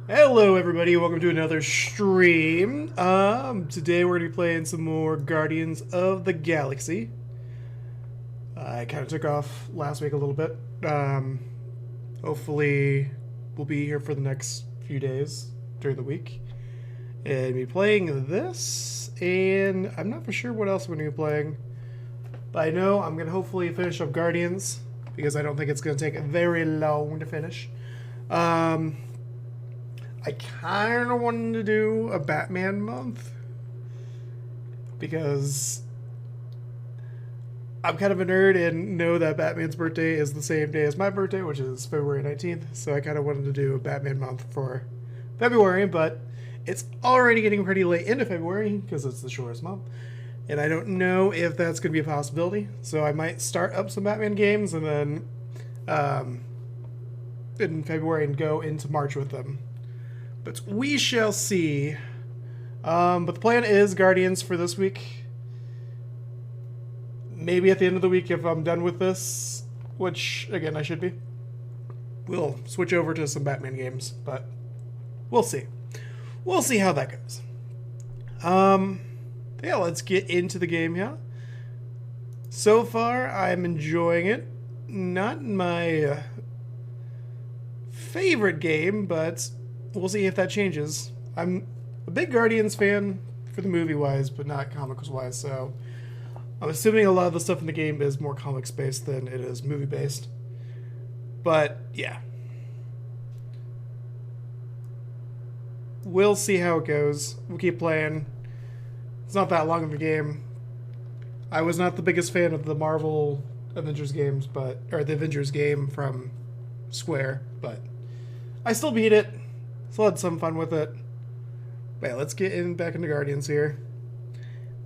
Hello everybody, welcome to another stream. Today we're going to be playing some more Guardians of the Galaxy. I kind of took off last week a little bit. Hopefully we'll be here for the next few days during the week. And be playing this, and I'm not for sure what else we're going to be playing. But I know I'm going to hopefully finish up Guardians, because I don't think it's going to take very long to finish. I kind of wanted to do a Batman month because I'm kind of a nerd and know that Batman's birthday is the same day as my birthday, which is February 19th. So I kind of wanted to do a Batman month for February, but it's already getting pretty late into February because it's the shortest month. And I don't know if that's going to be a possibility. So I might start up some Batman games and then in February and go into March with them. But we shall see. But the plan is Guardians for this week. Maybe at the end of the week, if I'm done with this, which, again, I should be, we'll switch over to some Batman games. But we'll see. We'll see how that goes. Yeah, let's get into the game here. So far, I'm enjoying it. Not my favorite game, but we'll see if that changes. I'm a big Guardians fan for the movie-wise, but not comics-wise, so I'm assuming a lot of the stuff in the game is more comics-based than it is movie-based. But, yeah. We'll see how it goes. We'll keep playing. It's not that long of a game. I was not the biggest fan of the Marvel Avengers games, or the Avengers game from Square, but I still beat it. Still had some fun with it. But yeah, let's get back into Guardians here.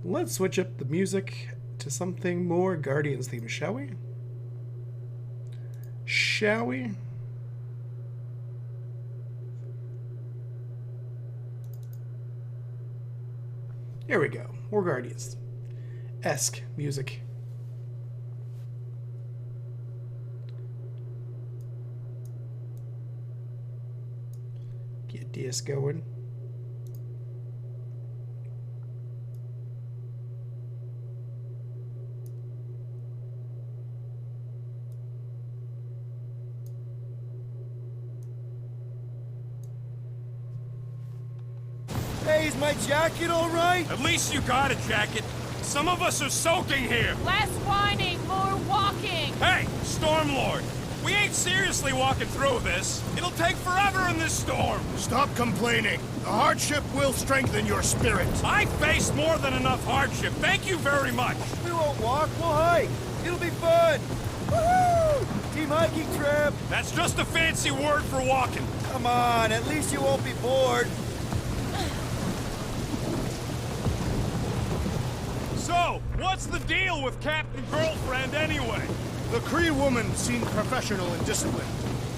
Let's switch up the music to something more Guardians themed, shall we? Shall we? Here we go. More Guardians-esque music. Get this going. Hey, is my jacket all right? At least you got a jacket. Some of us are soaking here. Less whining, more walking. Hey, Stormlord. We ain't seriously walking through this. It'll take forever in this storm. Stop complaining. The hardship will strengthen your spirit. I faced more than enough hardship. Thank you very much. We won't walk, we'll hike. It'll be fun. Woohoo! Team hiking trip. That's just a fancy word for walking. Come on, at least you won't be bored. So, what's the deal with Captain Girlfriend anyway? The Kree woman seemed professional and disciplined.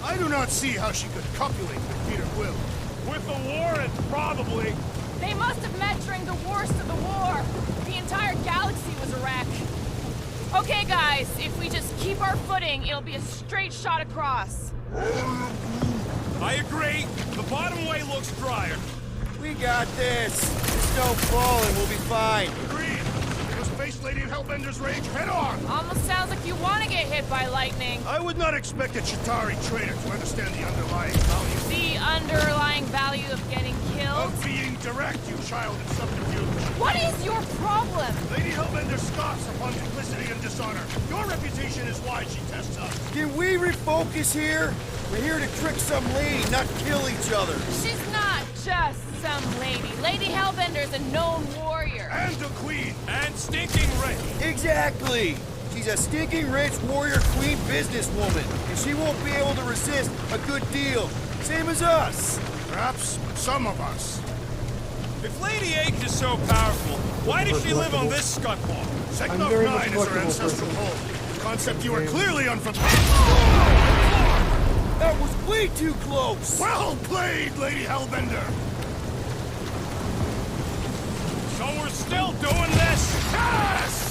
I do not see how she could copulate with Peter Quill. With the Warrens, probably. They must have met during the worst of the war. The entire galaxy was a wreck. Okay, guys, if we just keep our footing, it'll be a straight shot across. I agree. The bottom way looks drier. We got this. Just don't fall and we'll be fine. Agreed. Let's face Lady Hellbender's rage head on. Almost sounds like you want to get hit by lightning. I would not expect a Chitauri traitor to understand the underlying value The underlying value of getting killed. of being direct, you child of subterfuge. What is your problem? Lady Hellbender scoffs upon duplicity and dishonor. Your reputation is why she tests us. Can we refocus here? We're here to trick some lady, not kill each other. She's not just some lady. Lady Hellbender's a known warrior. And a queen. And stinking rich. Exactly. She's a stinking rich warrior queen businesswoman, and she won't be able to resist a good deal. Same as us. Perhaps some of us. If Lady H is so powerful, why does she live on this scutball? I'm Seknov very much 9 is her collectible ancestral person. home. A concept you are clearly unfamiliar. That was way too close. Well played, Lady Hellbender. So we're still doing this? Yes!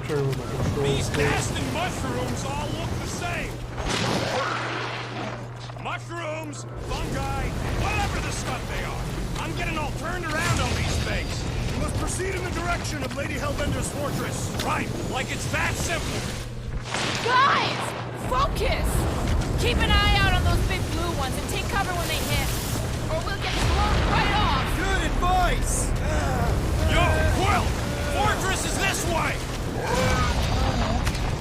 Sure, with my controls. These basically. Gas and mushrooms all look the same. Mushrooms, fungi, whatever the stuff they are. I'm getting all turned around on these things. We must proceed in the direction of Lady Hellbender's fortress. Right, like it's that simple. Guys! Focus! Keep an eye out on those big blue ones and take cover when they hit. Or we'll get blown right off! Good advice! Yo, Quill! Fortress is this way!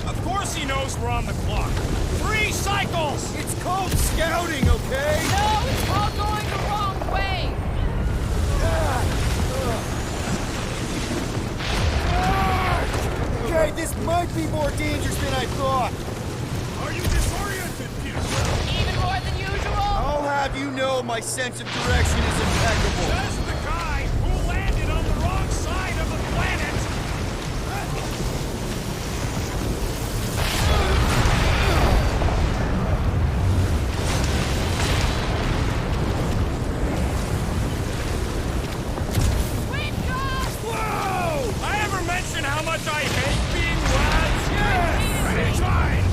Of course he knows we're on the clock. 3 cycles! It's called scouting, okay? No, it's all going the wrong way! Okay, this might be more dangerous than I thought. Are you disoriented, Pearson? Even more than usual? I'll have you know my sense of direction is impeccable. Says the guy who landed on the wrong side of the planet! We've got... Whoa! I ever mention how much I hate being lads? Yes! Anytime!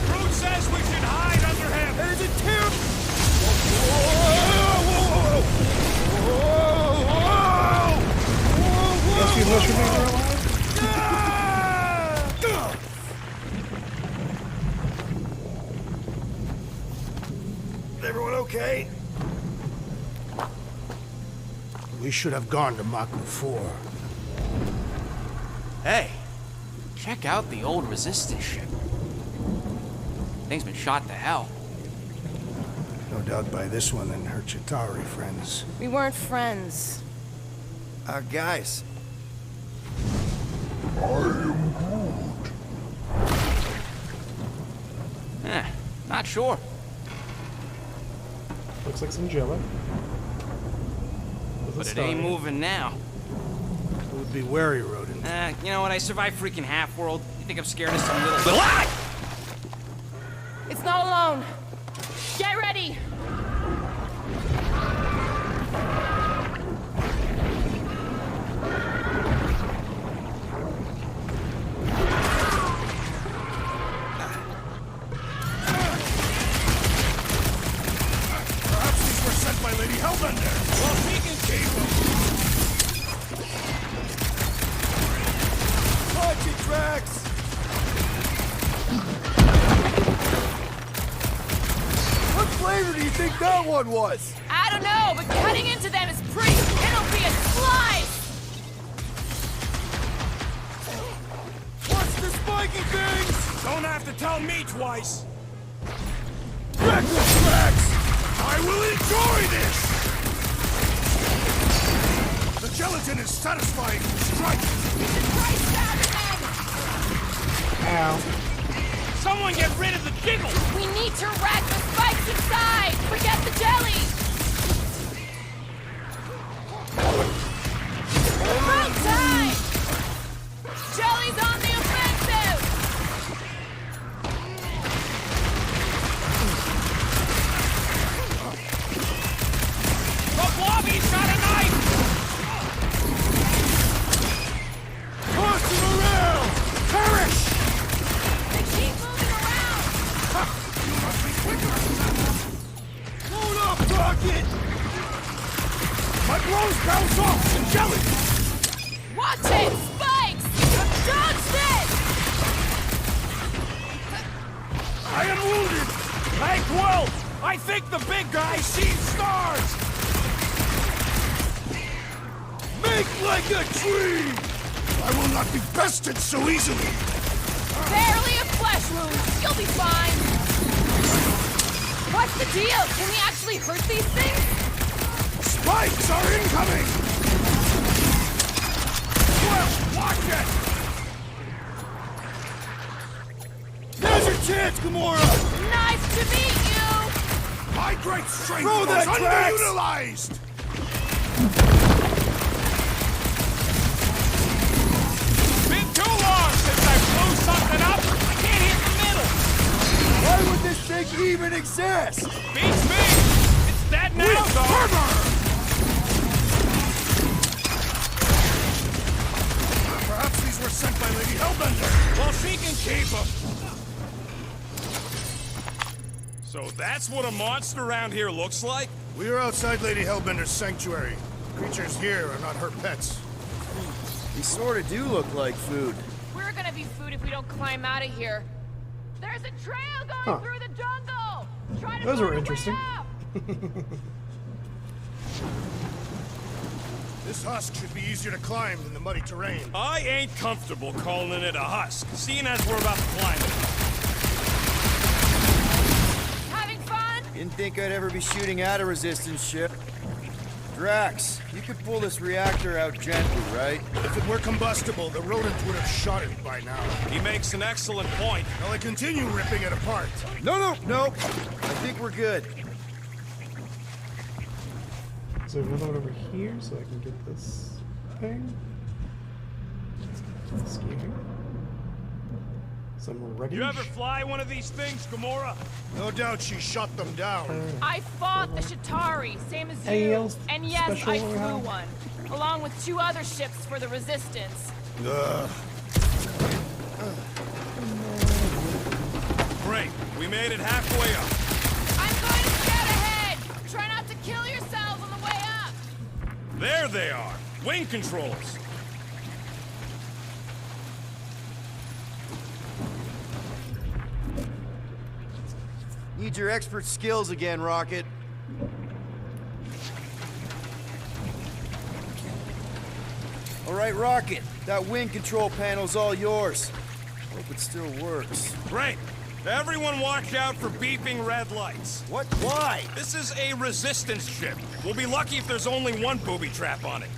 Groot says we should hide under him! There's a terrible... Whoa! Rescue mushroom man are alive? Everyone okay? We should have gone to Maku 4. Hey, check out the old Resistance ship. Thing's been shot to hell. No doubt by this one and her Chitauri friends. We weren't friends. Guys. Not sure. Looks like some jello. But it ain't moving now. It would be wary, rodent. You know what? I survived freaking Half-World. You think I'm scared of some little... It's not alone. Get ready! Perhaps these were sent by Lady Hellbender. Well, we can keep him! Watch it, Drax! What flavor do you think that one was? I don't know, but cutting into them is pretty... It'll be a slice! What's the spiky things? Don't have to tell me twice! Reckless Drax! I will enjoy this! The gelatin is satisfying. Strike! Try stabbing them! Ow. Someone get rid of the jiggle! We need to rack the spikes inside! Forget the jelly! About time! Jelly's on the offensive! The blobby's got a knife! Toss him around! Perish! They keep moving around! Load up, Rocket! My blows bounce off some jelly! Watch it! Spikes! Dodged it! I am wounded! Hey, Quill! I think the big guy sees stars! Make like a tree! I will not be bested so easily! Barely a flesh wound. You'll be fine. What's the deal? Can we actually hurt these things? Spikes are incoming! Quill, watch it! There's your chance, Gamora! Nice to meet you! My great strength Throw was that, Drax! underutilized! Been too long since I blew something up! I can't hit the middle! Why would this thing even exist? Beats me! It's that Keep him! So that's what a monster around here looks like? We are outside Lady Hellbender's sanctuary. Creatures here are not her pets. These sort of do look like food. We're gonna be food if we don't climb out of here. There's a trail going through the jungle! Try to Those find were a way interesting. out. This husk should be easier to climb than the muddy terrain. I ain't comfortable calling it a husk, seeing as we're about to climb it. Having fun? Didn't think I'd ever be shooting at a resistance ship. Drax, you could pull this reactor out gently, right? If it were combustible, the rodent would have shot it by now. He makes an excellent point. Will I continue ripping it apart? No. I think we're good. Is there another one over here so I can get this thing? Let's get this here. Some wreckage. You ever fly one of these things, Gamora? No doubt she shot them down. I fought the Shatari, same as Anything you. else And yes, special I or flew how? one. Along with 2 other ships for the Resistance. Ugh. Great, we made it halfway up. I'm going to scout ahead! Try not to kill yourselves on the way up! There they are, wing controls. Need your expert skills again, Rocket. All right, Rocket. That wing control panel's all yours. Hope it still works. Great. Everyone watch out for beeping red lights. What? Why? This is a resistance ship. We'll be lucky if there's only one booby trap on it.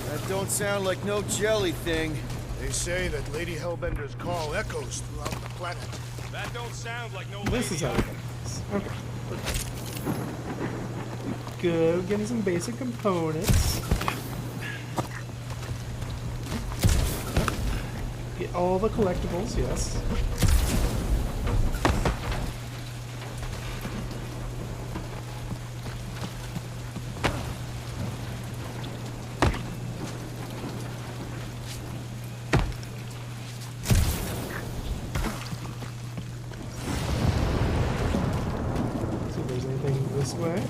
That don't sound like no jelly thing. They say that Lady Hellbender's call echoes throughout the planet. That don't sound like no This is how we get this. Okay. Good. Getting some basic components. Get all the collectibles, yes. See if there's anything this way.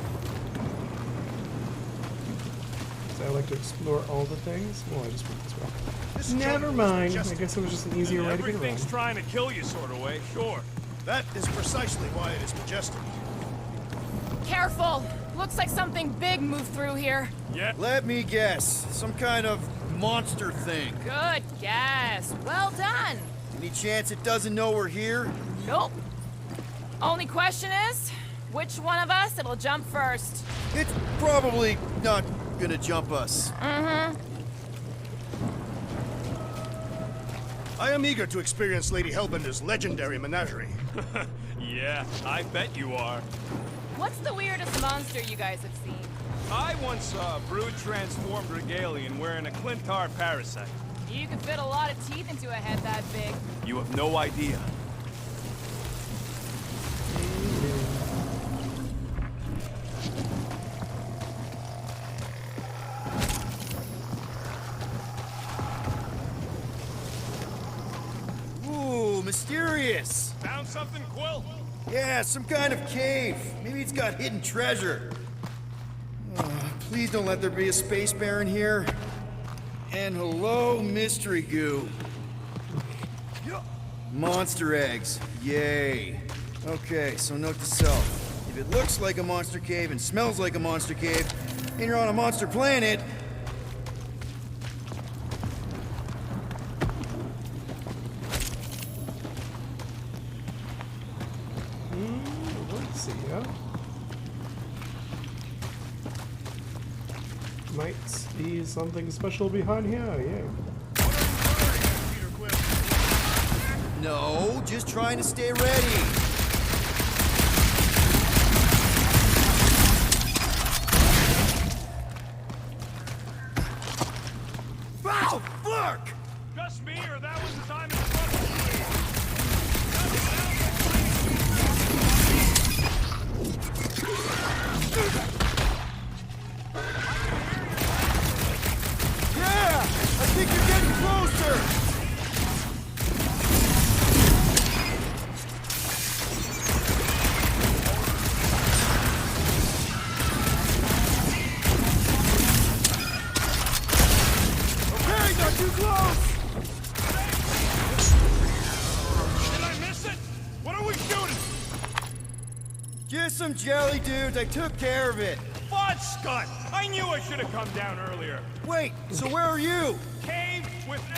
So I like to explore all the things. Well, I just went this way. This Never jungle is mind. I majestic. guess it was just an easier way to get Everything's around. trying to kill you sort of way, sure. That is precisely why it is majestic. Careful! Looks like something big moved through here. Yeah. Let me guess. Some kind of monster thing. Good guess. Well done. Any chance it doesn't know we're here? Nope. Only question is, which one of us it'll jump first? It's probably not gonna jump us. Mm-hmm. I am eager to experience Lady Hellbender's legendary menagerie. Yeah, I bet you are. What's the weirdest monster you guys have seen? I once saw a brood transformed regalian wearing a Clintar parasite. You could fit a lot of teeth into a head that big. You have no idea. Ooh, mysterious. Found something, Quill? Yeah, some kind of cave. Maybe it's got hidden treasure. Please don't let there be a space baron here. And hello, mystery goo. Monster eggs. Yay. Okay, so note to self. If it looks like a monster cave and smells like a monster cave, and you're on a monster planet, Let's see, yeah. Might be something special behind here, yeah. Peter Quill. no, just trying to stay ready. Wow, fuck! Just me, or that was the time in front of you? Just some jelly dudes. I took care of it. Fudge Scott! I knew I should have come down earlier. Wait, so where are you? Cave with N.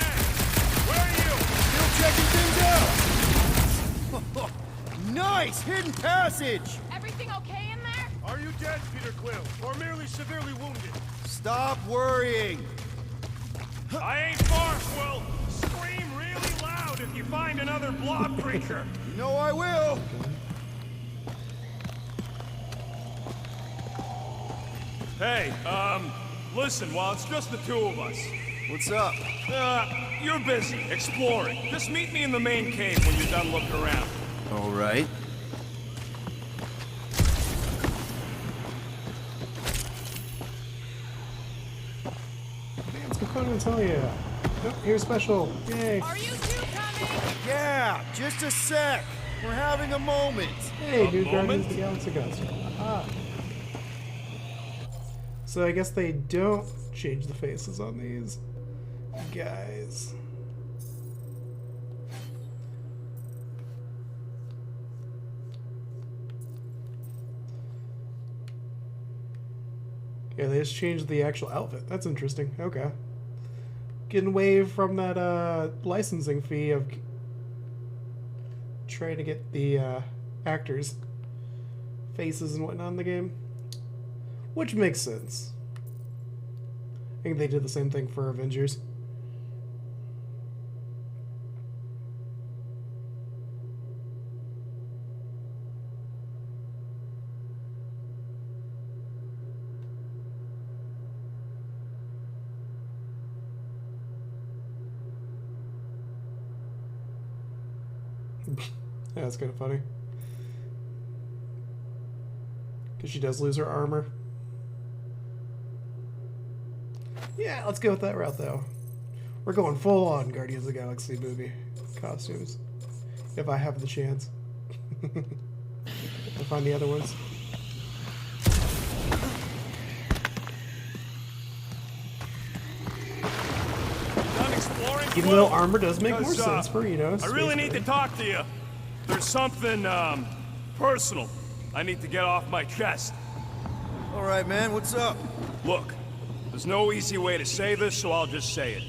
Where are you? Still checking things out. Nice hidden passage. Everything okay in there? Are you dead, Peter Quill, or merely severely wounded? Stop worrying. I ain't far, Quill. Scream really loud if you find another blob creature. You know I will. Hey, listen, while it's just the two of us. What's up? You're busy, exploring. Just meet me in the main cave when you're done looking around. All right. Let's go Conan tell you. Oh, here's special. Yay. Are you two coming? Yeah, just a sec. We're having a moment. Hey, dude, moment? Guardians of the Galaxy costume. Aha. So I guess they don't change the faces on these guys. Yeah, they just changed the actual outfit. That's interesting. Okay. Getting away from that licensing fee of trying to get the actors' faces and whatnot in the game. Which makes sense. I think they did the same thing for Avengers. Yeah, that's kind of funny. Because she does lose her armor. Yeah, let's go with that route, though. We're going full on Guardians of the Galaxy movie costumes. If I have the chance. I'll find the other ones. Done exploring, Even Quill? though armor does make more Because, sense for, you know, I really space need to marine. talk to you. There's something, personal I need to get off my chest. All right, man, what's up? Look, there's no easy way to say this, so I'll just say it.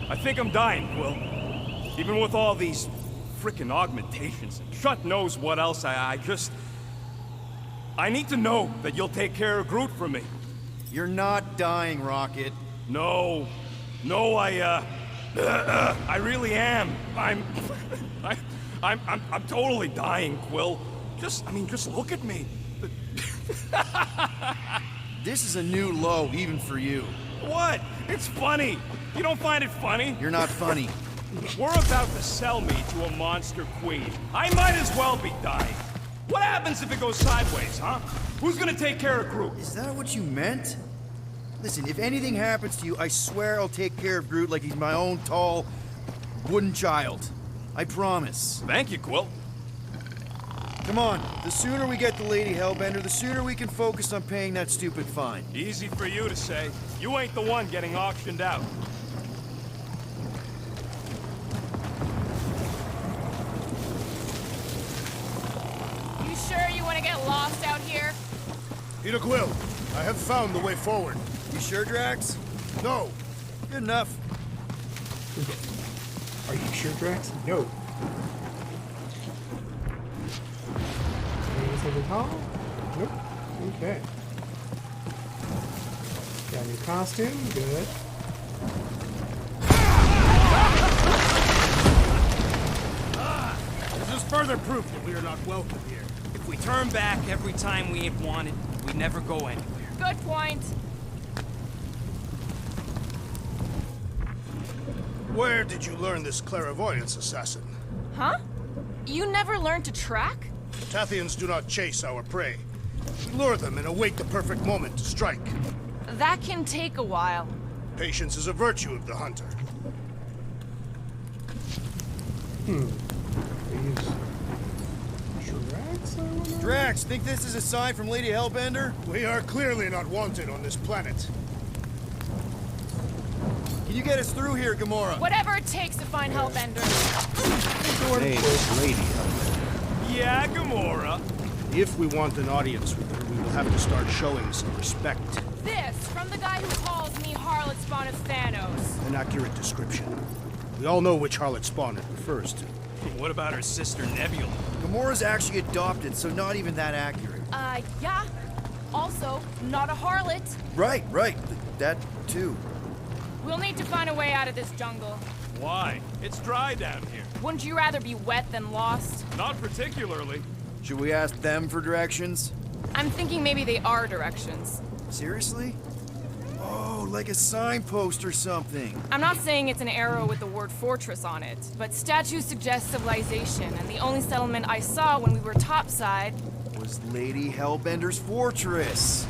I think I'm dying, Quill. Even with all these frickin' augmentations and shut knows what else, I need to know that you'll take care of Groot for me. You're not dying, Rocket. No, I really am. I'm totally dying, Quill. Just look at me. This is a new low, even for you. What? It's funny. You don't find it funny? You're not funny. We're about to sell me to a monster queen. I might as well be dying. What happens if it goes sideways, huh? Who's gonna take care of Groot? Is that what you meant? Listen, if anything happens to you, I swear I'll take care of Groot like he's my own tall, wooden child. I promise. Thank you, Quill. Come on, the sooner we get the Lady Hellbender, the sooner we can focus on paying that stupid fine. Easy for you to say. You ain't the one getting auctioned out. You sure you want to get lost out here? Peter Quill, I have found the way forward. You sure, Drax? No, Good enough. Are you sure, Drax? No. Something tall? Nope. Okay. Got a new costume. Good. this is further proof that we are not welcome here. If we turn back every time we ain't wanted, we never go anywhere. Good point. Where did you learn this clairvoyance, assassin? Huh? You never learned to track? Tathians do not chase our prey. We lure them and await the perfect moment to strike. That can take a while. Patience is a virtue of the hunter. They use Drax, I wonder? Drax, think this is a sign from Lady Hellbender? We are clearly not wanted on this planet. Can you get us through here, Gamora? Whatever it takes to find Hellbender. Yeah, Gamora. If we want an audience with her, we will have to start showing some respect. This from the guy who calls me Harlot Spawn of Thanos. An accurate description. We all know which harlot spawn it refers to. What about her sister Nebula? Gamora's actually adopted, so not even that accurate. Yeah. Also, not a harlot. Right. That too. We'll need to find a way out of this jungle. Why? It's dry down here. Wouldn't you rather be wet than lost? Not particularly. Should we ask them for directions? I'm thinking maybe they are directions. Seriously? Oh, like a signpost or something. I'm not saying it's an arrow with the word fortress on it, but statues suggest civilization, and the only settlement I saw when we were topside... Was Lady Hellbender's fortress.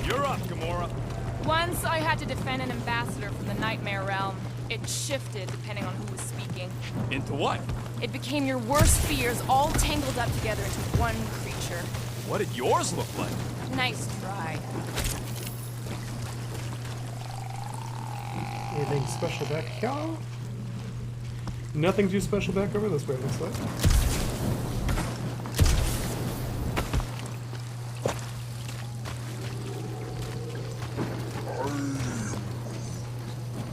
You're up, Gamora. Once I had to defend an ambassador from the Nightmare Realm. It shifted depending on who was speaking. Into what? It became your worst fears all tangled up together into one creature. What did yours look like? Nice try. Anything special back here? Nothing too special back over this way, it looks like.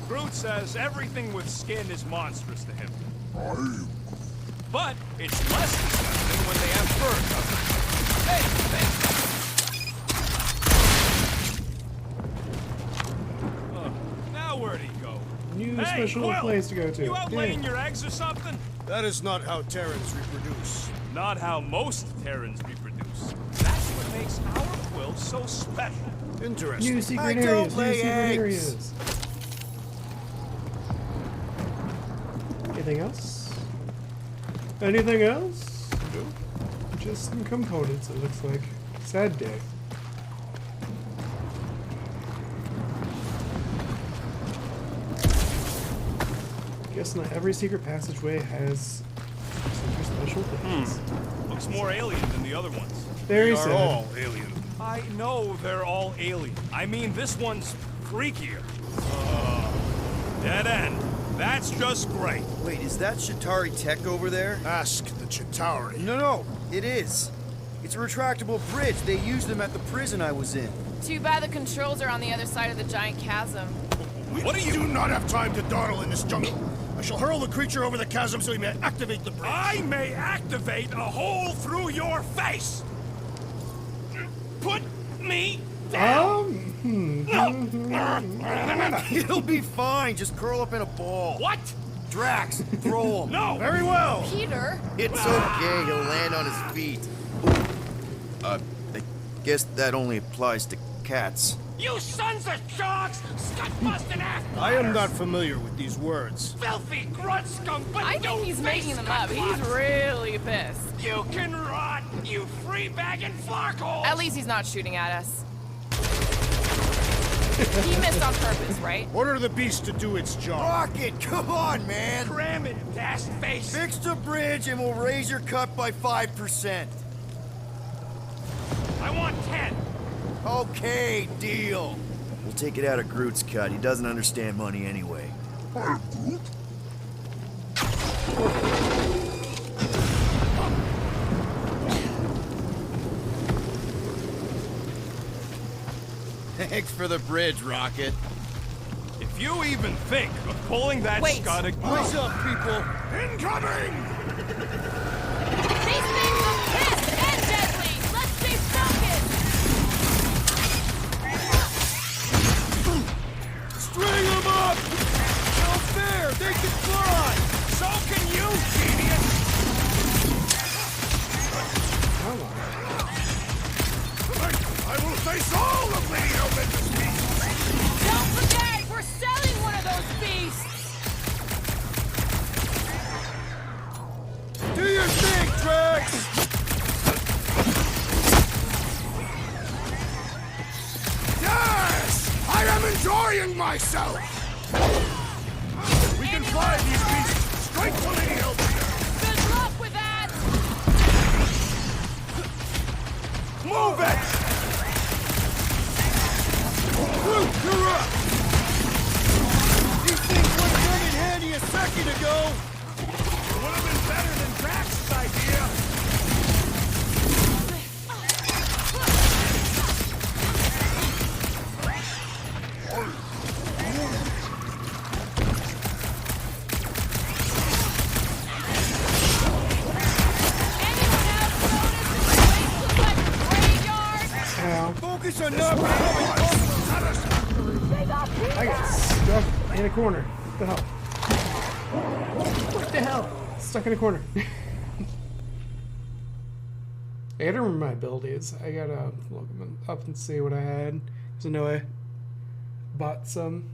Groot says everything with skin is monstrous to him. But it's less disgusting when they have fur coverage. Hey! Now where'd he go? New Hey, special Quill! place to go to. You out laying your eggs or something? That is not how Terrans reproduce. Not how most Terrans reproduce. That's what makes our Quill so special. Interesting. New secret I areas. don't New lay secret eggs. areas. Anything else? Anything else? Nope. Just some components, it looks like. Sad day. Guess not every secret passageway has super special things. Looks more alien than the other ones. Very We are sad. all alien. I know they're all alien. I mean, this one's freakier. Dead end. That's just great. Wait, is that Chitauri tech over there? Ask the Chitauri. No, it is. It's a retractable bridge. They used them at the prison I was in. Too bad the controls are on the other side of the giant chasm. What are you... do not have time to dawdle in this jungle. I shall hurl the creature over the chasm so he may activate the bridge. I may activate a hole through your face. Put me down. It'll be fine. Just curl up in a ball. What? Drax, throw him. No. Very well. Peter? It's okay. He'll land on his feet. I guess that only applies to cats. You sons of dogs! Scut-busting ass! I am not familiar with these words. Filthy grunt scum! But I think he's making them up. He's really pissed. You can rot, you free-bagging flarkhole! At least he's not shooting at us. He missed on purpose, right? Order the beast to do its job. Rocket, come on, man. Cram it, ass face! Fix the bridge and we'll raise your cut by 5%. I want 10! Okay, deal. We'll take it out of Groot's cut. He doesn't understand money anyway. Thanks for the bridge, Rocket. If you even think of pulling that Wait. scud What's up, people? Incoming! These things are pissed and deadly! Let's stay focused! String them up! No fair! They can fly! So can you, genius! I will face all of Lady Hellbender's beasts. Don't forget, we're selling one of those beasts! Do your thing, Drax! Yes! I am enjoying myself! We can fly these beasts straight to Lady Hellbender! Good luck with that! Move it! Groot, you're up! second ago! Would have been better than Drax's idea. Ow. Focus on not becoming I got stuck in a corner. What the hell? What the hell? Stuck in a corner. I gotta remember my abilities. I gotta look them up and see what I had. Because I know I bought some.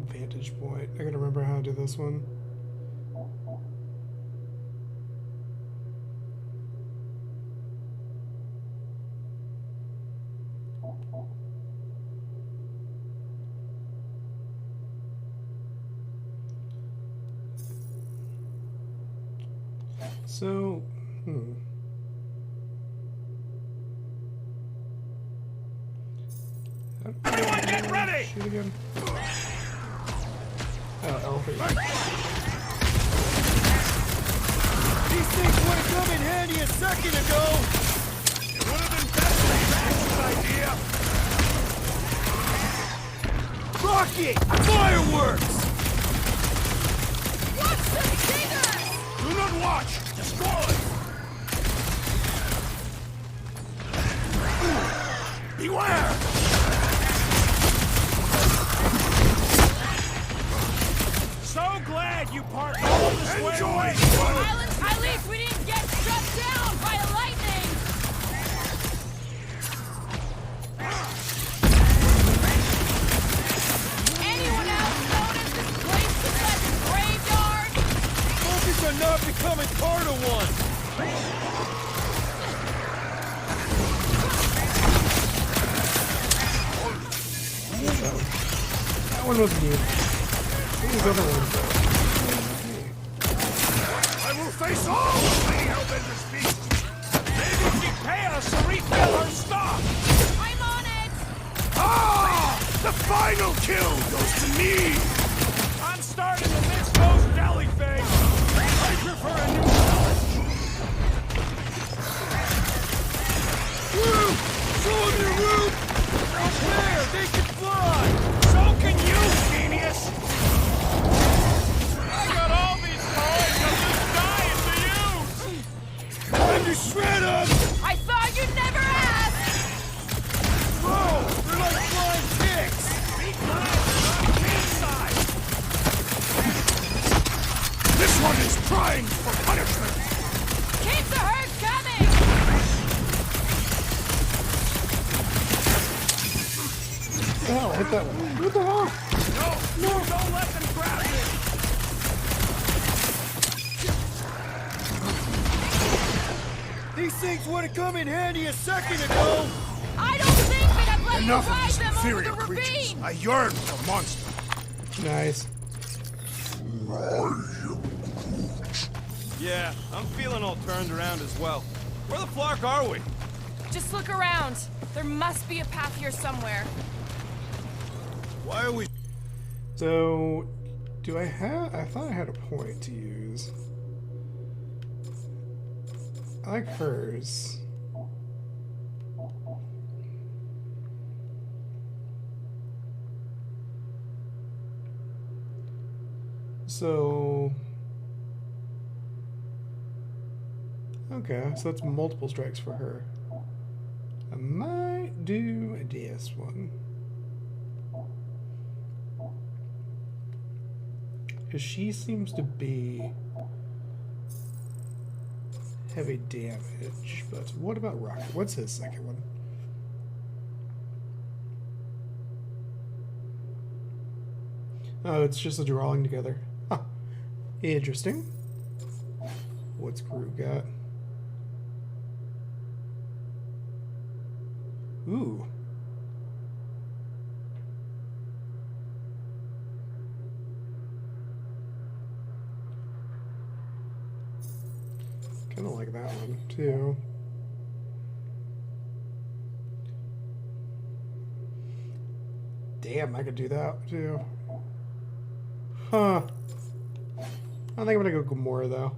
Vantage point. I gotta remember how to do this one. So, Everyone get ready! shoot again. Oh, elephant. These things would have come in handy a second ago! It would have been better than Drax's idea. Rocket! Fireworks! Watch the stingers! Do not watch! Destroy! Beware! So glad you parked all this way away! Island, at least we didn't get shut down by lightning! Anyone else notice this place looks like a graveyard? Focus on not becoming part of one! That one wasn't you. These other ones. I will face all of the Hellbender's beasts! Maybe you can pay us to refill our stock! I'm on it! Ah! The final kill goes to me! I'm starting to miss those deli things! I prefer a new challenge! Roof! Show them your roof! Out there! They can fly! So can you, genius! I got all these toys, I'm just dying to use! Time to shred them! I thought you'd never ask! Whoa! They're like flying ticks! Be glad they're not king-size! This one is crying for punishment! Keep the herd coming! What the hell? Hit that one. What the hell? No! Don't let them grab me! These things would have come in handy a second ago! I don't think that I've let Enough you of ride these them over inferior the creatures! ravine! I yearn for monster! Nice. Yeah, I'm feeling all turned around as well. Where the flark are we? Just look around. There must be a path here somewhere. Why are we... So, do I have... I thought I had a point to use. I like hers. So... Okay, so that's multiple strikes for her. I might do a DS one. Because she seems to be heavy damage, but what about Rocket? What's his second one? Oh, it's just a drawing together. Huh. Interesting. What's Groot got? Ooh. kind of like that one, too. Damn, I could do that, too. Huh. I think I'm gonna go Gamora, though.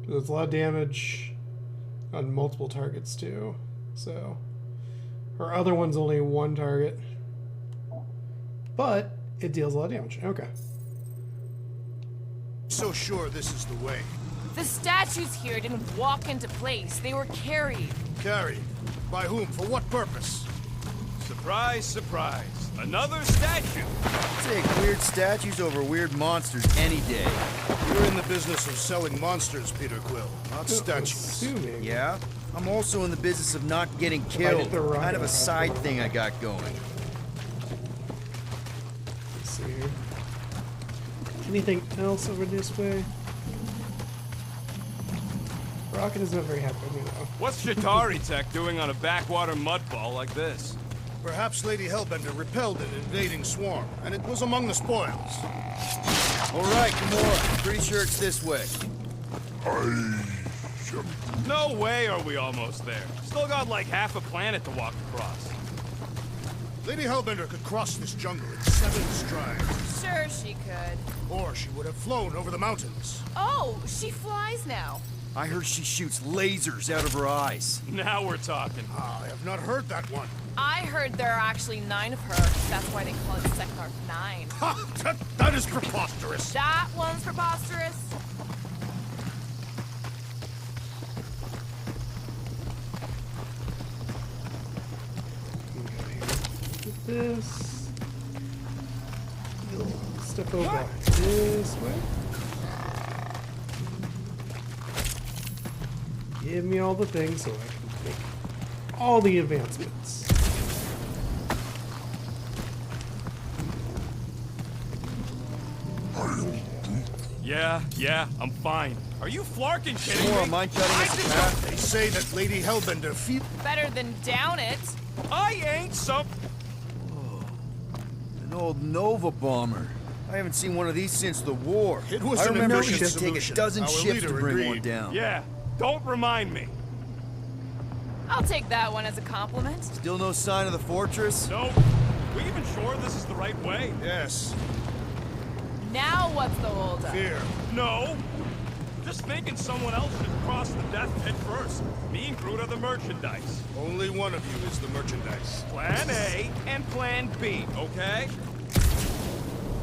There's a lot of damage on multiple targets, too. So, her other one's only one target. But it deals a lot of damage. Okay. So sure this is the way. The statues here didn't walk into place. They were carried. Carried. By whom? For what purpose? Surprise, surprise. Another statue. Take weird statues over weird monsters any day. You're in the business of selling monsters, Peter Quill, not statues. Assuming. Yeah? I'm also in the business of not getting I killed. hit the right, Kind of I a have side to- thing I got going. Let's see here. Anything else over this way? Rocket is not very happy with me, though. What's Chitauri Tech doing on a backwater mudball like this? Perhaps Lady Hellbender repelled an invading swarm, and it was among the spoils. All right, Gamora. Pretty sure it's this way. No way are we almost there. Still got like half a planet to walk across. Lady Hellbender could cross this jungle in 7 strides. Sure she could. Or she would have flown over the mountains. Oh, she flies now. I heard she shoots lasers out of her eyes. Now we're talking. I have not heard that one. I heard there are actually 9 of her. That's why they call it Seknarf 9. Ha! That is preposterous. That one's preposterous. Get this. Step over this way. Give me all the things so I can make all the advancements. Yeah, I'm fine. Are you flarking kidding Gamora, me? mind cutting us a path? They say that Lady Hellbender Better than down it. I ain't some... An old Nova bomber. I haven't seen one of these since the war. It was I an remember it efficient used to take a solution. dozen Our ships leader to bring agreed. one down. Yeah, don't remind me. I'll take that one as a compliment. Still no sign of the fortress? Nope. We even sure this is the right way? Yes, Now what's the holdup? fear. No. Just thinking someone else should cross the death pit first. Me and Groot are the merchandise. Only one of you is the merchandise. Plan A and Plan B, okay?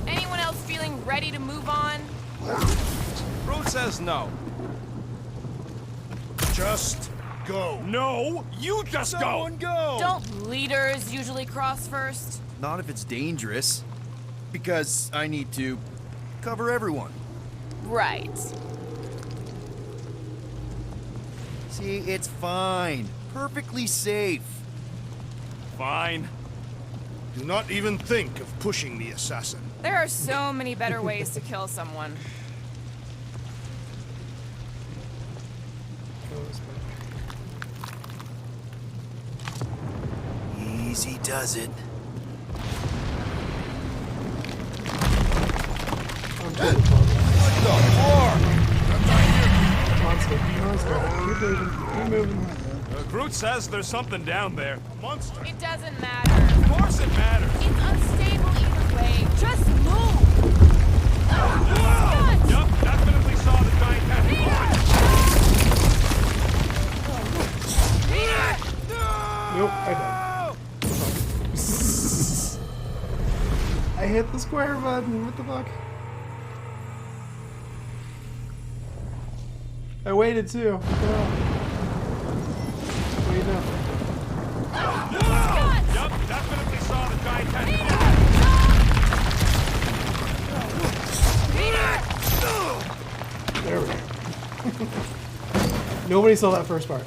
Anyone else feeling ready to move on? Groot says no. Just go. No, you just Someone go. go! Don't leaders usually cross first? Not if it's dangerous. Because I need to cover everyone. Right. See, it's fine. Perfectly safe. Fine. Do not even think of pushing the assassin. There are so many better ways to kill someone. Easy does it. I'm totally fine. What Monster. Keep moving. Keep moving. Groot says there's something down there. Monster. It doesn't matter. Of course it matters. It's unstable either way. Just move! Yup, definitely saw the giant cat. Nope, I died. I hit the square button. What the fuck? I waited too. What the hell? Wait, no. Yup, definitely saw the giant cat. There we go. Nobody saw that first part.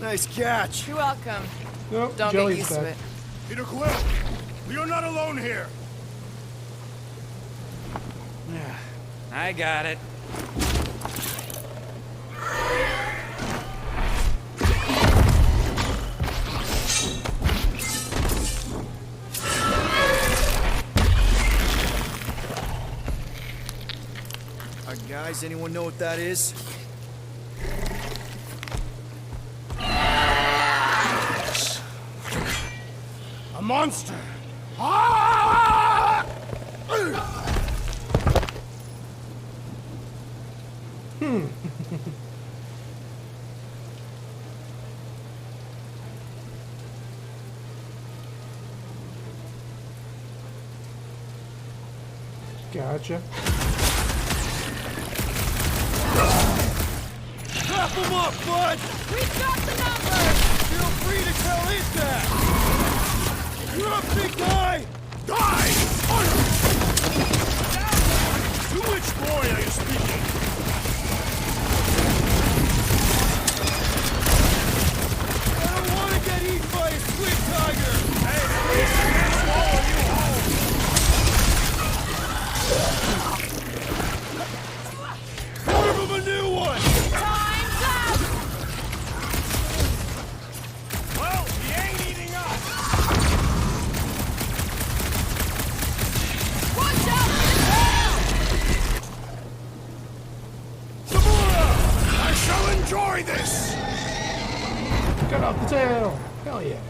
Nice catch. You're welcome. Nope, Don't Jelly's get used to back. it. Peter Quill, we are not alone here. I got it. Does anyone know what that is? A monster! Ah! Gotcha. Wrap him up, bud! We've got the number! Feel free to tell it that! You're up, big guy! Die! To which boy are you speaking? I don't want to get eaten by a squid tiger! Hey, please, I can't swallow you whole! Carve him a new one! Time's up! Well, he ain't eating us! Watch out for the tail! Gamora! I shall enjoy this! Cut off the tail! Hell yeah.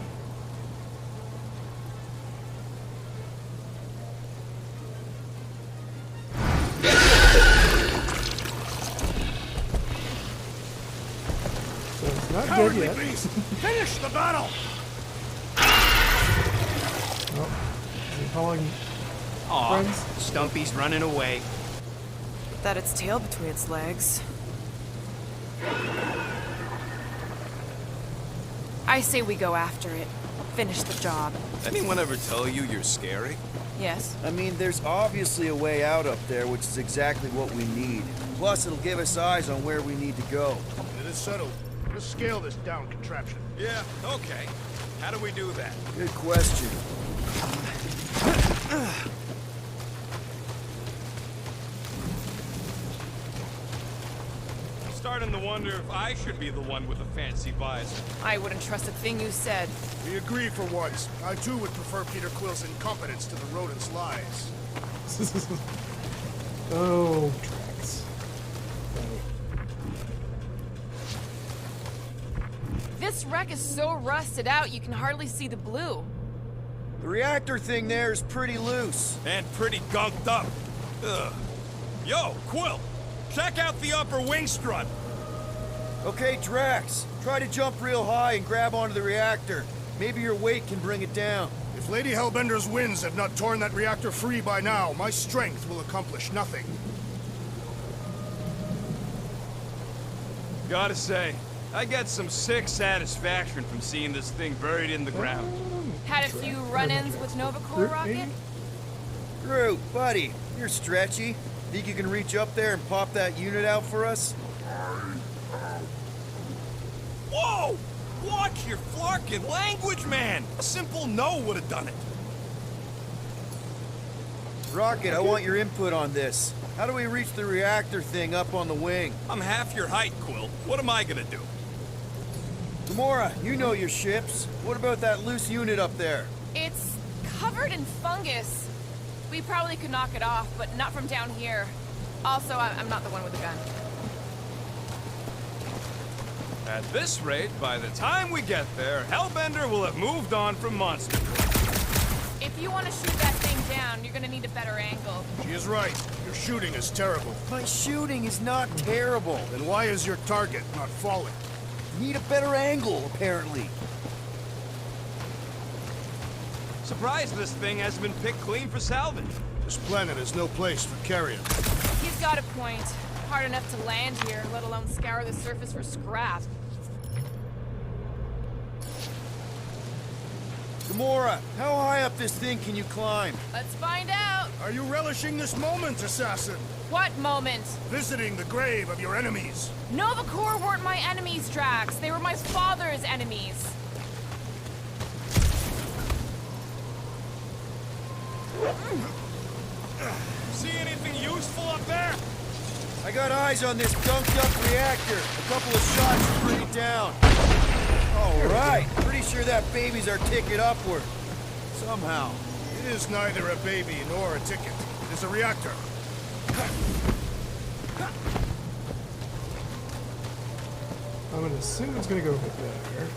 So it's not good Cowardly yet. beast! Finish the battle! Oh, is he calling Aw, friends? Stumpy's running away. That its tail between its legs. I say we go after it. Finish the job. Anyone ever tell you you're scary? Yes? I mean, there's obviously a way out up there, which is exactly what we need. Plus, it'll give us eyes on where we need to go. It is settled. Let's scale this down contraption. Yeah, okay. How do we do that? Good question. I'm starting to wonder if I should be the one with the fancy visor. I wouldn't trust a thing you said. We agree for once. I too would prefer Peter Quill's incompetence to the rodent's lies. Oh, tracks. This wreck is so rusted out you can hardly see the blue. The reactor thing there is pretty loose. And pretty gunked up. Ugh. Yo, Quill! Check out the upper wing strut! Okay, Drax, try to jump real high and grab onto the reactor. Maybe your weight can bring it down. If Lady Hellbender's winds have not torn that reactor free by now, my strength will accomplish nothing. Gotta say, I get some sick satisfaction from seeing this thing buried in the ground. Had a few run-ins with Nova Corps rocket? Groot, buddy, you're stretchy. Think you can reach up there and pop that unit out for us? Whoa! Watch your flarkin' language, man! A simple no would have done it. Rocket, I want your input on this. How do we reach the reactor thing up on the wing? I'm half your height, Quill. What am I gonna do? Gamora, you know your ships. What about that loose unit up there? It's covered in fungus. We probably could knock it off, but not from down here. Also, I'm not the one with the gun. At this rate, by the time we get there, Hellbender will have moved on from Monster. If you want to shoot that thing down, you're gonna need a better angle. She is right. Your shooting is terrible. My shooting is not terrible. Then why is your target not falling? Need a better angle, apparently. Surprised this thing hasn't been picked clean for salvage. This planet is no place for carrion. He's got a point. Hard enough to land here, let alone scour the surface for scrap. Gamora, how high up this thing can you climb? Let's find out. Are you relishing this moment, assassin? What moment? Visiting the grave of your enemies. Nova Corps weren't my enemies, Drax. They were my father's enemies. See anything useful up there? I got eyes on this gunked up reactor. A couple of shots to bring it down. All right, pretty sure that baby's our ticket upward. Somehow. It is neither a baby nor a ticket. It is a reactor. I'm gonna assume it's gonna go over there.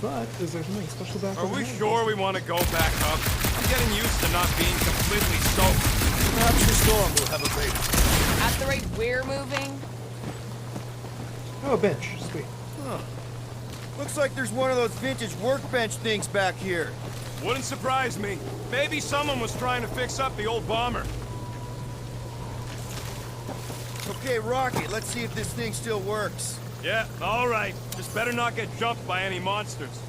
But is there something special back Are over we there? sure we want to go back up? I'm getting used to not being completely soaked. Perhaps the storm will have a break. At the rate we're moving, Oh, a bench. Sweet. Looks like there's one of those vintage workbench things back here. Wouldn't surprise me. Maybe someone was trying to fix up the old bomber. Okay, Rocket, let's see if this thing still works. Yeah, all right. Just better not get jumped by any monsters.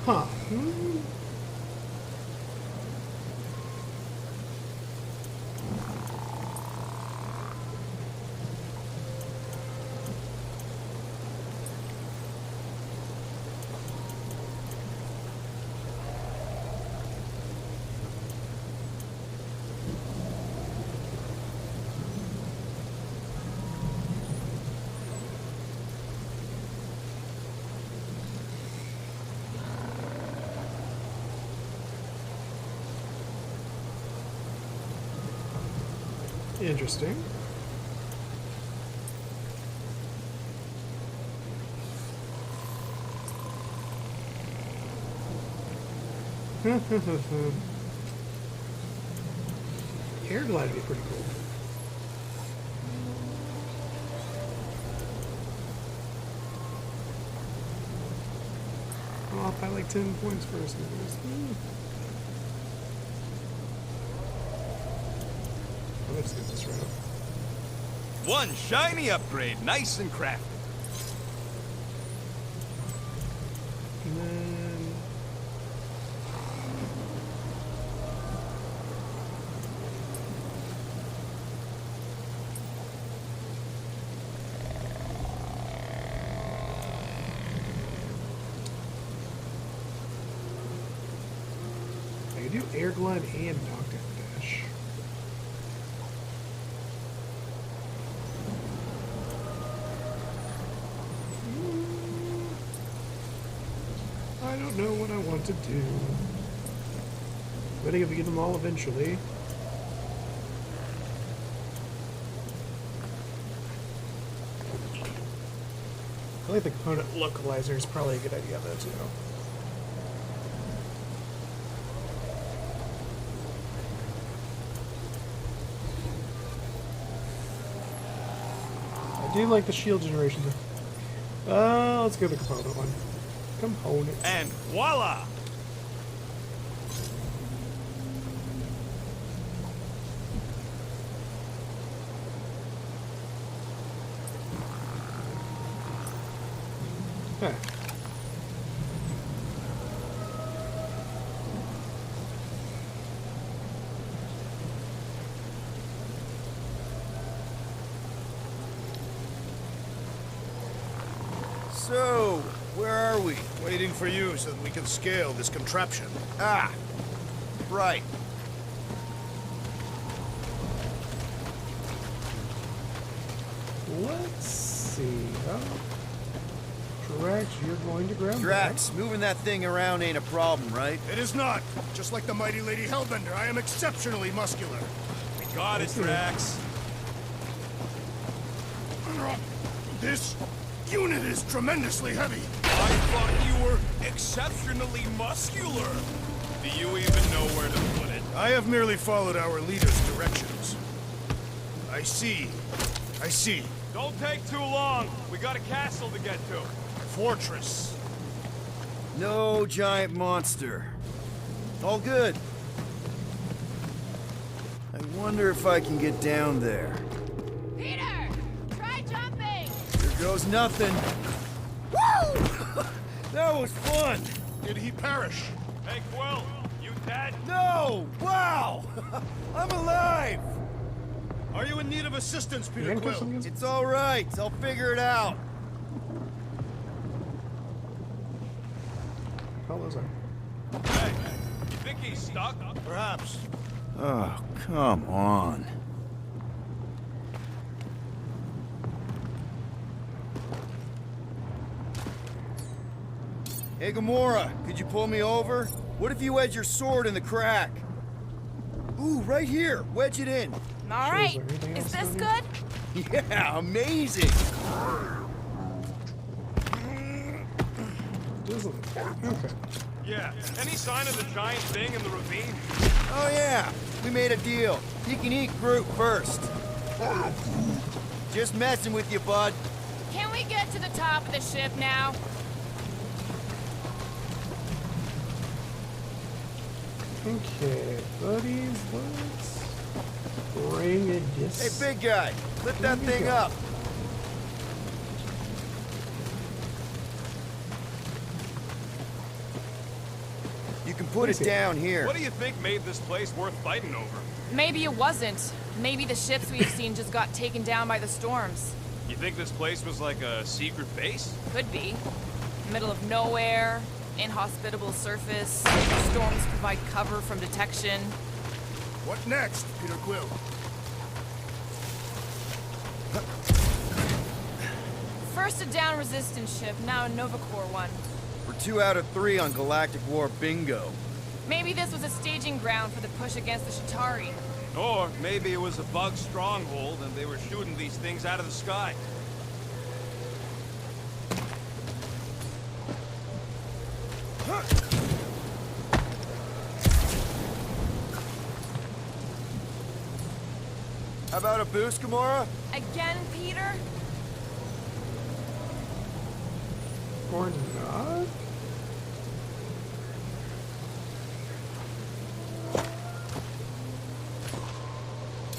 Huh. Interesting. Air glide would be pretty cool. I'm off by like 10 points first. Let's get this route. One shiny upgrade, nice and crafty. And then... I can do air glide and knockdown dash. I don't know what I want to do. But I think if we get them all eventually. I think the component localizer is probably a good idea though too. I do like the shield generation though. Let's go with the component one. Component. And voila! Okay. So, where are we? Waiting for you so that we can scale this contraption. Ah, right. Let's see. Drax, you're going to ground Drax, moving that thing around ain't a problem, right? It is not. Just like the mighty Lady Hellbender, I am exceptionally muscular. We got it, Drax. This unit is tremendously heavy. I thought you were exceptionally muscular. Do you even know where to put it? I have merely followed our leader's directions. I see. I see. Don't take too long. We got a castle to get to. Fortress. No giant monster. All good. I wonder if I can get down there. Peter, try jumping. There goes nothing. Woo! That was fun. Did he perish? Hey, Quill, you dead? No! Wow! I'm alive! Are you in need of assistance, Peter handcuffs Quill? on these? It's all right. I'll figure it out. How those are. Hey, you think he's stuck? Perhaps. Oh, come on. Hey, Gamora, could you pull me over? What if you wedge your sword in the crack? Ooh, right here. Wedge it in. All Sure, is right. there anything Is else this down good? Yeah, amazing. Okay. Yeah. Any sign of the giant thing in the ravine? Oh yeah, we made a deal. You can eat Groot first. Just messing with you, bud. Can we get to the top of the ship now? Okay, buddies, let's bring it Hey, this. big guy, lift that Here we thing go. up. You can put it Easy. down here. What do you think made this place worth fighting over? Maybe it wasn't. Maybe the ships we've seen just got taken down by the storms. You think this place was like a secret base? Could be. Middle of nowhere, inhospitable surface, storms provide cover from detection. What next, Peter Quill? First a down resistance ship, now a Nova Corps one. We're 2 out of 3 on Galactic War bingo. Maybe this was a staging ground for the push against the Shatari. Or maybe it was a bug stronghold and they were shooting these things out of the sky. How about a boost, Gamora? Again, Peter? Or not?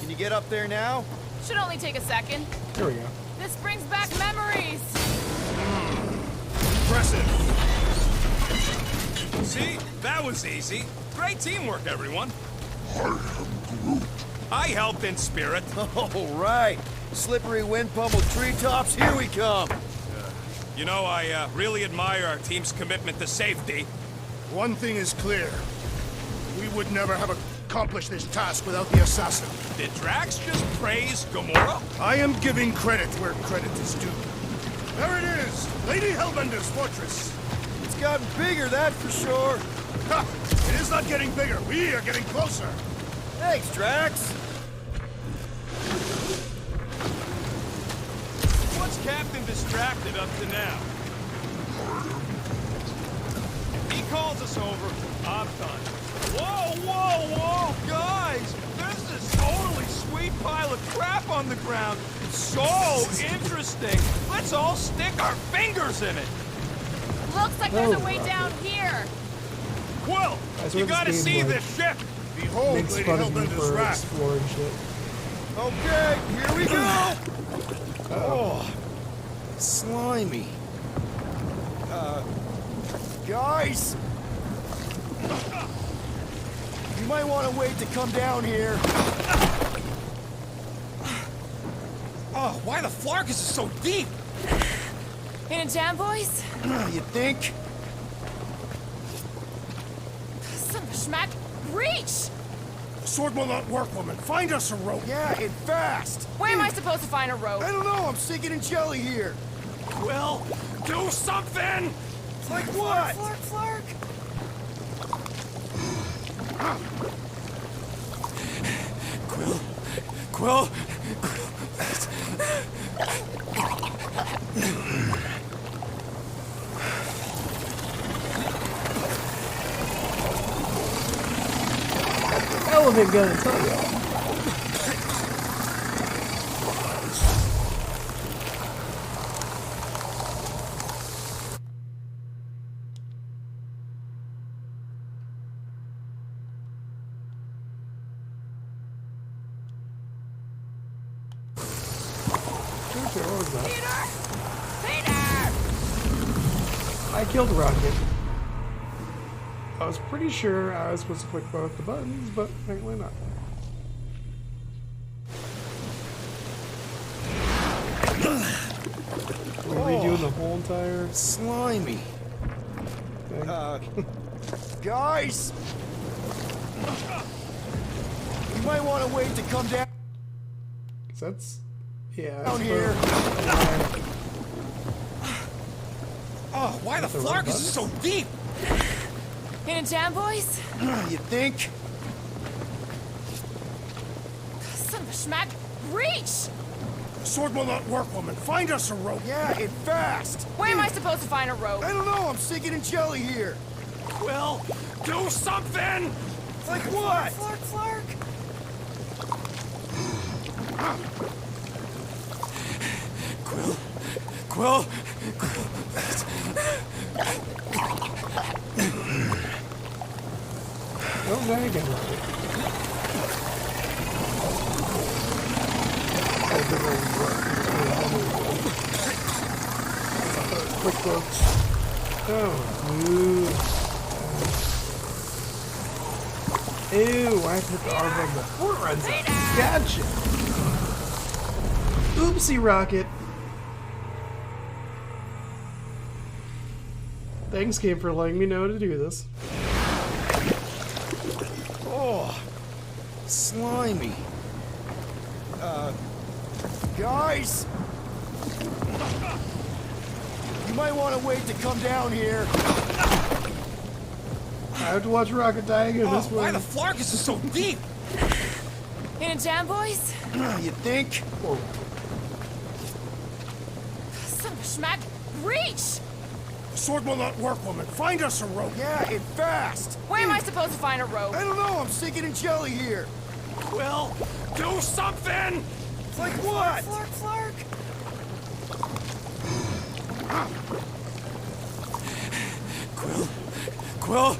Can you get up there now? Should only take a second. Here we go. This brings back memories. Impressive. See? That was easy. Great teamwork, everyone. I helped in spirit. All right. Slippery wind pummeled treetops, here we come. You know, I really admire our team's commitment to safety. One thing is clear. We would never have accomplished this task without the assassin. Did Drax just praise Gamora? I am giving credit where credit is due. There it is! Lady Hellbender's fortress! It's gotten bigger, that's for sure. Ha! It is not getting bigger. We are getting closer. Thanks, Drax. What's Captain distracted up to now? He calls us over. I'm done. Whoa, whoa, whoa, guys! There's this totally sweet pile of crap on the ground. It's so interesting. Let's all stick our fingers in it. Looks like there's a Oh, way Rocket. down here. Quill, That's you what this gotta game, see like, this ship. Behold Makes Lady fun of me Hellbender's for wrath. exploring shit. Okay, here we go. Oh, slimy. Guys. You might want to wait to come down here. Oh, why the Flarkus is so deep? In a jam, boys? You think? Son of a schmack. Reach! The sword will not work, woman. Find us a rope. Yeah, and fast. Where am I supposed to find a rope? I don't know, I'm sinking in jelly here. Quill, do something! Like what? Flark, Flark. Quill, Elephant gun, tell y'all. Okay, what was that? Peter! I killed Rocket. I was pretty sure I was supposed to click both the buttons, but apparently not. We're redoing the whole entire Slimy. thing. Guys! You might want to wait to come down 'Cause that's... Yeah, down that's here. oh, why the the wrong Flarkus is button? so deep? In a jam, boys? You think? Son of a schmack. Reach! The sword will not work, woman. Find us a rope. Yeah, and fast. Where am I supposed to find a rope? I don't know. I'm sinking in jelly here. Quill, do something! Like what? Flark. Quill, Oh, there you go. Quick folks. Oh, ew, I put the arm on the fort runs up. Gotcha. Oopsie rocket. Thanks, game, for letting me know to do this. Oh, slimy. Guys! You might want to wait to come down here. I have to watch Rocket die again this why way. the Flarkus is so deep? In a jam, boys? You think? Whoa. Son of a schmack. Reach! The sword will not work, woman. Find us a rope. Yeah, and fast. Where am I supposed to find a rope? I don't know. I'm sinking in jelly here. Quill, do something! Like what? Flark. Quill.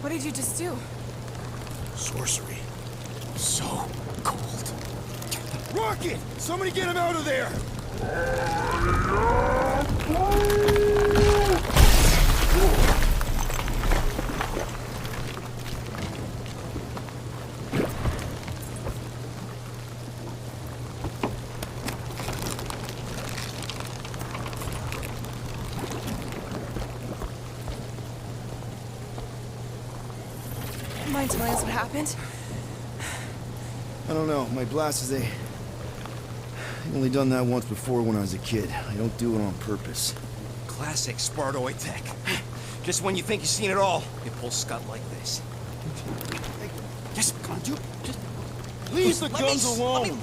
What did you just do? Sorcery. So cold. Rocket! Somebody get him out of there! Mind telling us what happened? I don't know. My blast is I've only done that once before when I was a kid. I don't do it on purpose. Classic Spartoid tech. Just when you think you've seen it all, you pull Scud like this. Just come on, dude. Just Leave the let me guns s- alone! let me-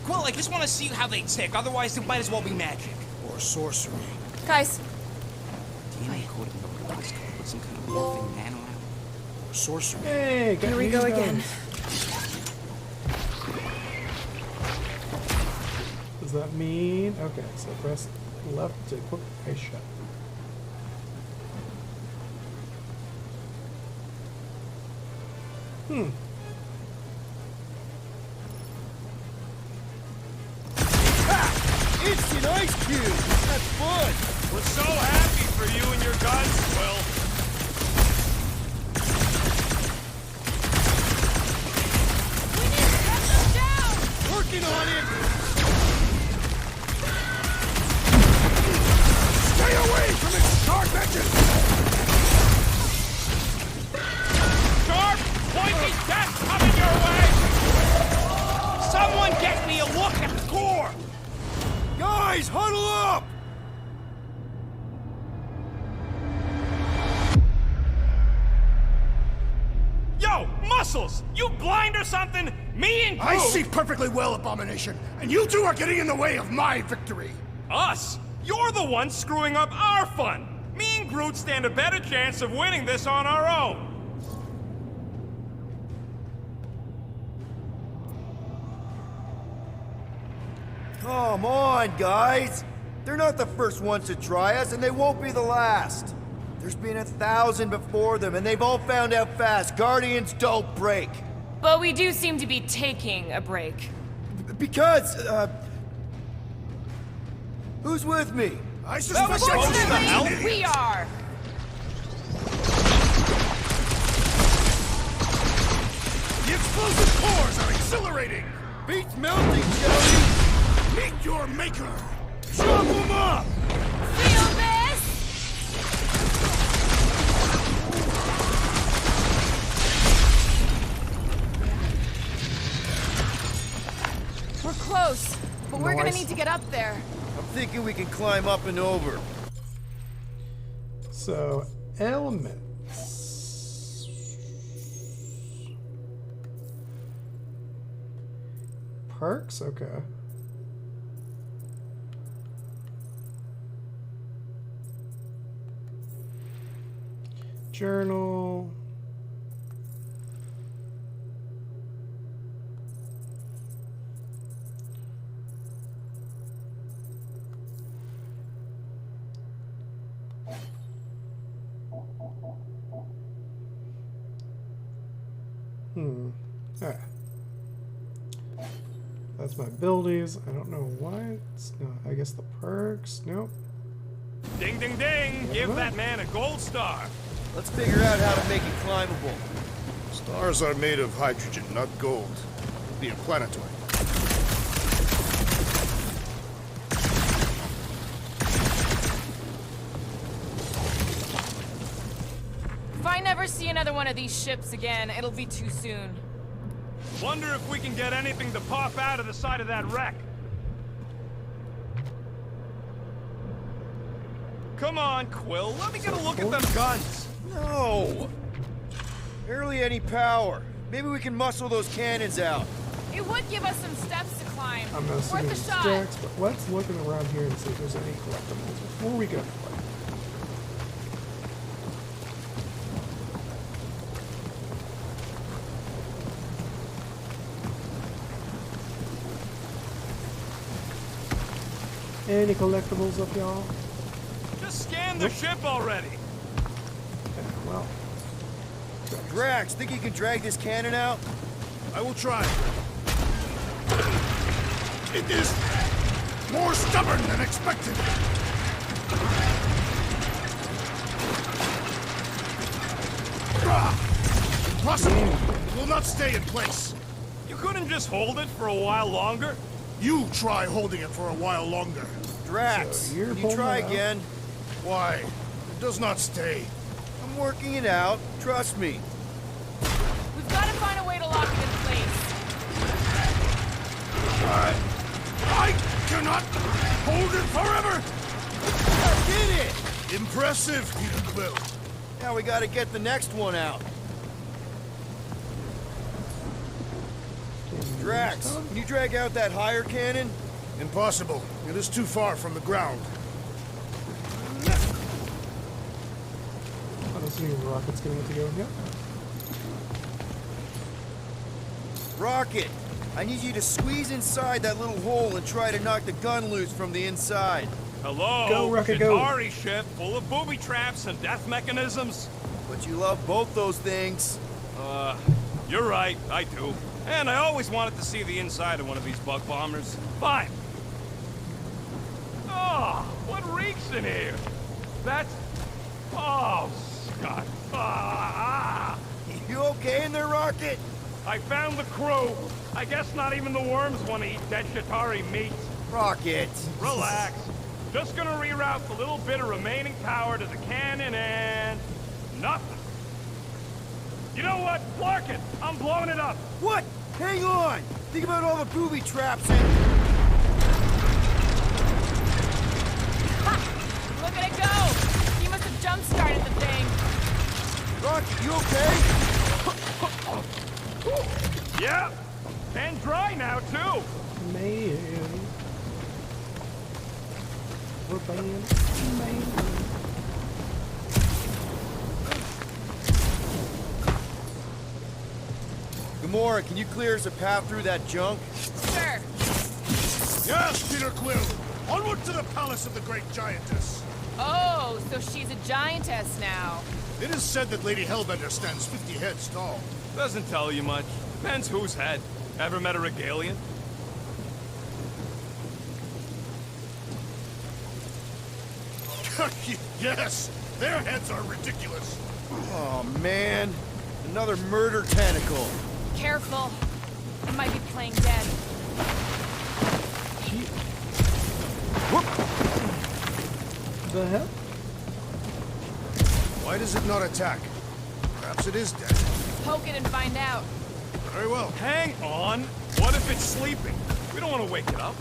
Quill, I just want to see how they tick. Otherwise, it might as well be magic. Or sorcery. Guys, DNA coded in the box code with some kind of morphing nano. Or sorcery. Hey, got Here we these go guns. again. Does that mean... Okay, so press left to equip ice shot. Instant ice cube! That's fun! We're so happy for you and your guns, Quill. we need to cut them down! Working on it! Stay away from its sharp edges! Sharp, pointy death coming your way! Someone get me a look at the core! Guys, huddle up! Yo, Muscles! You blind or something? Me and Groot... I see perfectly well, Abomination, and you two are getting in the way of my victory. Us? You're the one screwing up our fun! Me and Groot stand a better chance of winning this on our own! Come on, guys! They're not the first ones to try us, and they won't be the last. There's been 1,000 before them, and they've all found out fast. Guardians don't break. But we do seem to be taking a break. Because, who's with me? I suspect Fortunately, we are! It's Explosive cores are exhilarating! Beats melting, Joey! Meet your maker! Chop them up! Feel this? We're close, but we're gonna Nice. need to get up there. I'm thinking we can climb up and over. So, elements. Perks? Okay. Journal. Ah. That's my abilities. I don't know why it's not. I guess the perks. Nope. Ding, ding, ding! Give that man a gold star. Let's figure out how to make it climbable. Stars are made of hydrogen, not gold. Be a planetoid. If I never see another one of these ships again, it'll be too soon. Wonder if we can get anything to pop out of the side of that wreck. Come on, Quill. Let me get a look at them guns. No! Barely any power. Maybe we can muscle those cannons out. It would give us some steps to climb. I'm not seeing Worth a shot. stacks, but let's look around here and see if there's any collectibles before we go. Any collectibles up, y'all? Just scan the ship already. Yeah, well. Drax, think you can drag this cannon out? I will try. It is more stubborn than expected. Impossible! It will not stay in place. You couldn't just hold it for a while longer? You try holding it for a while longer. Drax, So you're can you pulling try it out? again? Why? It does not stay. I'm working it out. Trust me. We've got to find a way to lock it in place. I cannot hold it forever! I did it! Impressive, Peter Quill. Now we gotta get the next one out. Drax, can you drag out that higher cannon? Impossible. It is too far from the ground. I don't see any rockets getting it to go. Yep. Rocket, I need you to squeeze inside that little hole and try to knock the gun loose from the inside. Hello? Go, Rocket, go. Chitauri ship full of booby traps and death mechanisms? But you love both those things. You're right, I do. And I always wanted to see the inside of one of these bug bombers. Fine. Oh, what reeks in here? That's... Oh, Scott. Ah! You okay in there, Rocket? I found the crew. I guess not even the worms want to eat dead Chitauri meat. Rocket. Relax. Just gonna reroute the little bit of remaining power to the cannon and... nothing. You know what? Clark it! I'm blowing it up! What? Hang on! Think about all the booby traps and... Ha! Look at it go! You must have jump-started the thing. Rocket, you okay? Yeah! And dry now, too! Man. We're banned. Man. Gamora, can you clear us a path through that junk? Sure. Yes, Peter Quill. Onward to the palace of the great giantess. Oh, so she's a giantess now. It is said that Lady Hellbender stands 50 heads tall. Doesn't tell you much. Depends whose head. Ever met a Regalian? Yes, their heads are ridiculous. Oh, man. Another murder tentacle. Careful. It might be playing dead. The hell? Why does it not attack? Perhaps it is dead. Poke it and find out. Very well. Hang on. What if it's sleeping? We don't want to wake it up.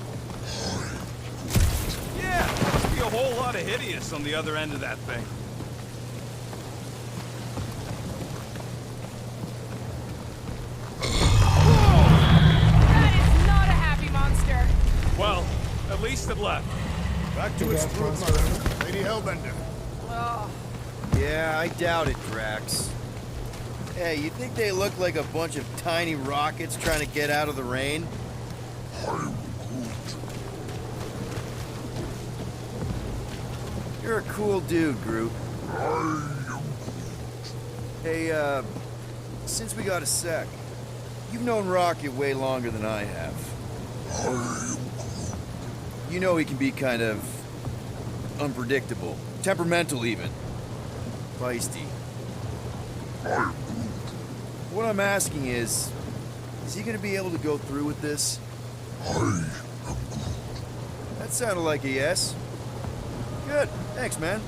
Yeah, there must be a whole lot of hideous on the other end of that thing. That is not a happy monster. Well, at least it left. Back to its brood mother, Lady Hellbender. Oh, Yeah, I doubt it, Drax. Hey, you think they look like a bunch of tiny rockets trying to get out of the rain? You're a cool dude, Groot. Hey, since we got a sec, you've known Rocket way longer than I have. You know he can be kind of unpredictable, temperamental even, feisty. What I'm asking is he gonna be able to go through with this? That sounded like a yes. Good, thanks, man.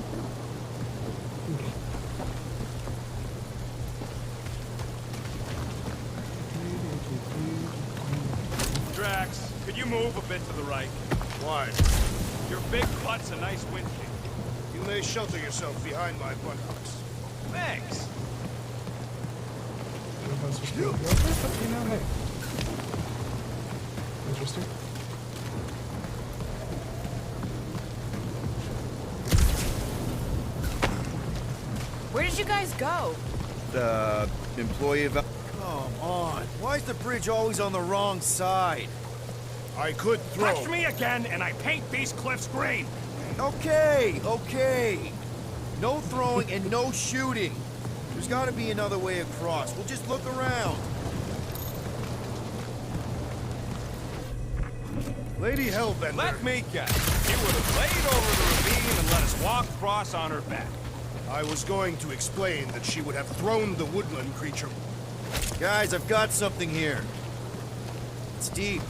Drax, could you move a bit to the right? Why? Your big butt's a nice wind kick. You may shelter yourself behind my buttocks. Thanks. You know, hey. Interesting. Where did you guys go? The employee of... Come on, why is the bridge always on the wrong side? I could throw. Touch me again, and I paint these cliffs green. Okay, okay. No throwing and no shooting. There's gotta be another way across. We'll just look around. Lady Hellbender. Let me guess. You would have laid over the ravine and let us walk across on her back. I was going to explain that she would have thrown the woodland creature. Guys, I've got something here. It's deep.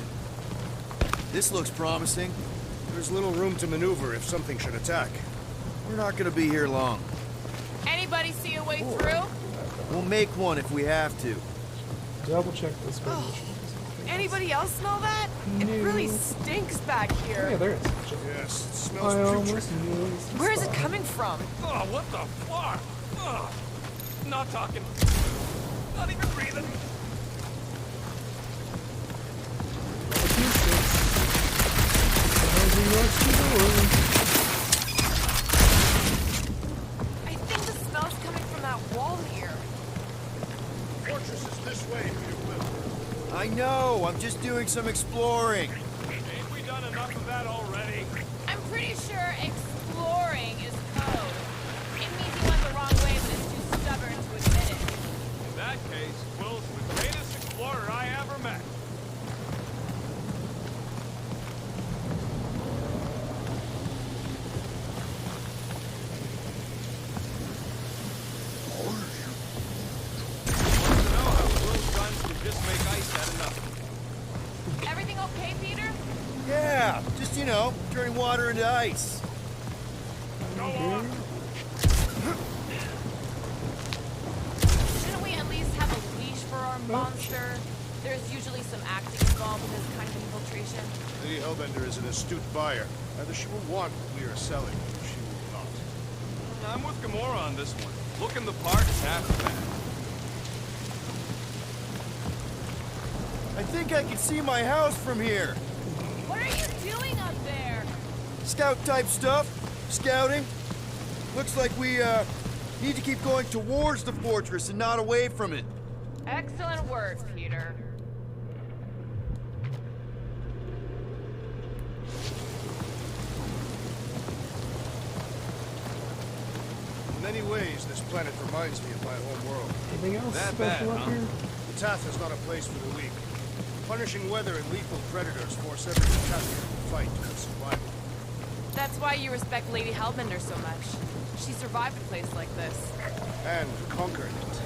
This looks promising. There's little room to maneuver if something should attack. We're not gonna be here long. anybody see a way through? We'll make one if we have to. Double check this one. Anybody else smell that? It really stinks back Yeah, here. there is. Yes, it smells I putrid. almost knew it was the Where is it spot. coming from? Oh, what the fuck? Oh, not talking. Not even breathing. I think the smell's coming from that wall here. Fortress is this way, if you will. I know, I'm just doing some exploring. Ain't we done enough of that already? I'm pretty sure exploring is code. It means he went the wrong way, but is too stubborn to admit it. In that case, Will's the greatest explorer I ever met. Just make ice out of nothing. Everything okay, Peter? Yeah, just, you know, turning water into ice. Go on. Shouldn't we at least have a leash for our monster? There's usually some acting involved in this kind of infiltration. Lady Hellbender is an astute buyer. Either she will want what we are selling, or she will not. I'm with Gamora on this one. Looking the part is half the battle. I think I can see my house from here. What are you doing up there? Scout type stuff. Scouting. Looks like we, need to keep going towards the fortress and not away from it. Excellent work, Peter. In many ways, this planet reminds me of my home world. Anything else That special bad, up huh? here? The Tath is not a place for the weak. Punishing weather and lethal predators force every attacker to fight for survival. That's why you respect Lady Hellbender so much. She survived a place like this. And conquered it.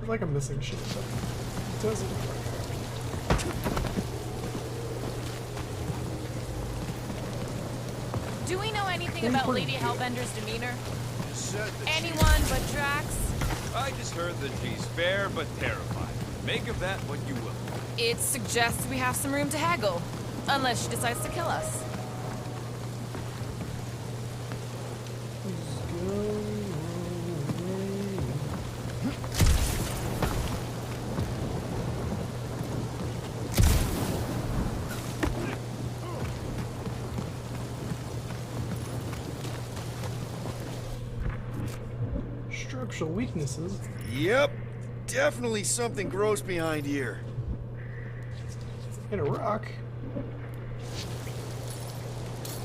feel like I'm missing shit, but it doesn't. Do we know anything about Lady Hellbender's demeanor? Said that Anyone but Drax? I just heard that she's fair but terrified. Make of that what you will. It suggests we have some room to haggle. Unless she decides to kill us. Structural weaknesses. Yep. Definitely something gross behind here. In a rock.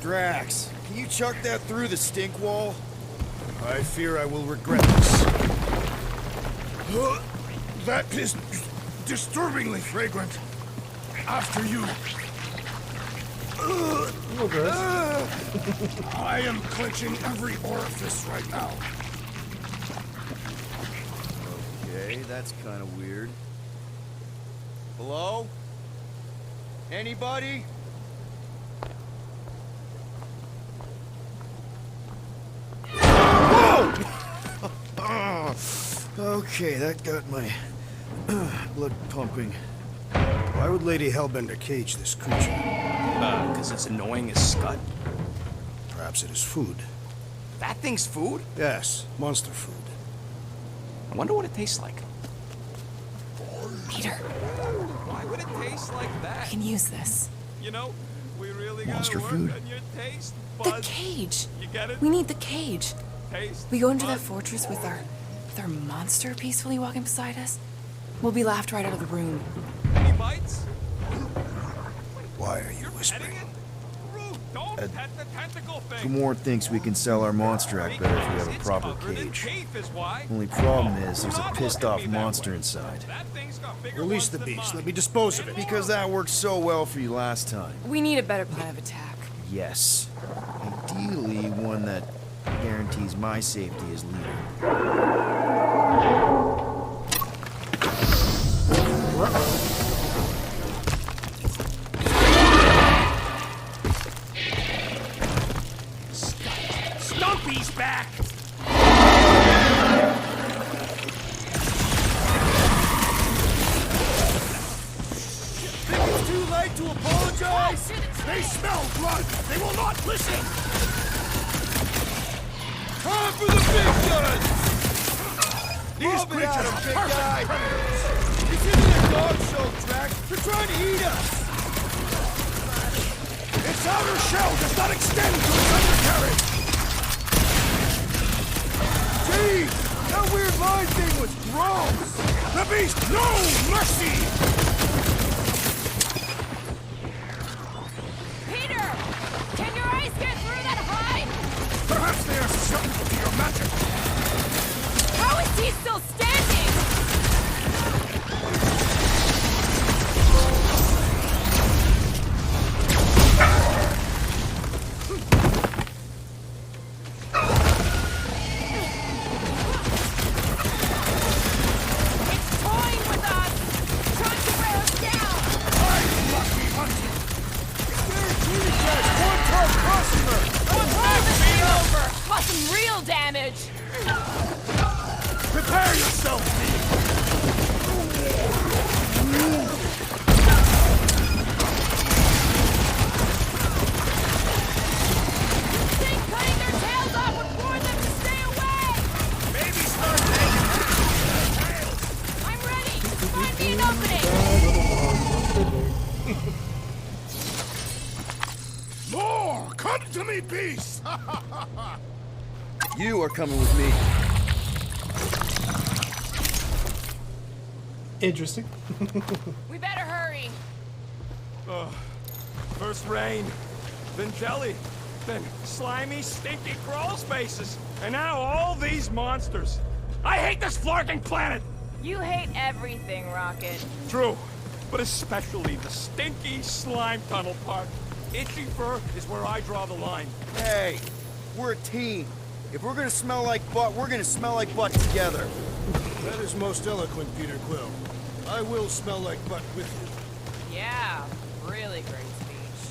Drax, can you chuck that through the stink wall? I fear I will regret this. That is disturbingly fragrant. After you. Hello, Chris. I am clenching every orifice right now. Okay, that's kind of weird. Hello? Anybody? Whoa! Okay, that got my blood pumping. Why would Lady Hellbender cage this creature? Because it's annoying as scut. Perhaps it is food. That thing's food? Yes, monster food. I wonder what it tastes like. Peter, Why would it taste like I that? can use this. You know, we really Monster gotta work food. on your taste The buds. cage. You get it? We need the cage. Taste We go into that buds. fortress with our monster peacefully walking beside us. We'll be laughed right out of the room. Any bites? Why are you Petting whispering? it? Rude, don't pet the tentacle thing. Gamorrean thinks we can sell our monster act better if we have a It's proper covered in cage. teeth is why. Only problem is Do there's a not pissed look at off me that monster way. inside. That thing's got bigger Release ones the than beast. mine. Let me dispose of it. Because that worked so well for you last time. We need a better plan of attack. Yes. Ideally, one that guarantees my safety as leader. Stumpy's back! Think it's too late to apologize? They smell blood! They will not listen! Time for the big guns! These Move it at creatures him, are big perfect guy! predators! This isn't a dog show, Drax! They're trying to eat us! Its outer shell does not extend to its undercarriage! Gee! That weird line thing was gross! The beast, no mercy! Peter! Can your eyes get through that hide? Perhaps they are susceptible to your magic! How is he still standing? It's toying with us! Trying to wear us down! I must be hunted! Guaranteed that's one-time customer! Roll this thing over! Cause some real damage! Prepare yourself, Think cutting their tails off would warn them to stay away! Maybe start taking I'm ready! Find me an opening! more! Come to me, beast! You are coming with me. Interesting. We better hurry! First rain, then jelly, then slimy, stinky crawl spaces, and now all these monsters. I hate this flarking planet! You hate everything, Rocket. True, but especially the stinky slime tunnel part. Itchy fur is where I draw the line. Hey, we're a team. If we're gonna smell like butt, we're gonna smell like butt together. That is most eloquent, Peter Quill. I will smell like butt with you. Yeah, really great speech.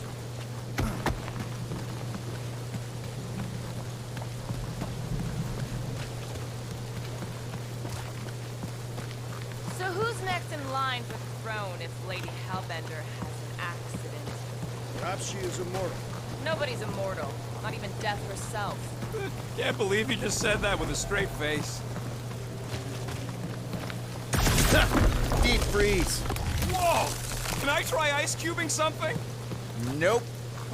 So who's next in line for the throne if Lady Hellbender has an accident? Perhaps she is immortal. Nobody's immortal, not even death herself. Can't believe you just said that with a straight face. Deep freeze. Whoa! Can I try ice cubing something? Nope.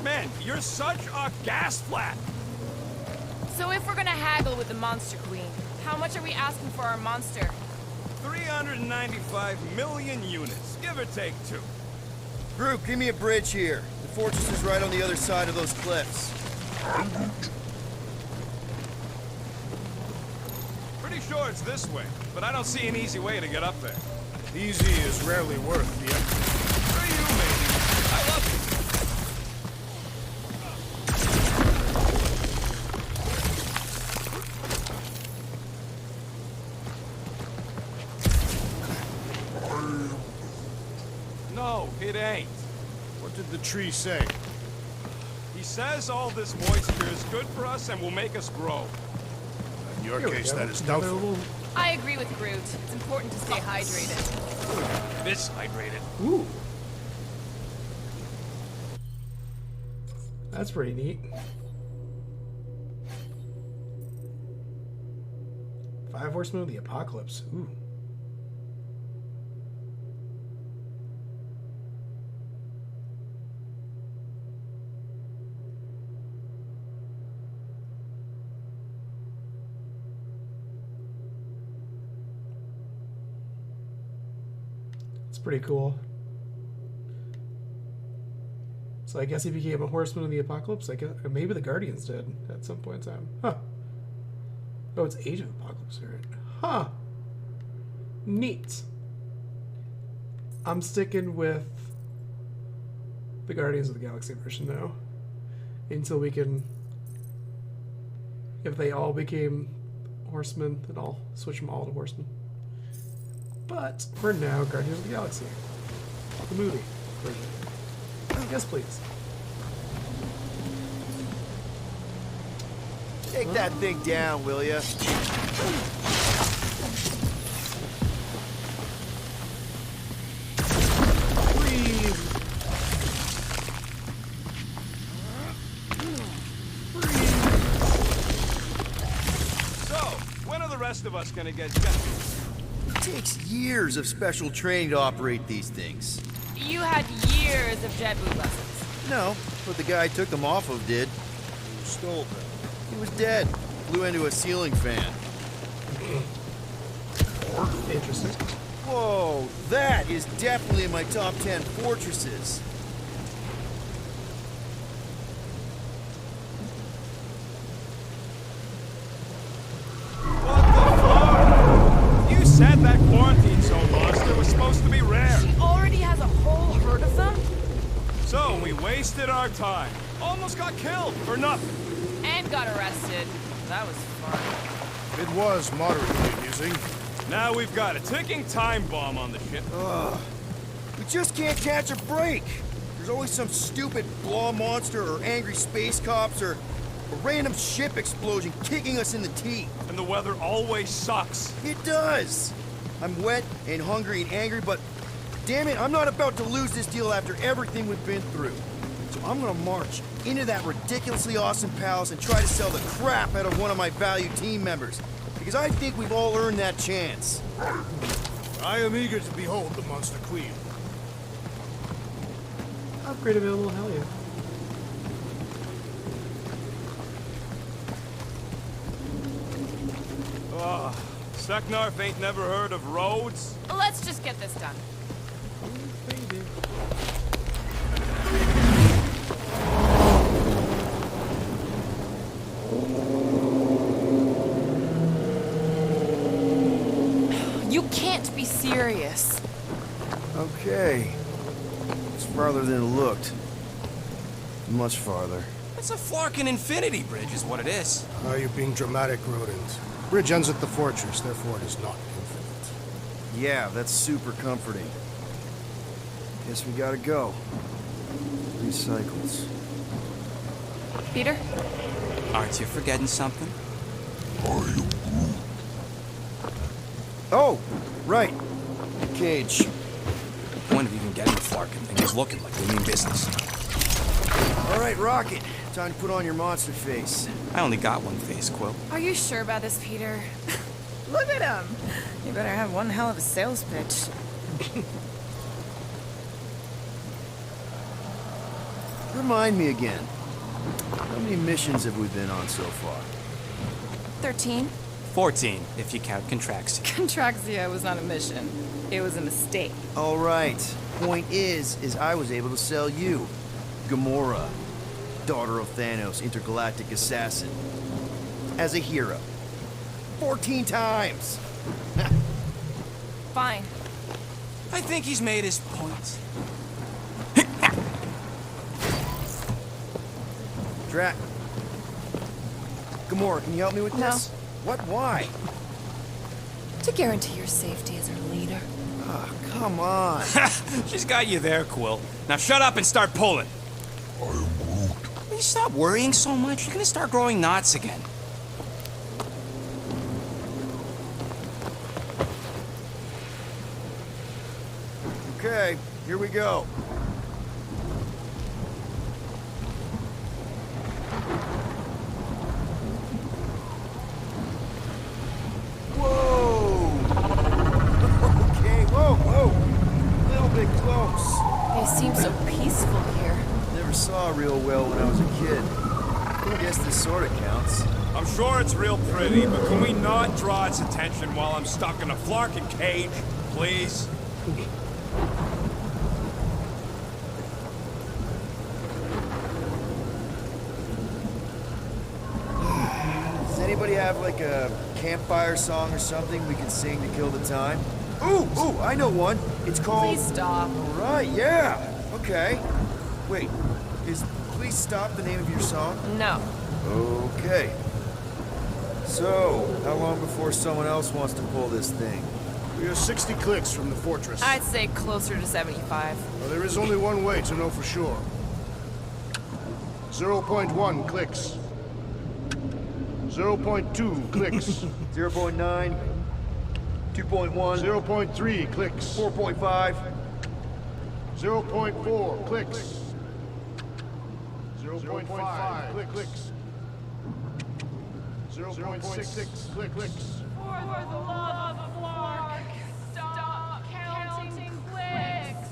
Man, you're such a gas flat! So if we're gonna haggle with the Monster Queen, how much are we asking for our monster? 395 million units, give or take 2. Group, give me a bridge here. The fortress is right on the other side of those cliffs. Pretty sure it's this way, but I don't see an easy way to get up there. Easy is rarely worth the effort. For you, maybe. I love you. No, it ain't. What did the tree say? He says all this moisture is good for us and will make us grow. In your Here we case, go. that is Another doubtful. little- I agree with Groot. It's important to stay hydrated. This hydrated. Ooh. That's pretty neat. 5 Horsemen of the Apocalypse. Ooh. It's pretty cool. So I guess he became a Horseman of the Apocalypse. I guess, or maybe the Guardians did at some point in time. Huh. Oh, it's Age of Apocalypse, right? Huh. Neat. I'm sticking with the Guardians of the Galaxy version now. Until we can... If they all became Horsemen, then I'll switch them all to Horsemen. But for now, Guardians of the Galaxy. The movie version. Yes, please. Take that thing down, will ya? Breathe. So, when are the rest of us gonna get jets? It takes years of special training to operate these things. You had years of JetBlue lessons. No, but the guy I took them off of did. Who stole them? He was dead. Flew into a ceiling fan. Interesting. Whoa, that is definitely in my top 10 fortresses. What the fuck? You said that quarantine zone monster was supposed to be rare. She already has a whole herd of them? So we wasted our time. Almost got killed for nothing. And got arrested. That was fun. It was moderately amusing. Now we've got a ticking time bomb on the ship. We just can't catch a break. There's always some stupid blah monster or angry space cops or a random ship explosion kicking us in the teeth. And the weather always sucks. It does. I'm wet and hungry and angry, but damn it, I'm not about to lose this deal after everything we've been through. So I'm gonna march into that ridiculously awesome palace and try to sell the crap out of one of my valued team members. Because I think we've all earned that chance. I am eager to behold the Monster Queen. Upgrade available, hell yeah. Seknarf ain't never heard of roads? Let's just get this done. Baby. You can't be serious. Okay. It's farther than it looked. Much farther. It's a Flarkin infinity bridge is what it is. You're being dramatic, Rodent. Bridge ends at the fortress, therefore it is not infinite. Yeah, that's super comforting. Guess we gotta go. 3 cycles. Peter? Aren't you forgetting something? Oh, right. Cage. The point of even getting the Flarkin thing is looking like we mean business. All right, Rocket. Time to put on your monster face. I only got one face, Quill. Are you sure about this, Peter? Look at him! You better have one hell of a sales pitch. Remind me again. How many missions have we been on so far? 13? 14, if you count Contraxia. Contraxia was not a mission. It was a mistake. All right. Point is I was able to sell you. Gamora, daughter of Thanos, intergalactic assassin. As a hero. 14 times! Fine. I think he's made his point. Drac. Gamora, can you help me with No. this? What? Why? To guarantee your safety as our leader. Ah, come on. She's got you there, Quill. Now shut up and start pulling. Will you stop worrying so much? You're gonna start growing knots again. Okay, here we go. Whoa! Okay, whoa! A little bit close. They seem so peaceful here. Never saw real well when I was a kid. I guess this sort of counts. I'm sure it's real pretty, but can we not draw its attention while I'm stuck in a Flarkin cage, please? Does anybody have like a campfire song or something we can sing to kill the time? Ooh, I know one. It's called... Please stop. Right, yeah. Okay. Wait, is Please Stop the name of your song? No. Okay. So, how long before someone else wants to pull this thing? We are 60 clicks from the fortress. I'd say closer to 75. Well, there is only one way to know for sure. 0.1 clicks. 0.2 clicks. 0.9, 2.1, 0.3 clicks. 4.5. 0.4 clicks. 0.5 clicks. 0.6 clicks. For the love of Flark, stop counting clicks.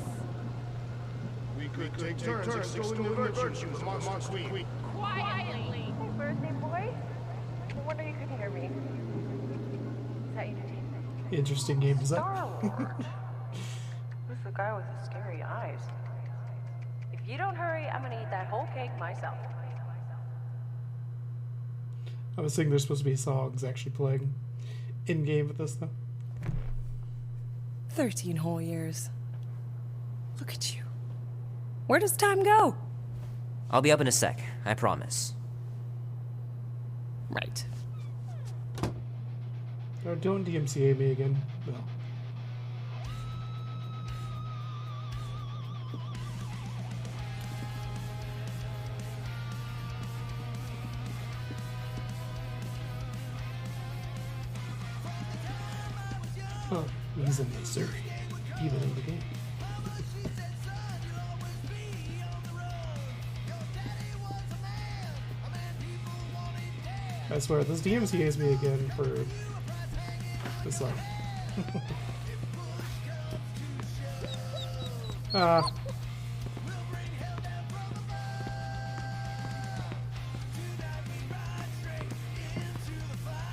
We could take turns extolling the virtues of the Monster Queen. Quietly. Birthday boy? No wonder you couldn't hear me. Is that you, Nadine? Interesting game design. Star-Lord. Who's the guy with the scary eyes? If you don't hurry, I'm gonna eat that whole cake myself. I was thinking there's supposed to be songs actually playing in game with this though. 13 whole years. Look at you. Where does time go? I'll be up in a sec, I promise. Right. Oh, don't DMCA me again. No. Oh, he's in Missouri, even in the game. I swear, this DMCA's me again for this song.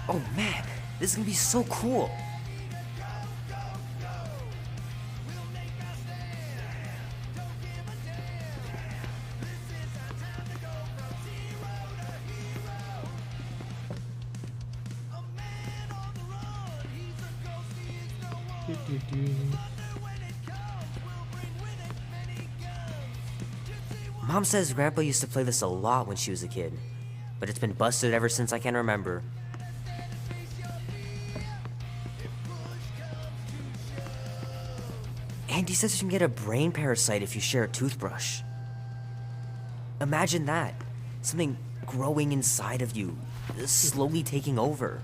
Oh man, this is gonna be so cool. Mom says Grandpa used to play this a lot when she was a kid, but it's been busted ever since I can remember. Andy says you can get a brain parasite if you share a toothbrush. Imagine that. Something growing inside of you, slowly taking over.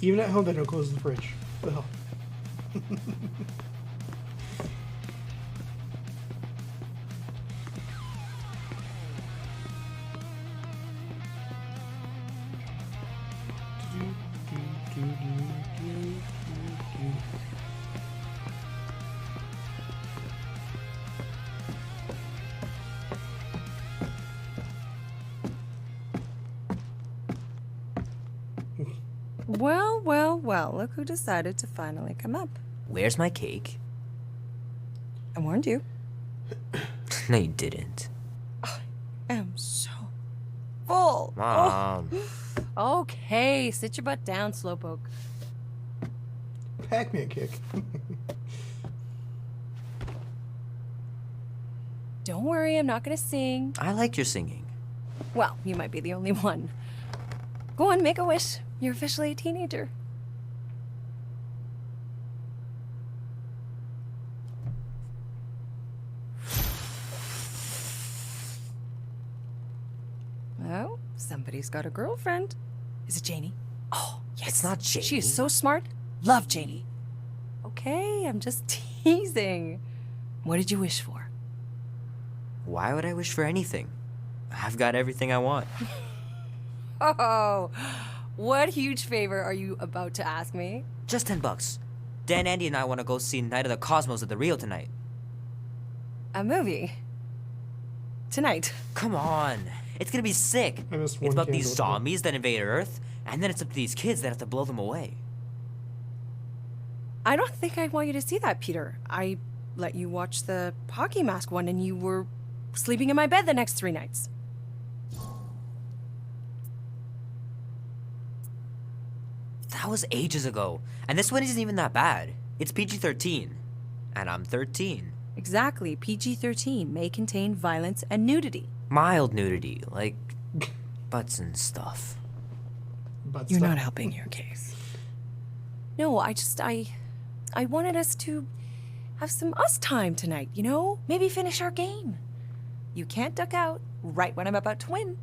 Even at home, they don't close the fridge. What the hell? Well, well, well, look who decided to finally come up. Where's my cake? I warned you. No, you didn't. I am so full. Mom. Oh. Okay, sit your butt down, Slowpoke. Pac-Man kick. Don't worry, I'm not gonna sing. I like your singing. Well, you might be the only one. Go on, make a wish. You're officially a teenager. Oh, somebody's got a girlfriend. Is it Janie? Oh, yes. It's not Janie. She is so smart. Love Janie. Okay, I'm just teasing. What did you wish for? Why would I wish for anything? I've got everything I want. Oh, what huge favor are you about to ask me? Just $10. Dan, Andy, and I want to go see Night of the Cosmos at the Rio tonight. A movie? Tonight? Come on. It's gonna be sick. I missed It's one about these candle. zombies that invade Earth, and then it's up to these kids that have to blow them away. I don't think I want you to see that, Peter. I let you watch the hockey mask one and you were sleeping in my bed the next 3 nights. That was ages ago. And this one isn't even that bad. It's PG-13. And I'm 13. Exactly. PG-13 may contain violence and nudity. Mild nudity, like butts and stuff. But You're stuff. not helping your case. No, I wanted us to have some us time tonight, you know? Maybe finish our game. You can't duck out right when I'm about to win.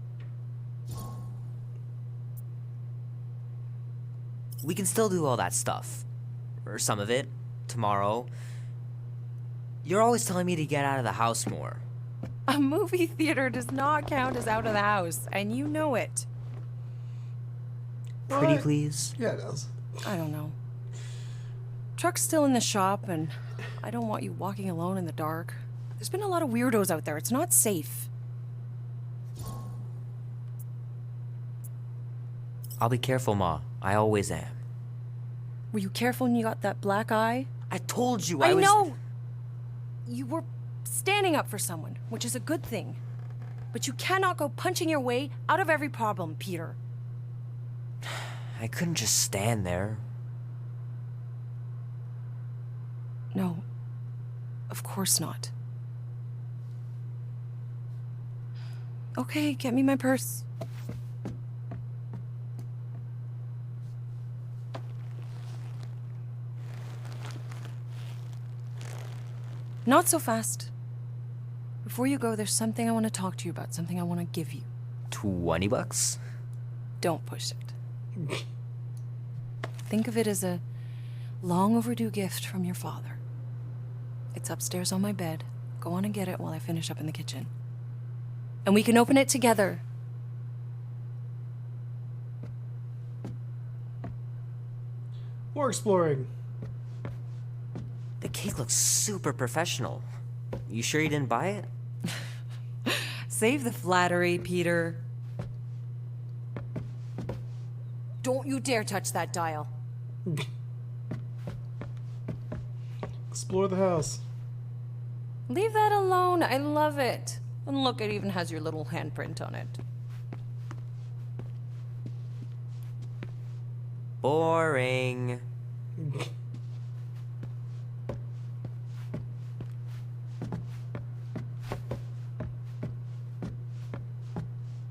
We can still do all that stuff. Or some of it. Tomorrow. You're always telling me to get out of the house more. A movie theater does not count as out of the house, and you know it. Pretty What? please? Yeah, it does. I don't know. Truck's still in the shop, and I don't want you walking alone in the dark. There's been a lot of weirdos out there. It's not safe. I'll be careful, Ma. I always am. Were you careful when you got that black eye? I told you I was... know! You were standing up for someone, which is a good thing. But you cannot go punching your way out of every problem, Peter. I couldn't just stand there. No, of course not. Okay, get me my purse. Not so fast. Before you go, there's something I want to talk to you about, something I want to give you. $20? Don't push it. Think of it as a long overdue gift from your father. It's upstairs on my bed. Go on and get it while I finish up in the kitchen. And we can open it together. More exploring. The cake looks super professional. You sure you didn't buy it? Save the flattery, Peter. Don't you dare touch that dial. Explore the house. Leave that alone. I love it. And look, it even has your little handprint on it. Boring.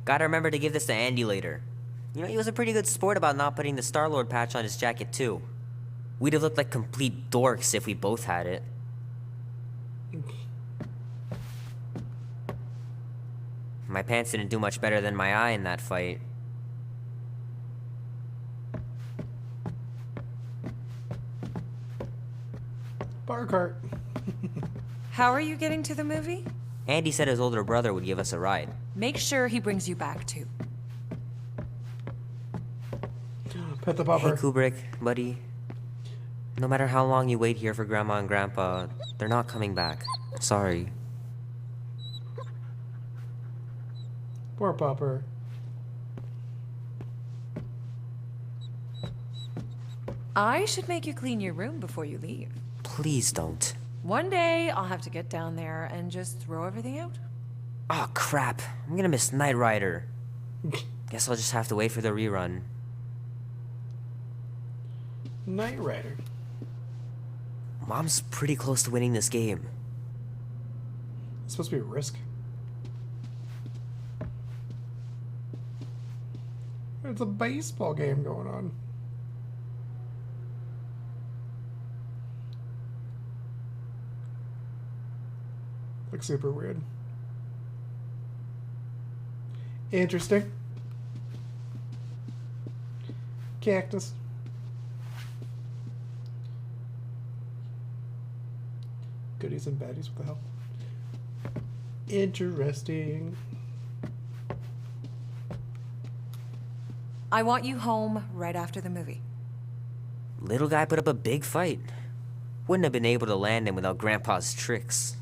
Gotta remember to give this to Andy later. You know, he was a pretty good sport about not putting the Star-Lord patch on his jacket, too. We'd have looked like complete dorks if we both had it. My pants didn't do much better than my eye in that fight. Bar cart. How are you getting to the movie? Andy said his older brother would give us a ride. Make sure he brings you back, too. Pet the Hey, popper. Kubrick, buddy. No matter how long you wait here for Grandma and Grandpa, they're not coming back. Sorry. Poor popper. I should make you clean your room before you leave. Please don't. One day, I'll have to get down there and just throw everything out. Oh, crap. I'm gonna miss Knight Rider. Guess I'll just have to wait for the rerun. Knight Rider. Mom's pretty close to winning this game. It's supposed to be a risk. There's a baseball game going on. Looks super weird. Interesting. Cactus. Goodies and baddies, what the hell? Interesting. I want you home right after the movie. Little guy put up a big fight. Wouldn't have been able to land him without Grandpa's tricks.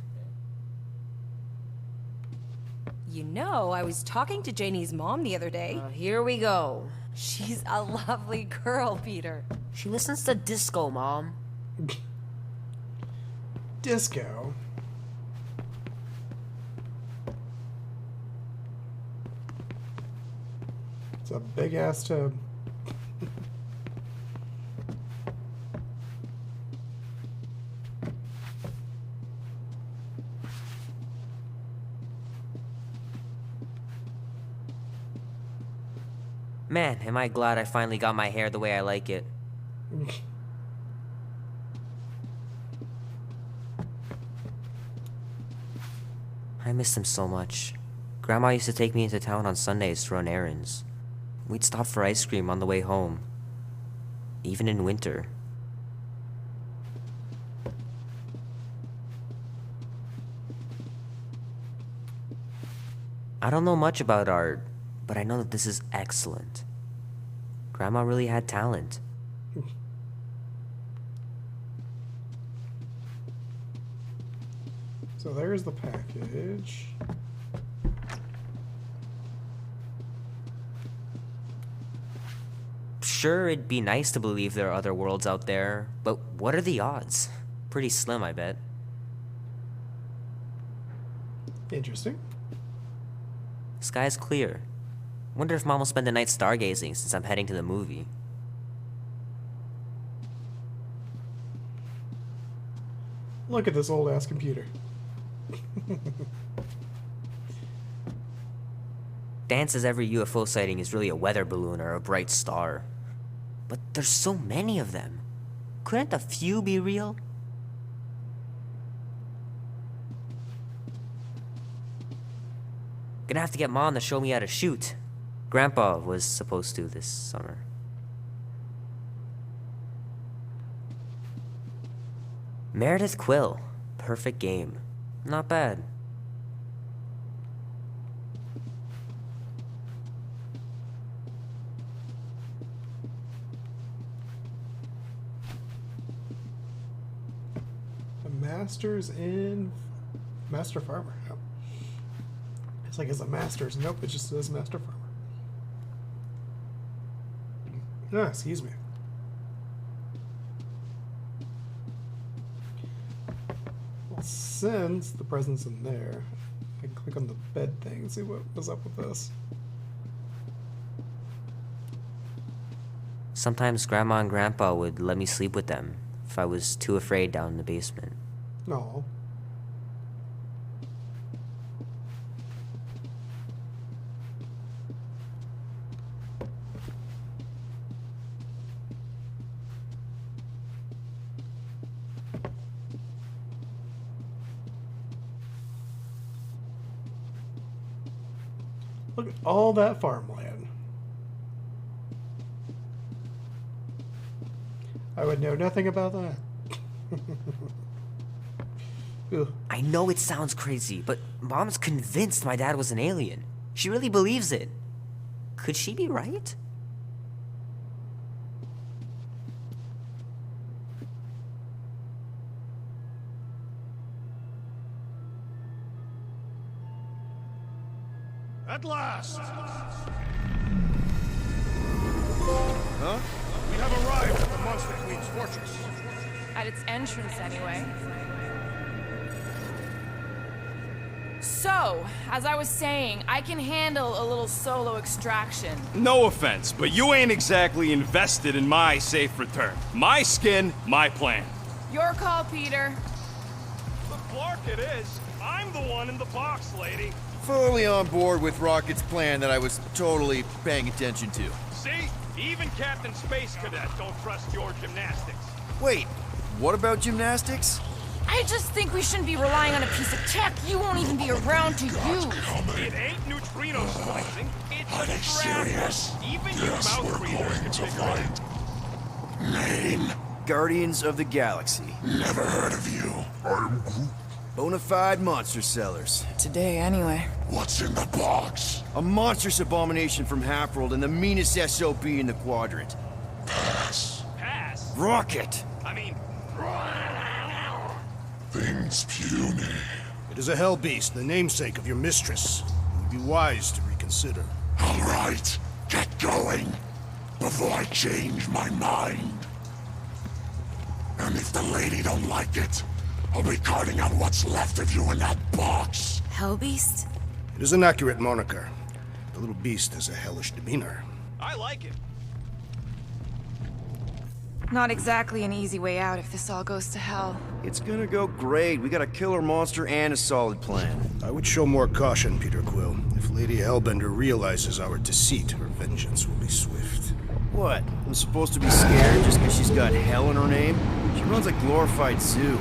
You know, I was talking to Janie's mom the other day. Here we go. She's a lovely girl, Peter. She listens to disco, Mom. Disco. It's a big ass tub. Man, am I glad I finally got my hair the way I like it. I miss him so much. Grandma used to take me into town on Sundays to run errands. We'd stop for ice cream on the way home. Even in winter. I don't know much about art, but I know that this is excellent. Grandma really had talent. So there's the package. Sure, it'd be nice to believe there are other worlds out there, but what are the odds? Pretty slim, I bet. Interesting. Sky's clear. Wonder if Mom will spend the night stargazing since I'm heading to the movie. Look at this old ass computer. Dan says every UFO sighting is really a weather balloon or a bright star. But there's so many of them. Couldn't a few be real? Gonna have to get Mom to show me how to shoot. Grandpa was supposed to this summer. Meredith Quill. Perfect game. Not bad. The Masters in Master Farmer. Oh. It's like it's a Masters. Nope, it just says Master Farmer. Ah, excuse me. Well, since the present's in there, I can click on the bed thing and see what was up with this. Sometimes Grandma and Grandpa would let me sleep with them if I was too afraid down in the basement. No. Look at all that farmland. I would know nothing about that. Ugh. I know it sounds crazy, but Mom's convinced my dad was an alien. She really believes it. Could she be right? At last! Huh? We have arrived at the Monster Queen's fortress. At its entrance, anyway. So, as I was saying, I can handle a little solo extraction. No offense, but you ain't exactly invested in my safe return. My skin, my plan. Your call, Peter. But Clark it is. I'm the one in the box, lady. Fully on board with Rocket's plan that I was totally paying attention to. See? Even Captain Space Cadet don't trust your gymnastics. Wait, what about gymnastics? I just think we shouldn't be relying on a piece of tech you won't even be around to use. It ain't neutrino splicing. It's a serious. Even your mouth breathers can figure it out. Name? Guardians of the Galaxy. Never heard of you. I'm Groot. Bonafide monster sellers. Today, anyway. What's in the box? A monstrous abomination from Halfworld and the meanest SOB in the quadrant. Pass. Pass? Rocket! I mean... Things puny. It is a hell beast, the namesake of your mistress. It would be wise to reconsider. All right, get going before I change my mind. And if the lady don't like it, I'll be carting out what's left of you in that box. Hellbeast? It is an accurate moniker. The little beast has a hellish demeanor. I like it. Not exactly an easy way out if this all goes to hell. It's gonna go great. We got a killer monster and a solid plan. I would show more caution, Peter Quill. If Lady Hellbender realizes our deceit, her vengeance will be swift. What? I'm supposed to be scared just because she's got hell in her name? She runs a glorified zoo.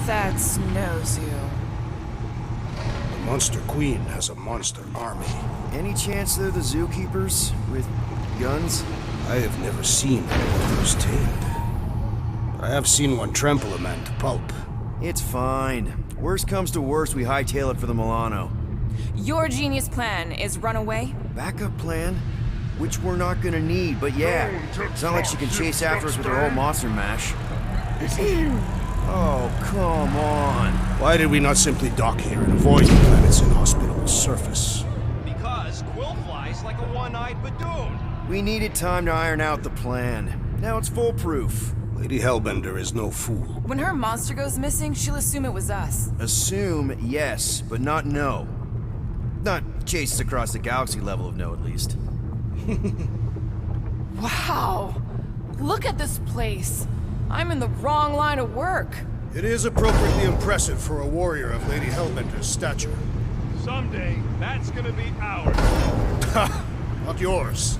That's no zoo. The Monster Queen has a monster army. Any chance they're the zookeepers? With guns? I have never seen one firsthand. But I have seen one trample a man to pulp. It's fine. Worst comes to worst, we hightail it for the Milano. Your genius plan is run away? Backup plan? Which we're not gonna need, but yeah. It's not like she can chase after us with her whole monster mash. Oh, come on. Why did we not simply dock here and avoid the planet's inhospitable surface? Because Quill flies like a one-eyed Badoon. We needed time to iron out the plan. Now it's foolproof. Lady Hellbender is no fool. When her monster goes missing, she'll assume it was us. Assume, yes, but not no. Not chase us across the galaxy level of no, at least. Wow! Look at this place! I'm in the wrong line of work. It is appropriately impressive for a warrior of Lady Hellbender's stature. Someday, that's gonna be ours. Ha! Not yours.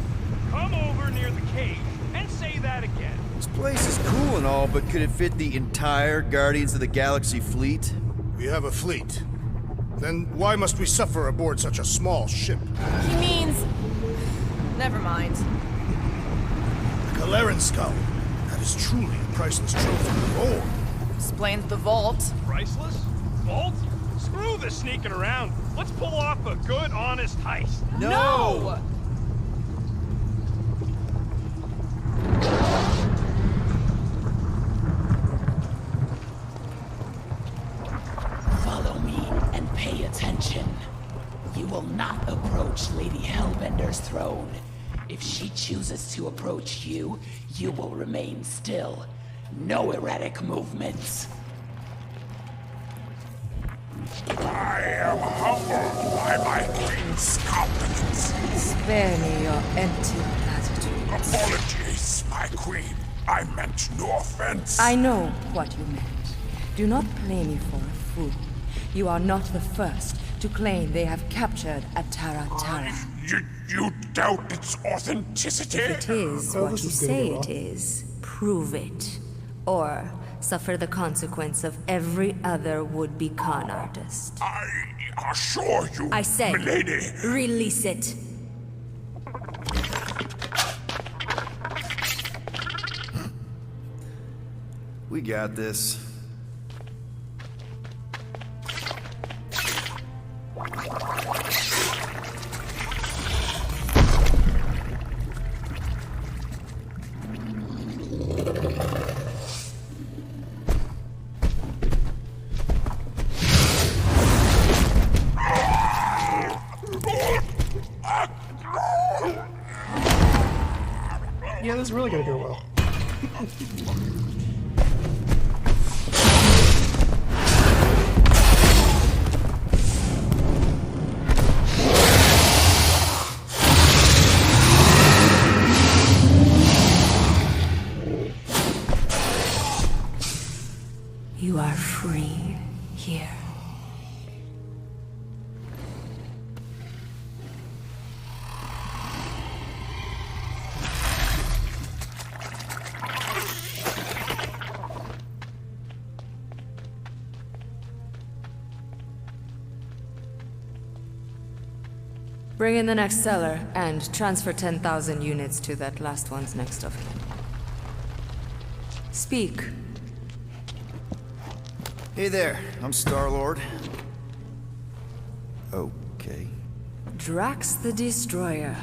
Come over near the cage and say that again. This place is cool and all, but could it fit the entire Guardians of the Galaxy fleet? We have a fleet. Then why must we suffer aboard such a small ship? He means... Never mind. The Galeran skull. That is truly a priceless trophy. Oh! Explains the vault. Priceless? Vault? Screw the sneaking around. Let's pull off a good, honest heist. No! Follow me and pay attention. You will not approach Lady Hellbender's throne. If she chooses to approach you, you will remain still. No erratic movements. I am humbled by my queen's confidence. Spare me your empty platitudes. Apologies, my queen. I meant no offense. I know what you meant. Do not play me for a fool. You are not the first to claim they have captured Atara Tara. You doubt its authenticity? If it is what you say it is, prove it. Or suffer the consequence of every other would-be con artist. I assure you, I say, milady. Release it. We got this. Yeah, this is really gonna go well. You are free here. Bring in the next seller and transfer 10,000 units to that last one's next of kin. Speak. Hey there, I'm Star-Lord. Okay. Drax the Destroyer.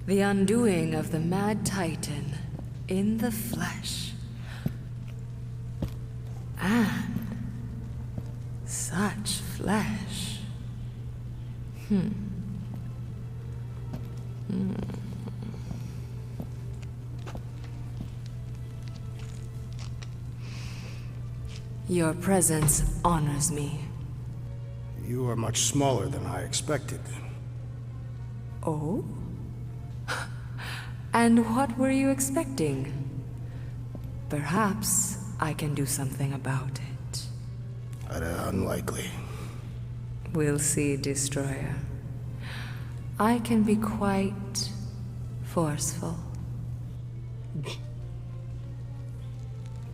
The undoing of the Mad Titan in the flesh. And such flesh. Your presence honors me. You are much smaller than I expected. Oh? And what were you expecting? Perhaps I can do something about it. Unlikely. We'll see, Destroyer. I can be quite forceful.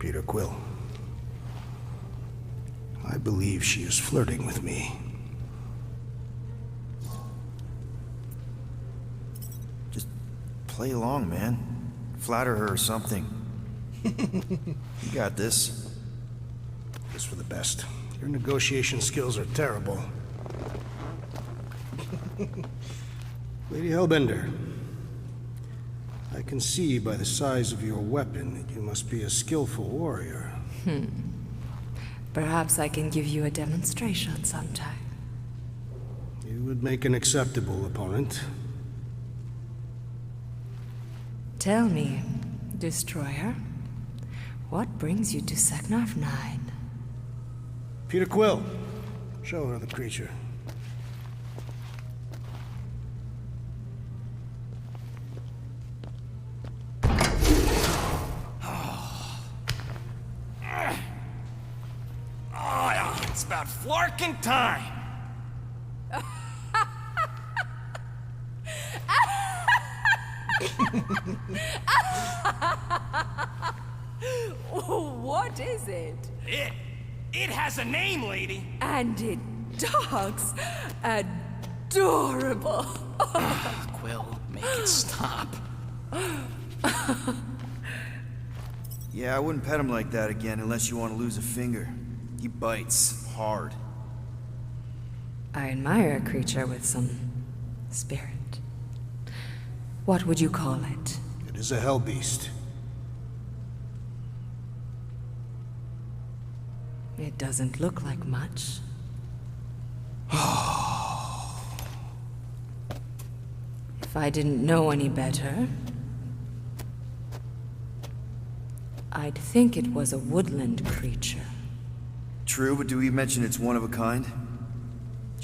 Peter Quill. I believe she is flirting with me. Just play along, man. Flatter her or something. You got this. It's for the best. Your negotiation skills are terrible. Lady Hellbender, I can see by the size of your weapon that you must be a skillful warrior. Perhaps I can give you a demonstration sometime. You would make an acceptable opponent. Tell me, Destroyer, what brings you to Seknarf 9? Peter Quill, show her the creature. It's about flarkin' time. What is it? It has a name, lady. And it talks adorable. Quill, make it stop. Yeah, I wouldn't pet him like that again unless you want to lose a finger. He bites hard. I admire a creature with some spirit. What would you call it? It is a hell beast. It doesn't look like much. If I didn't know any better, I'd think it was a woodland creature. True, but do we mention it's one of a kind?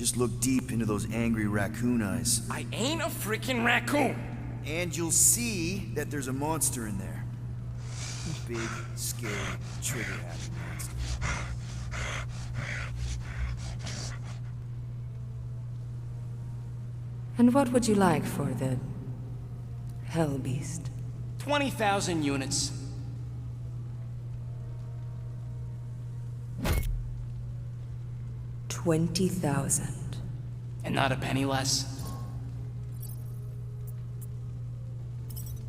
Just look deep into those angry raccoon eyes. I ain't a freaking raccoon! And you'll see that there's a monster in there. A big, scary, trigger-happy monster. And what would you like for the Hell Beast? 20,000 units. $20,000. And not a penny less.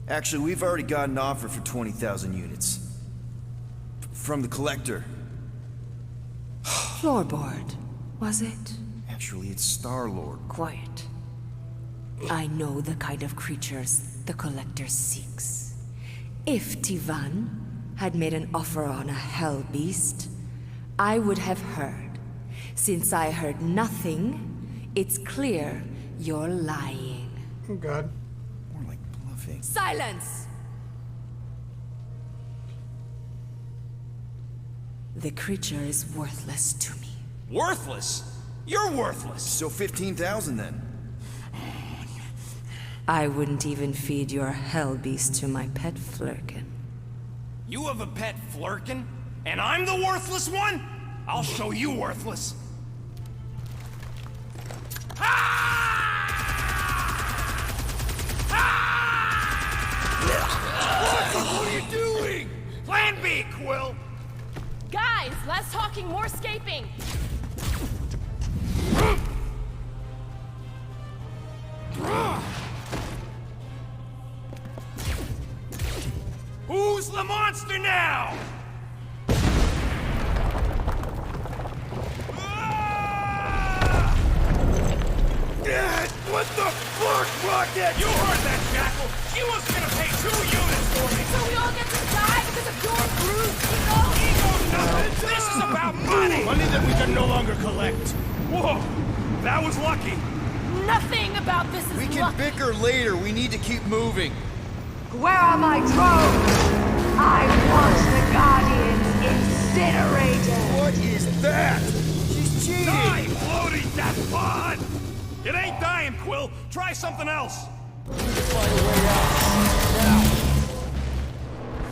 Actually, we've already got an offer for 20,000 units. From the Collector. Floorboard, was it? Actually, it's Star-Lord. Quiet. I know the kind of creatures the Collector seeks. If Tivan had made an offer on a Hell Beast, I would have heard. Since I heard nothing, it's clear you're lying. Oh God. More like bluffing. Silence! The creature is worthless to me. Worthless? You're worthless! So 15,000 then. I wouldn't even feed your Hell Beast to my pet Flurkin. You have a pet Flurkin? And I'm the worthless one? I'll show you worthless. What are you doing? Plan B, Quill! Guys, less talking, more escaping. Who's the monster now? What the fuck, Rocket? You heard that, Jackal! She was gonna pay 2 units for me! So we all get to die because of your bruised ego? Nothing! This is about money! Money that we can no longer collect. Whoa! That was lucky! Nothing about this is We can luck. bicker later. We need to keep moving. Where are my drones? I want the Guardians incinerated! What is that? She's cheating! Die, floating that pod! It ain't dying, Quill. Try something else.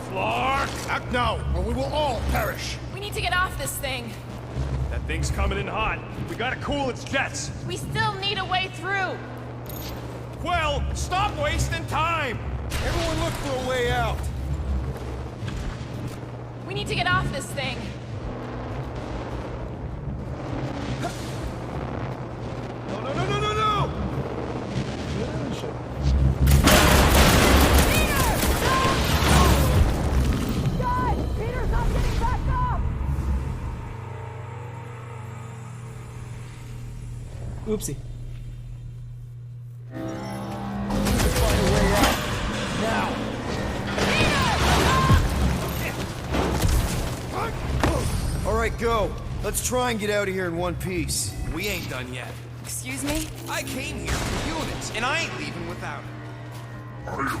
Flark! Act now, or we will all perish. We need to get off this thing. That thing's coming in hot. We gotta cool its jets. We still need a way through. Quill, stop wasting time! Everyone look for a way out. We need to get off this thing. No! Guys, Peter's not getting back up! Oopsie. All right, go. Let's try and get out of here in one piece. We ain't done yet. Excuse me? I came here for units, and I ain't leaving without it.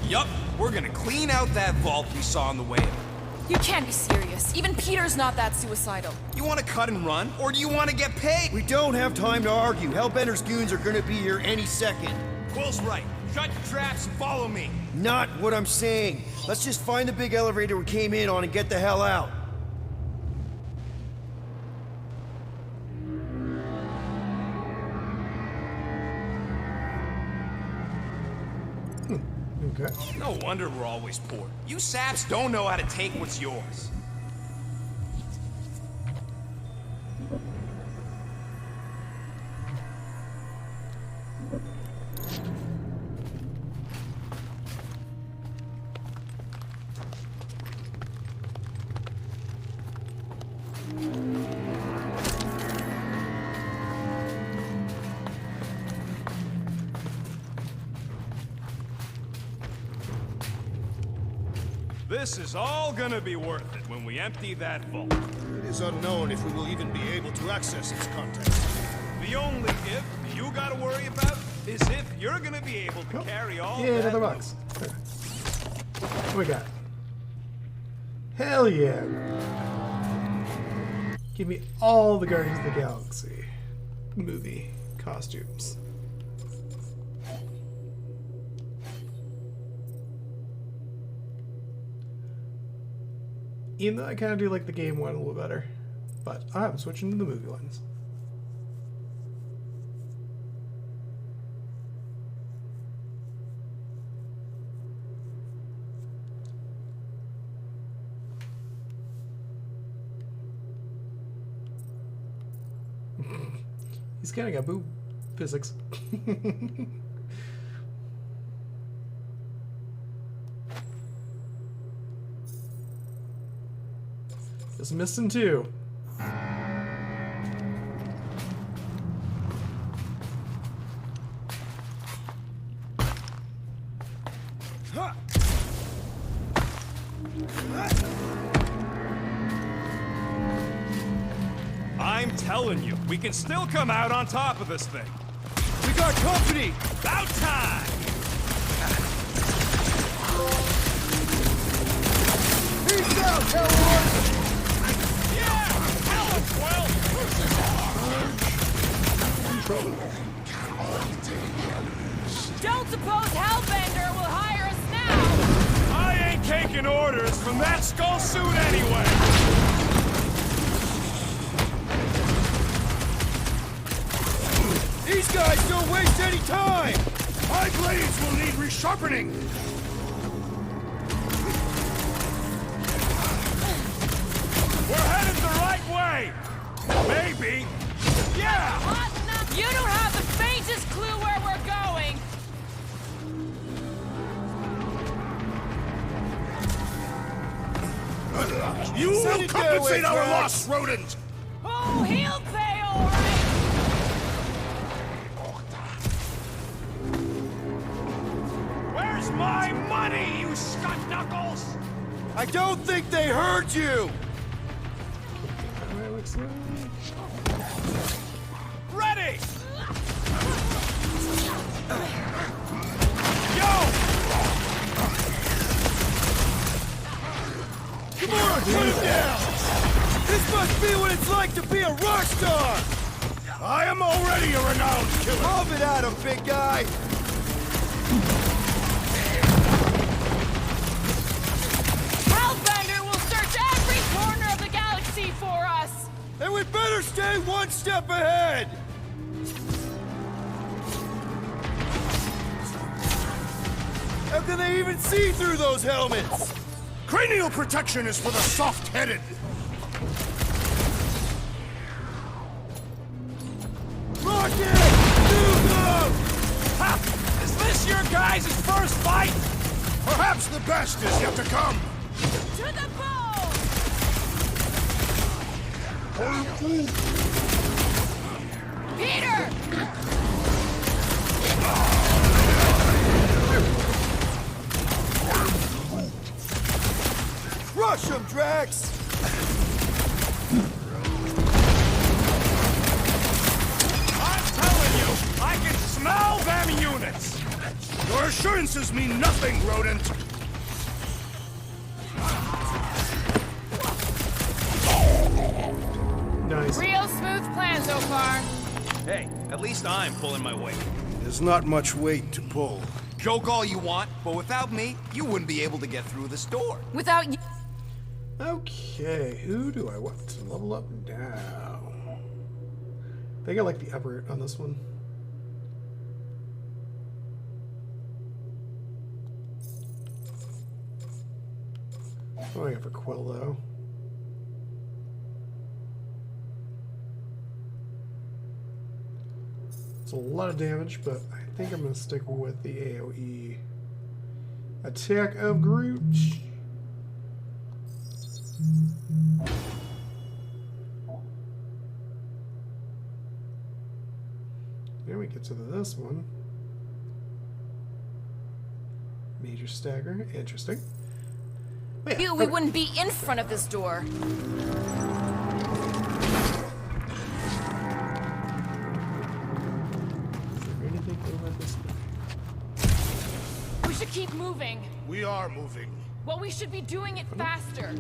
Yup, we're gonna clean out that vault you saw on the way in. You can't be serious. Even Peter's not that suicidal. You wanna cut and run, or do you wanna get paid? We don't have time to argue. Hellbender's goons are gonna be here any second. Quill's right. Shut your traps and follow me. Not what I'm saying. Let's just find the big elevator we came in on and get the hell out. Okay. No wonder we're always poor. You saps don't know how to take what's yours. This is all gonna be worth it when we empty that vault. It is unknown if we will even be able to access its contents. The only if you gotta worry about is if you're gonna be able to carry all Yeah, that another box. What we got? Hell yeah. Give me all the Guardians of the Galaxy. movie costumes. Even though I kind of do like the game one a little better, but I'm switching to the movie ones. He's kind of got boob physics. Just missing two. I'm telling you, we can still come out on top of this thing. We got company! About time! Peace out, Hellboy! Don't suppose Hellbender will hire us now! I ain't taking orders from that skull suit anyway! These guys don't waste any time! My blades will need resharpening! We're headed the right way! Maybe! Yeah! You don't have the faintest clue where we're going! You will compensate our Rex. loss, rodent! Oh, he'll pay, all right! Where's my money, you scut knuckles? I don't think they heard you! Ready! Yo! Come on, put him down! This must be what it's like to be a rock star! I am already a renowned killer! Love it at him, big guy! Hellbender will search every corner of the galaxy for us! And we better stay one step ahead! How can they even see through those helmets? Cranial protection is for the soft-headed! Rocket! Nuke! Ha! Is this your guys' first fight? Perhaps the best is yet to come! To the bone! Peter! Crush him, Drax! I'm telling you, I can smell them units! Your assurances mean nothing, rodent! Nice. Real smooth plan so far. Hey, at least I'm pulling my weight. There's not much weight to pull. Joke all you want, but without me, you wouldn't be able to get through this door. Without you. Okay, who do I want to level up now? I think I like the upper on this one. Oh, I got for Quill though. It's a lot of damage, but I think I'm going to stick with the AoE. Attack of Groot. Then we get to this one. Major stagger. Interesting. Oh, yeah, We wouldn't be in front of this door. anything over this way? We should keep moving. We are moving. Well, we should be doing it faster.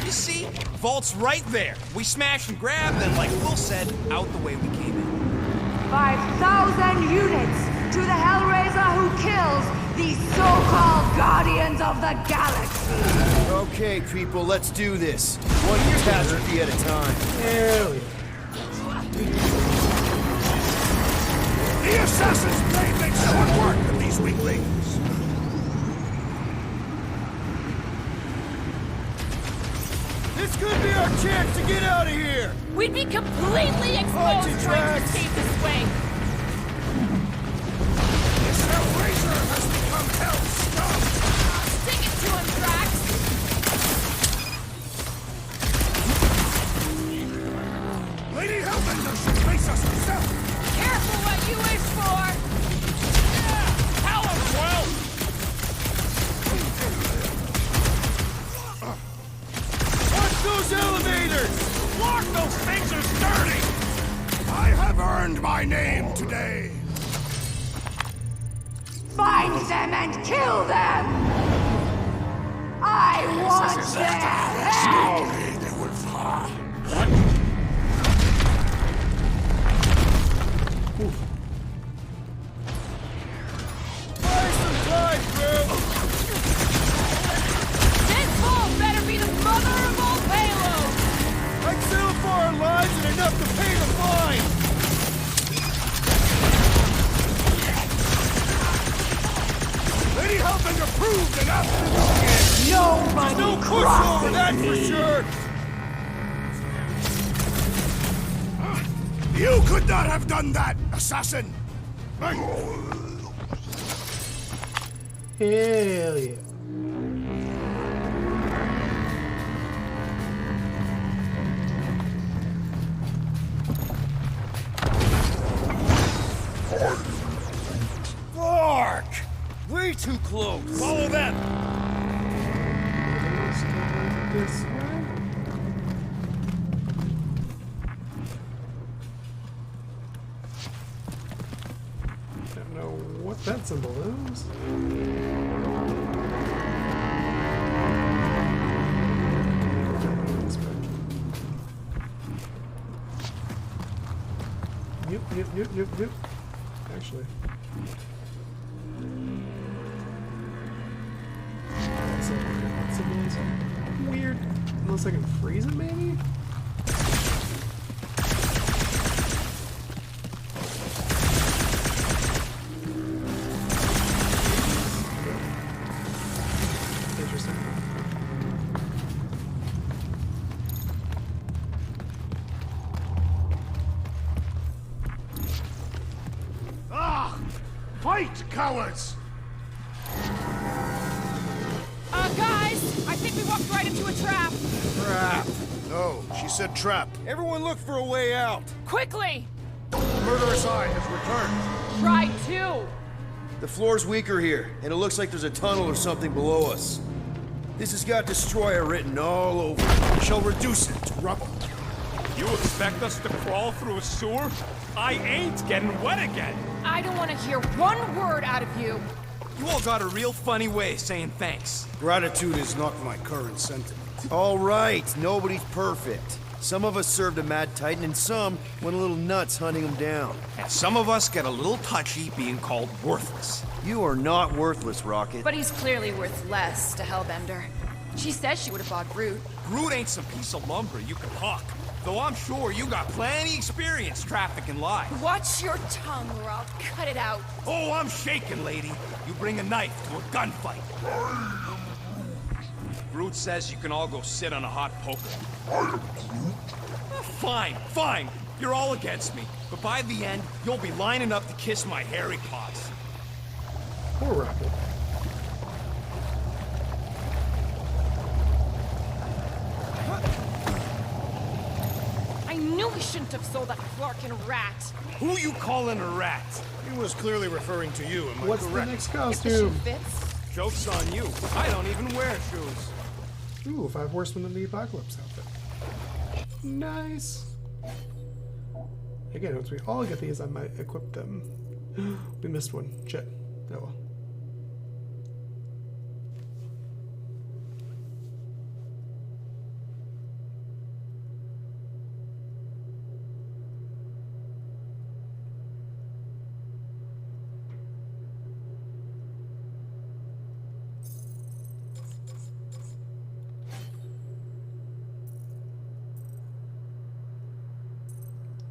You see? Vault's right there. We smash and grab, then like Will said, out the way we came in. 5,000 units to the Hellraiser who kills these so-called Guardians of the Galaxy. Okay, people, let's do this. One catastrophe at a time. Hell yeah. The assassins may make short work of these weaklings. This could be our chance to get out of here! We'd be completely exposed trying to escape this way. This Hellraiser has become hell scum! Stick it to him, Drax! Lady Hellbender should face us herself! Careful what you wish for! Yeah! Tell him, Will! Watch those elevators! Lock those things are sturdy! I have earned my name today! Find them and kill them! I want their head! Slowly they will fall. Buy some time, bro! This vault better be the mother of all payloads! I'd settle for our lives and enough to pay the fine! Lady Hellbender proved enough! Nobody No pushover, that's for sure! You could not have done that, assassin! Hell yeah. Fuck! Way too close! Follow them! This way? Don't know what that symbol is. Yep. Actually. Weird. Unless I can freeze it, maybe? Interesting. Ah! Fight, cowards! Guys, I think we walked right into a trap. Trap! No, she said trap. Everyone look for a way out! Quickly! The murderous eye has returned. Try two. The floor's weaker here, and it looks like there's a tunnel or something below us. This has got Destroyer written all over it. We shall reduce it to rubble. You expect us to crawl through a sewer? I ain't getting wet again! I don't want to hear one word out of you. You all got a real funny way of saying thanks. Gratitude is not my current sentiment. All right, nobody's perfect. Some of us served a Mad Titan, and some went a little nuts hunting him down. And some of us get a little touchy being called worthless. You are not worthless, Rocket. But he's clearly worth less to Hellbender. She says she would have bought Groot. Groot ain't some piece of lumber you can hawk. Though I'm sure you got plenty experience trafficking lives. Watch your tongue or I'll cut it out. Oh, I'm shaking, lady. You bring a knife to a gunfight. Groot says you can all go sit on a hot poker. Fine. You're all against me. But by the end, you'll be lining up to kiss my hairy paws. Poor Rocket. I knew we shouldn't have sold that Flarkin rat. Who you calling a rat? He was clearly referring to you, am I What's correct? the next If the shoe costume? fits. Joke's on you. I don't even wear shoes. Ooh, 5 Horsemen of the Apocalypse outfit. Nice. Again, once we all get these, I might equip them. We missed one. Shit. Oh well.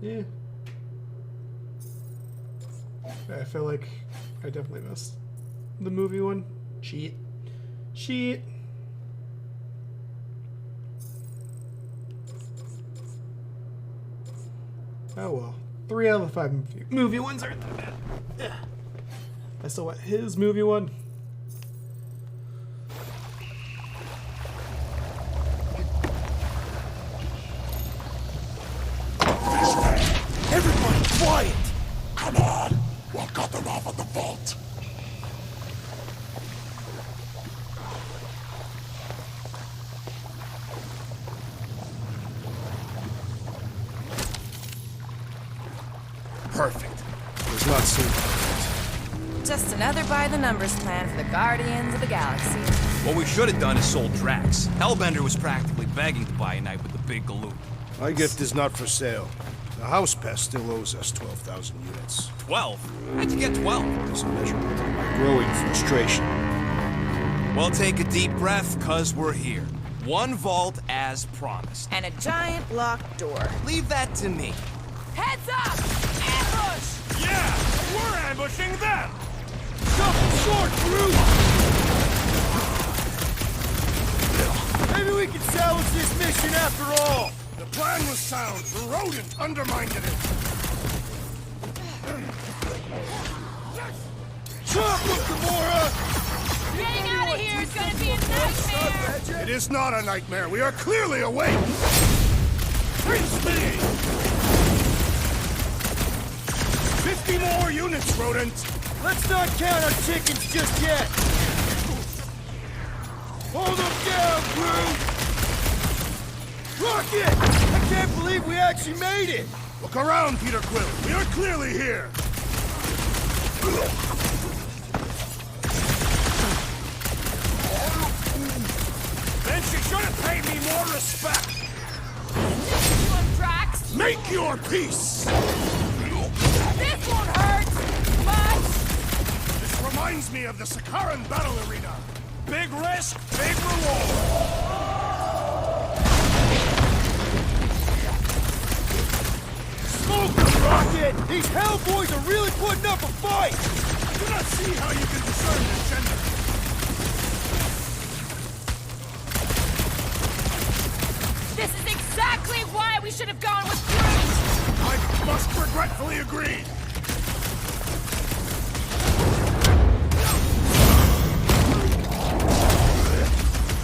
Yeah. I feel like I definitely missed the movie one. Cheat. Cheat. Oh well. 3 out of the 5 movie ones aren't that bad. Yeah. I still want his movie one. Everyone, quiet! Come on! We'll cut them off at the vault. Perfect. Does not seem perfect. Just another by-the-numbers plan for the Guardians of the Galaxy. What we should have done is sold Drax. Hellbender was practically begging to buy a night with the big galoot. My gift is not for sale. The House Pest still owes us 12,000 units. 12? How'd you get 12? It's a measurement of my growing frustration. Well, take a deep breath, cause we're here. One vault as promised. And a giant locked door. Leave that to me. Heads up! Ambush! Yeah! We're ambushing them! Something short, Groot! Maybe we can salvage this mission after all! The plan was sound. The rodent undermined it. Chop him, Gamora! Getting out of here is gonna be a nightmare! It is not a nightmare. We are clearly awake. Freeze me! 50 more units, rodent. Let's not count our chickens just yet! Hold them down, Groot! Rocket! I can't believe we actually made it! Look around, Peter Quill. We are clearly here. Then she should have paid me more respect! This one, Drax! Make your peace! This won't hurt! Much! This reminds me of the Sakaran battle arena. Big risk, big reward! Smoke them, Rocket! These Hellboys are really putting up a fight! I do not see how you can discern their gender. This is exactly why we should have gone with Groot! I must regretfully agree.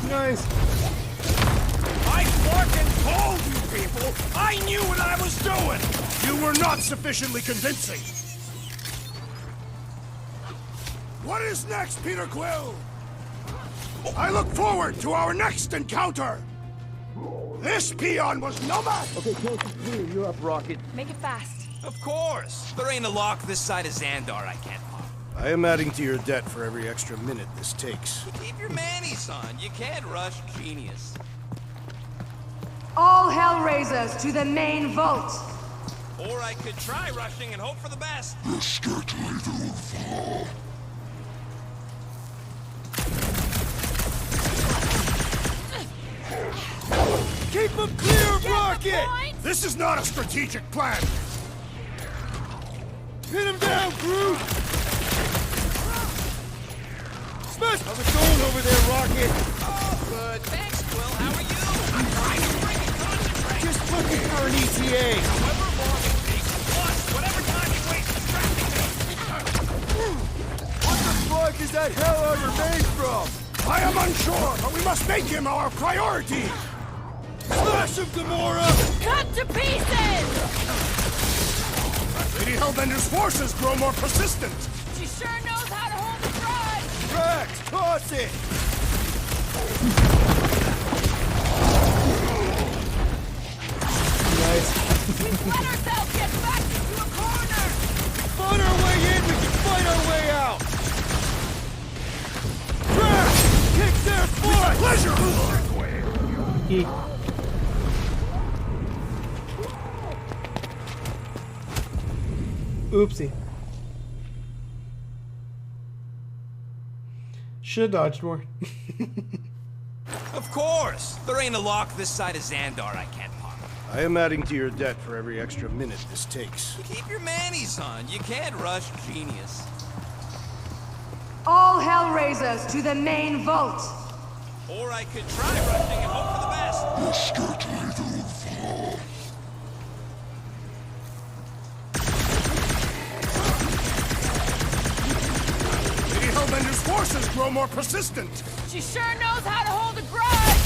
Nice. I fucking told you people! I knew what I was doing! You were not sufficiently convincing. What is next, Peter Quill? I look forward to our next encounter. This peon was no match. Okay, close is clear. You're up, Rocket. Make it fast. Of course. There ain't a lock this side of Xandar I can't pop. I am adding to your debt for every extra minute this takes. Keep your manis on. You can't rush genius. All Hellraisers to the main vault! Or I could try rushing and hope for the best. The skirt leader will fall. Keep them clear, Rocket! This is not a strategic plan. Pin him down, Groot! Smash! How's it going over there, Rocket? Oh, good. Thanks, Quill. How are you? I'm trying to freaking concentrate. Just looking for an ETA. However long it takes, plus whatever time you waste distracting me. What the fuck is that hell ever made from? I am unsure, but we must make him our priority. Smash him, Gamora! Cut to pieces! Lady Hellbender's forces grow more persistent. She sure knows how to hold the drive! Drax, toss it! We've let ourselves get backed into a corner! Fight our way in, we can fight our way out! Drax! Kick their butt! Pleasure! Oopsie. Should've dodged more. Of course. There ain't a lock this side of Xandar I can't pop. I am adding to your debt for every extra minute this takes. Keep your manis on. You can't rush genius. All Hellraisers to the main vault! Or I could try rushing and hope for the best. Lady Hellbender's forces grow more persistent. She sure knows how to hold a grudge!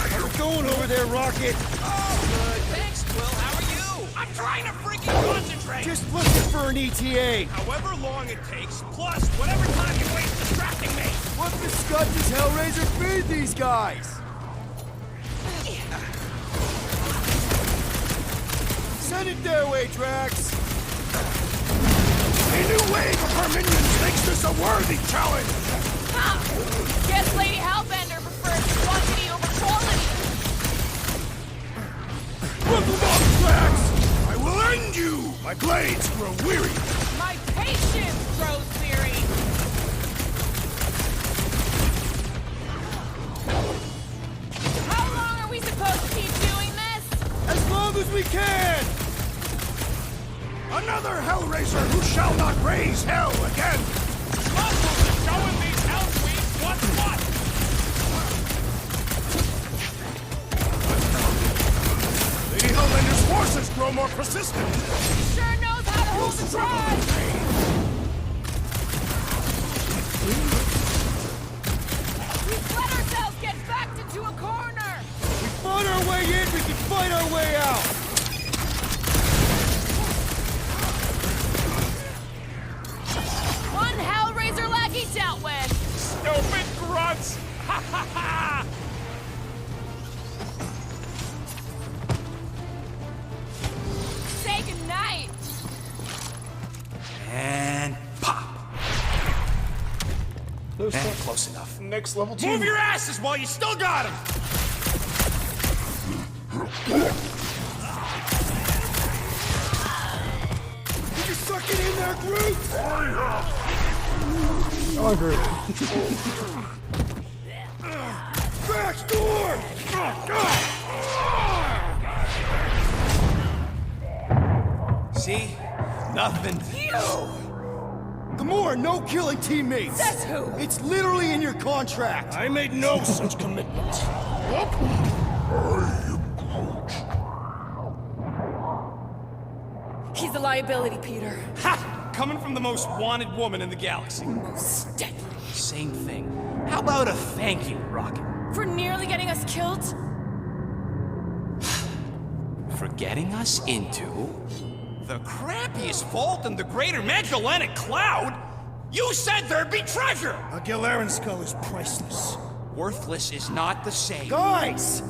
How's it going over there, Rocket? Oh, good. Thanks, Quill. How are you? I'm trying to freaking concentrate. Just looking for an ETA. However long it takes, plus whatever time you waste distracting me. What the scud does Hellraiser feed these guys? Send it their way, Drax. A new wave of her minions makes this a worthy challenge. Guess Lady Hellbender prefers quantity over quality. Run them off, Drax! I will end you! My blades grow weary. My patience grows weary. How long are we supposed to keep doing this? As long as we can! Another Hellraiser who shall not raise hell again! Muscles are showing these hell sweeps what's what! Lady Hellbender's forces grow more persistent. She sure knows how to hold the grudge. We've let ourselves get backed into a corner. We fought our way in, we can fight our way out! One Hellraiser lackey dealt with. Stupid grunts! Ha ha ha! Say goodnight. And pop. Those And close enough. next level team. Move your asses while you still got him! Did you suck it in there, Groot? Oh, Groot. Drax, door! See? Nothing. Gamora, no killing teammates! Says who? It's literally in your contract! I made no such commitment. He's a liability, Peter. Ha! Coming from the most wanted woman in the galaxy. Most deadly. Same thing. How about a thank you, Rocket? For nearly getting us killed? For getting us into The crappiest vault in the greater Magellanic Cloud? You said there'd be treasure! A Galaran skull is priceless. worthless is not the same. Guys!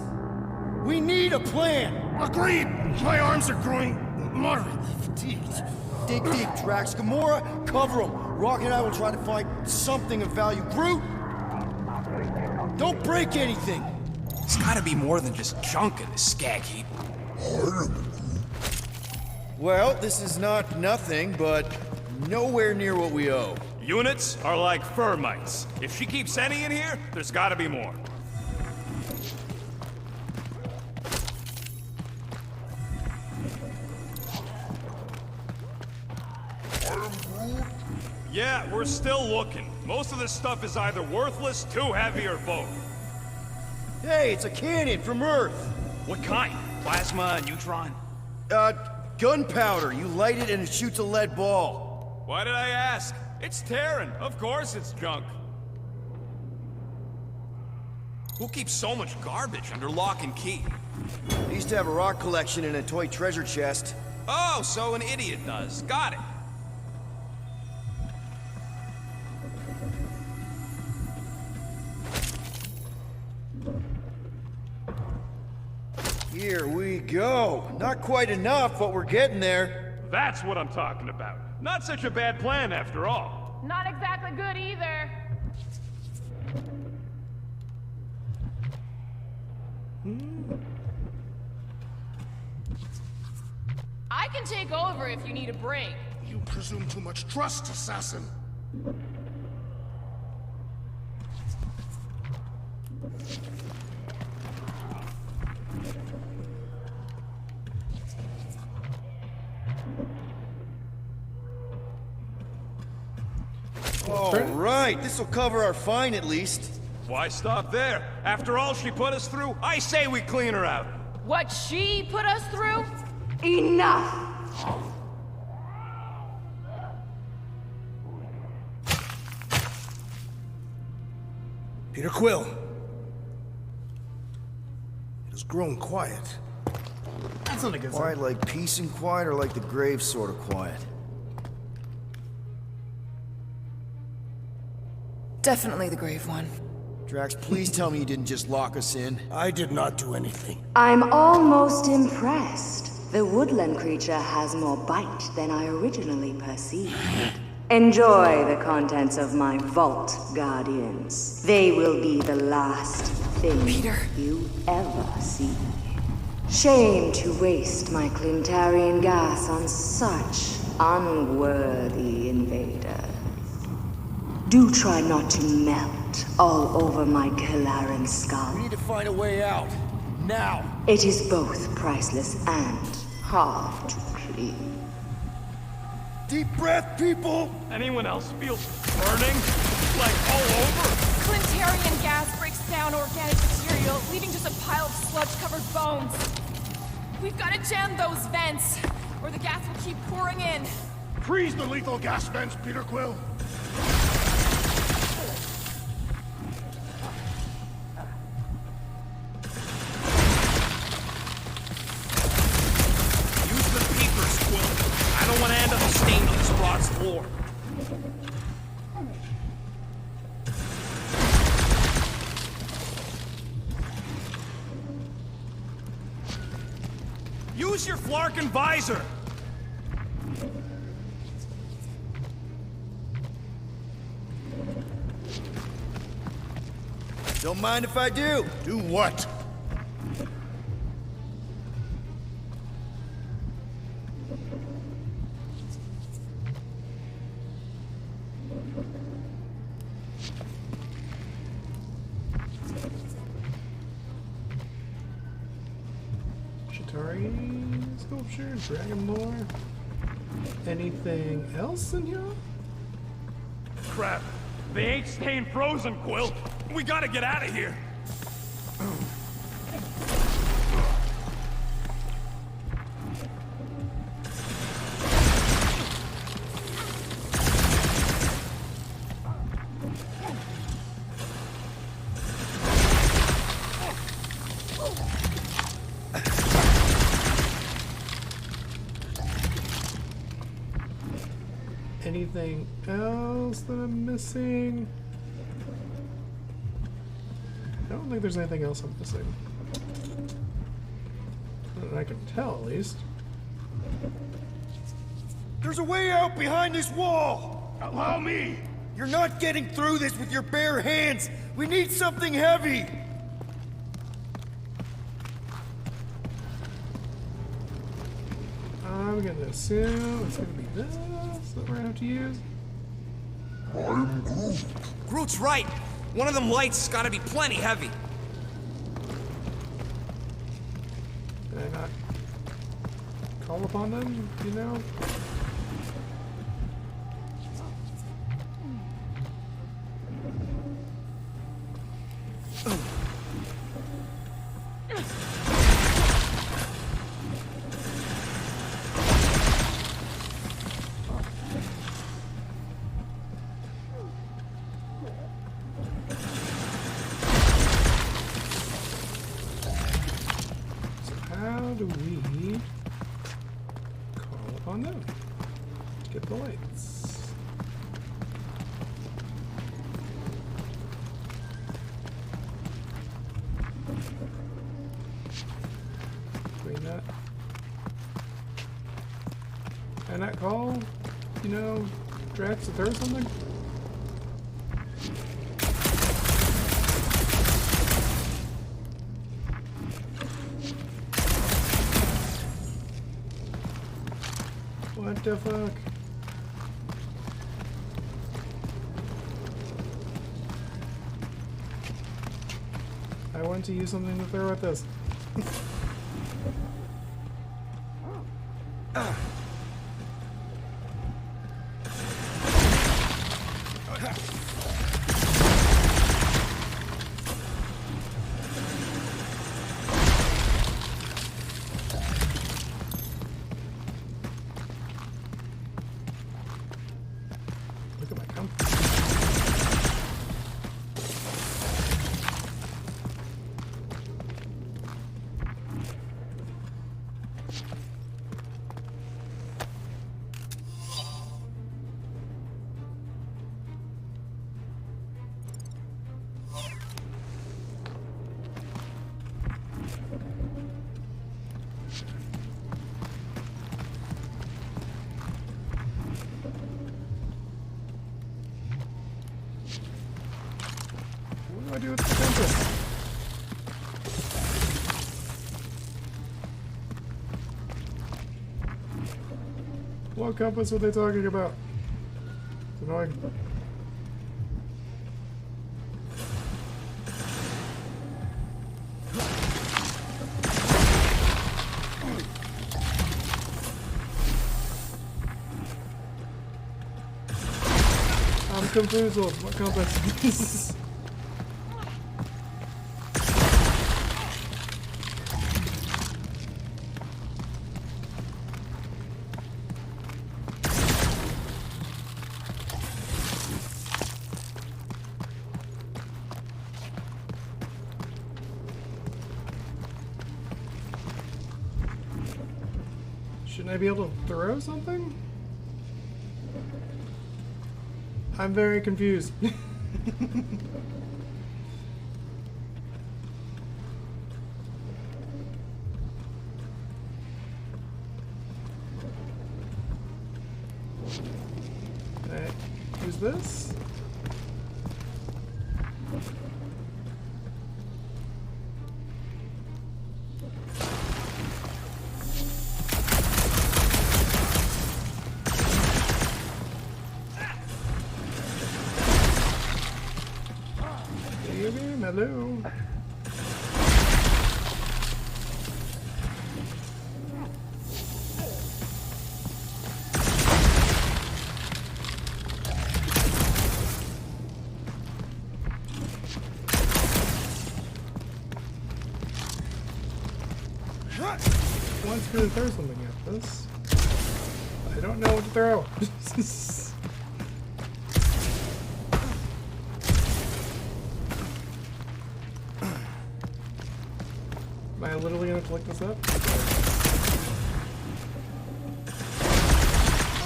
We need a plan! Agreed! My arms are growing moderately fatigued. Dig deep, Drax. Gamora, cover him. Rock and I will try to find something of value. Groot! Don't break anything! It's gotta be more than just junk in this skag heap. Well, this is not nothing, but nowhere near what we owe. Units are like fur mites. If she keeps any in here, there's gotta be more. Yeah, we're still looking. Most of this stuff is either worthless, too heavy, or both. Hey, it's a cannon from Earth! What kind? Plasma, neutron? Gunpowder. You light it and it shoots a lead ball. Why did I ask? It's Terran. Of course it's junk. Who keeps so much garbage under lock and key? I used to have a rock collection and a toy treasure chest. Oh, so an idiot does. Got it. Here we go. Not quite enough, but we're getting there. That's what I'm talking about. Not such a bad plan after all. Not exactly good either. I can take over if you need a break. You presume too much trust, assassin. Right, this'll cover our fine at least. Why stop there? After all she put us through, I say we clean her out. What she put us through? Enough! Peter Quill. It has grown quiet. That's not a good sign. Quiet like peace and quiet, or like the grave sort of quiet? Definitely the grave one. Drax, please tell me you didn't just lock us in. I did not do anything. I'm almost impressed. The woodland creature has more bite than I originally perceived. Enjoy the contents of my vault, Guardians. They will be the last thing you ever see. Shame to waste my Clintarian gas on such unworthy invaders. Do try not to melt all over my Kalaran skull. We need to find a way out. Now! It is both priceless and hard to clean. Deep breath, people! Anyone else feel burning? Like all over? Clintarian gas breaks down organic material, leaving just a pile of sludge-covered bones. We've got to jam those vents, or the gas will keep pouring in. Freeze the lethal gas vents, Peter Quill. Use the peepers, Quill. I don't want to end up stained on this broad's floor. Use your Flarkin visor! Don't mind if I do. Do what? Chitauri sculpture, dragon lore. Anything else in here? Crap. They ain't staying frozen, Quill. We gotta get out of here. Anything else that I'm missing? I don't think there's anything else I'm missing. Not that I can tell, at least. There's a way out behind this wall! Allow me! You're not getting through this with your bare hands! We need something heavy! I'm gonna assume it's gonna be this that we're gonna have to use. I'm Groot. Groot's right. One of them lights has gotta be plenty heavy. Did I not call upon them, you know? How do we call upon them? Get the lights. Between that. And that call, you know, Drax to throw something? What the fuck? I want to use something to throw at this. do I do with the compass? What compass were they talking about? It's annoying. I'm confused. What compass? Shouldn't I be able to throw something? I'm very confused. Okay, who's this? Hello. Wants me to throw something at this. I don't know what to throw. Am I literally gonna collect this up?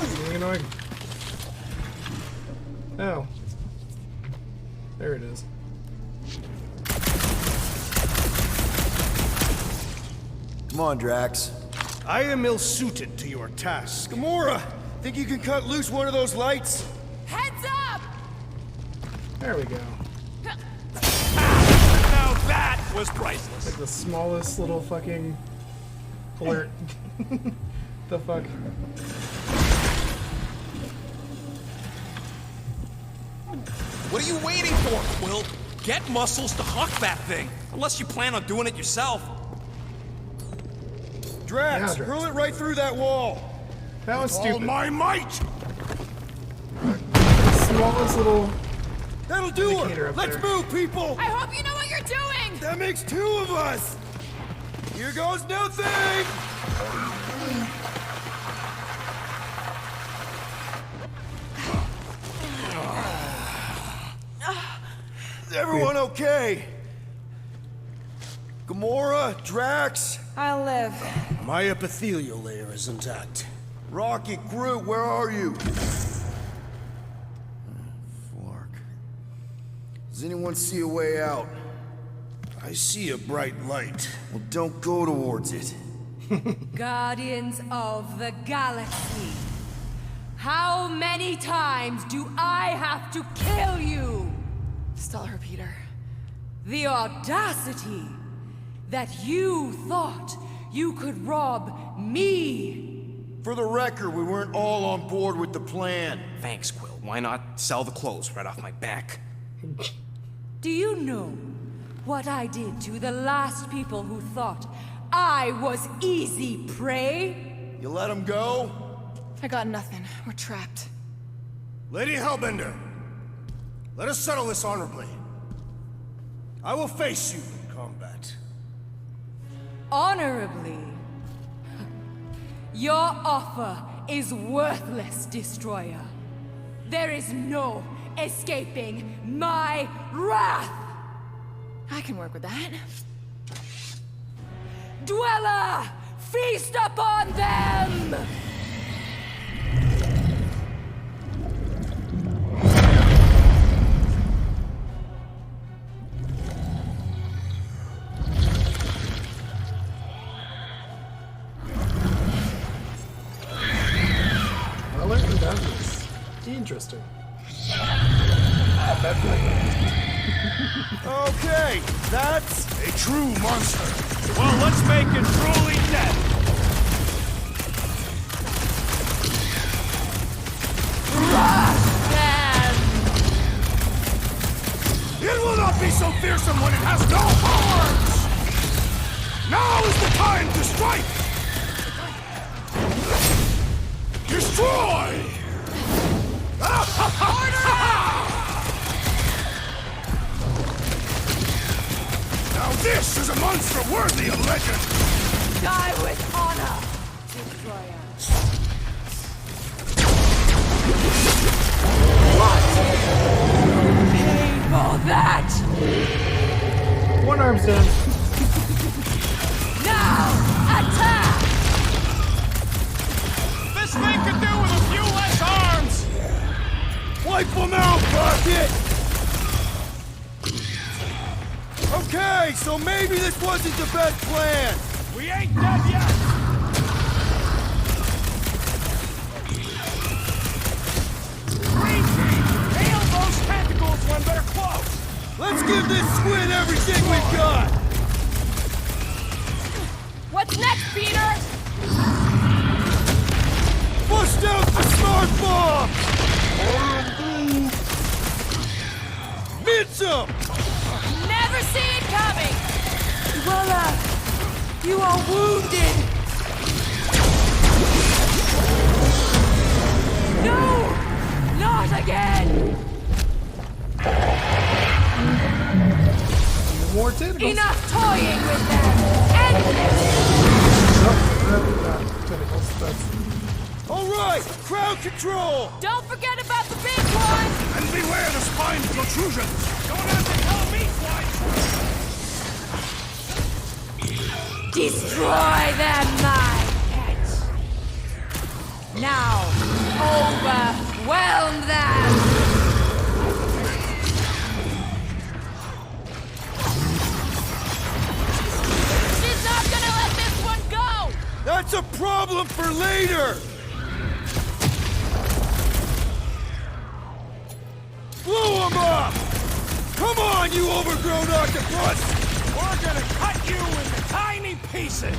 It's getting annoying. Oh. There it is. Come on, Drax. I am ill-suited to your task. Gamora! Think you can cut loose one of those lights? Heads up! There we go. Now that was priceless. Like the smallest little fucking alert. The fuck? What are you waiting for, Quill? Get Muscles to huck that thing. Unless you plan on doing it yourself. Drax, hurl it right through that wall. That was With stupid. all my might! Smallest little. That'll do indicator it! up Let's there. move, people! I hope you know what you're doing! That makes two of us! Here goes nothing! Is everyone okay? Gamora, Drax? I'll live. My epithelial layer is intact. Rocket, Groot, where are you? Flark. Does anyone see a way out? I see a bright light. Well, don't go towards it. Guardians of the Galaxy. How many times do I have to kill you? Stall her, Peter. The audacity that you thought you could rob me. For the record, we weren't all on board with the plan. Thanks, Quill. Why not sell the clothes right off my back? Do you know what I did to the last people who thought I was easy prey? You let him go? I got nothing. We're trapped. Lady Hellbender, let us settle this honorably. I will face you in combat. Honorably? Your offer is worthless, Destroyer. There is no escaping my wrath! I can work with that. Dweller! Feast upon them! I like the dance. Interesting. That's Okay, that's a true monster. Well, let's make it truly dead. It will not be so fearsome when it has no horns! Now is the time to strike! Destroy! Now this is a monster worthy of legend! Die with honor, Destroyer. What? Pay for that! One arm's done. Now, attack! This thing could do with a few less arms! wipe them out, Rocket! Okay, so maybe this wasn't the best plan. We ain't dead yet! Green team, hail those tentacles when they're close! Let's give this squid everything we've got! What's next, Peter? Bust out the smart bomb! Mince 'em! Never see it coming! Luella, you are wounded! No! Not again! More tentacles. Enough toying with them! End this! Tentacles. That's... All right, crowd control! Don't forget about the big one! And beware the spine protrusions! Don't have to tell me twice! Destroy them, my pet! Now, overwhelm them! She's not gonna let this one go! That's a problem for later! Blow them up! Come on, you overgrown octopus! We're gonna cut you into tiny pieces!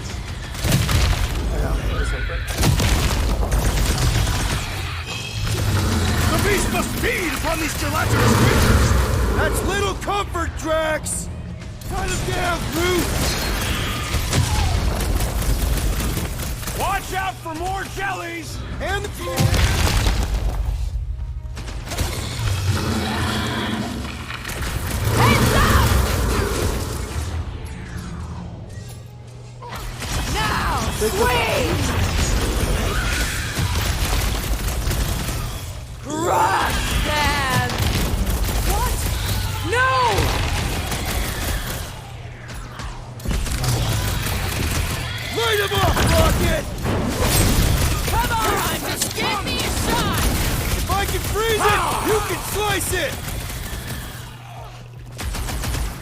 The beast must feed upon these gelatinous creatures! That's little comfort, Drax! Cut him down, Groot! Watch out for more jellies! And the... Squeeze! Crush them! What? No! Light him up, Rocket! Come on, just give me a shot! If I can freeze it, you can slice it!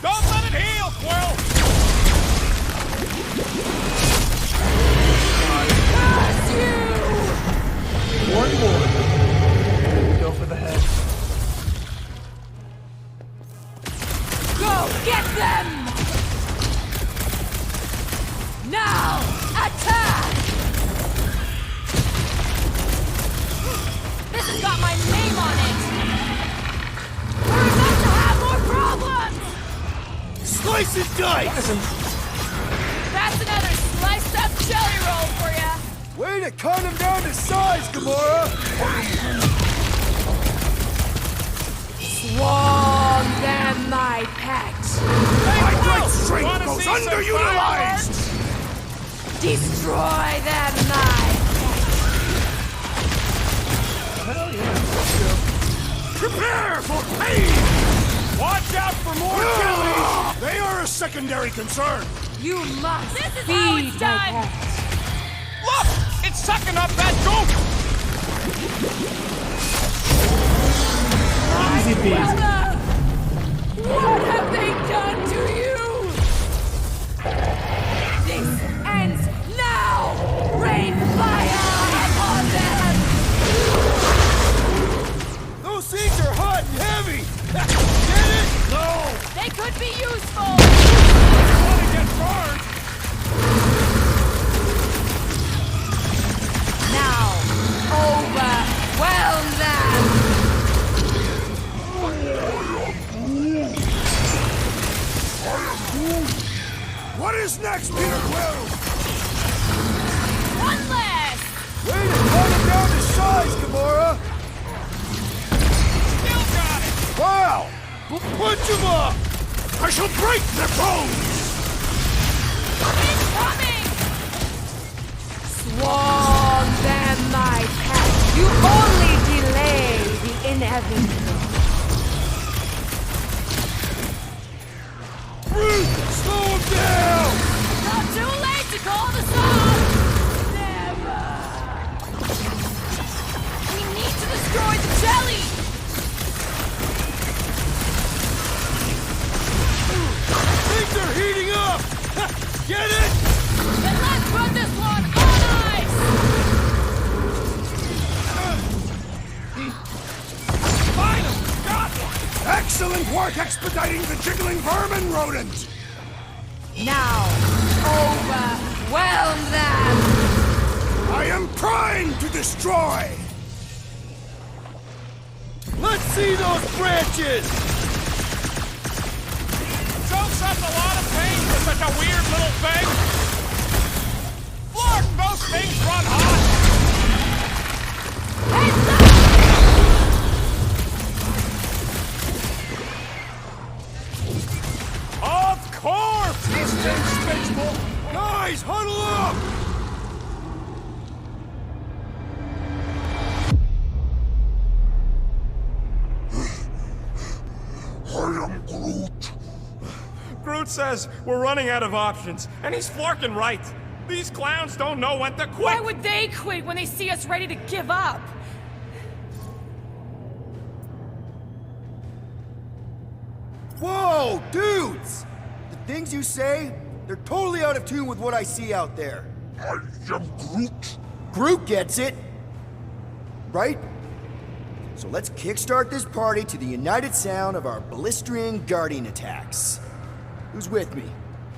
Don't let it heal, Quill! One more. Go for the head. Go get them! Now, attack! This has got my name on it! We're about to have more problems! Slice and dice! That's another sliced up jelly roll for ya! Way to cut him down to size, Gamora! Swarm them, my pet! My great strength goes underutilized! Destroy them, my Hell yeah. Prepare for pain! Watch out for more jellies! They are a secondary concern! You must This is feed how it's my done! pet. Look! It's sucking up that goop! Easy peasy. Luella! What have they done to you? This ends now! Rain fire upon them! Those things are hot and heavy! Get it? No! is next, Peter Quill? One less! Way to cut him down to size, Gamora! Still got it! Wow! Punch him up! I shall break their bones! It's coming! Swarm them, my pet. You only delay the inevitable. Groot, slow him down! Not too late to call the song! Never! We need to destroy the jelly! Things are heating up! Get it? Then let's put this one on ice! Finally! Got one! Excellent work expediting the jiggling vermin rodent! Now, overwhelm them! I am primed to destroy! Let's see those branches! Soaks up a lot of pain for such a weird little thing! Lord, those things run hot! Of course! This thing's fixable! Guys, huddle up! I am Groot. Groot says we're running out of options, and he's flarking right. These clowns don't know when to quit! Why would they quit when they see us ready to give up? Whoa, dudes! The things you say, they're totally out of tune with what I see out there. I am Groot. Groot gets it! Right? So let's kickstart this party to the united sound of our blistering guardian attacks. Who's with me?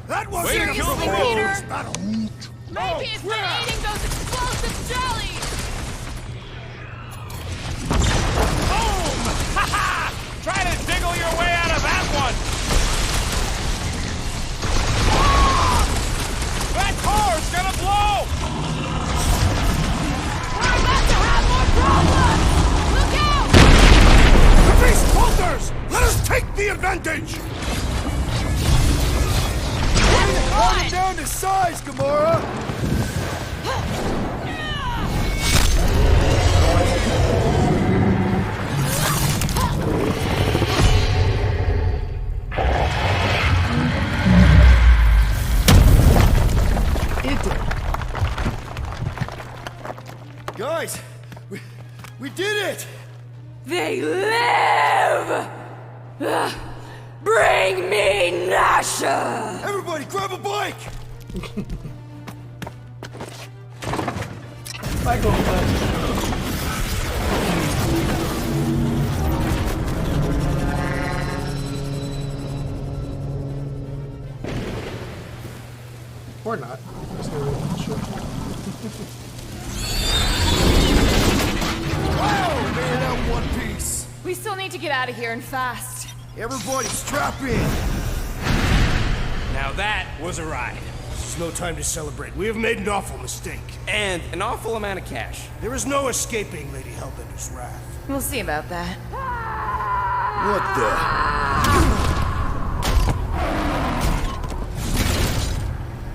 That was Way to it! kill the Peter. Rose battle. Maybe it's from eating those explosive jellies! Boom! Ha ha! Try to diggle your way out of that one! That car's gonna blow! We're about to have more problems! Look out! The beast falters! Let us take the advantage! Cut him down to size, Gamora! Guys, we did it! They live! Bring me Nasha! Everybody grab a bike! Michael, or not. Just no real sure. Wow, made it out in one piece! We still need to get out of here and fast. Everybody strap in! Now that was a ride. This is no time to celebrate. We have made an awful mistake. And an awful amount of cash. There is no escaping Lady Hellbender's wrath. We'll see about that. What the?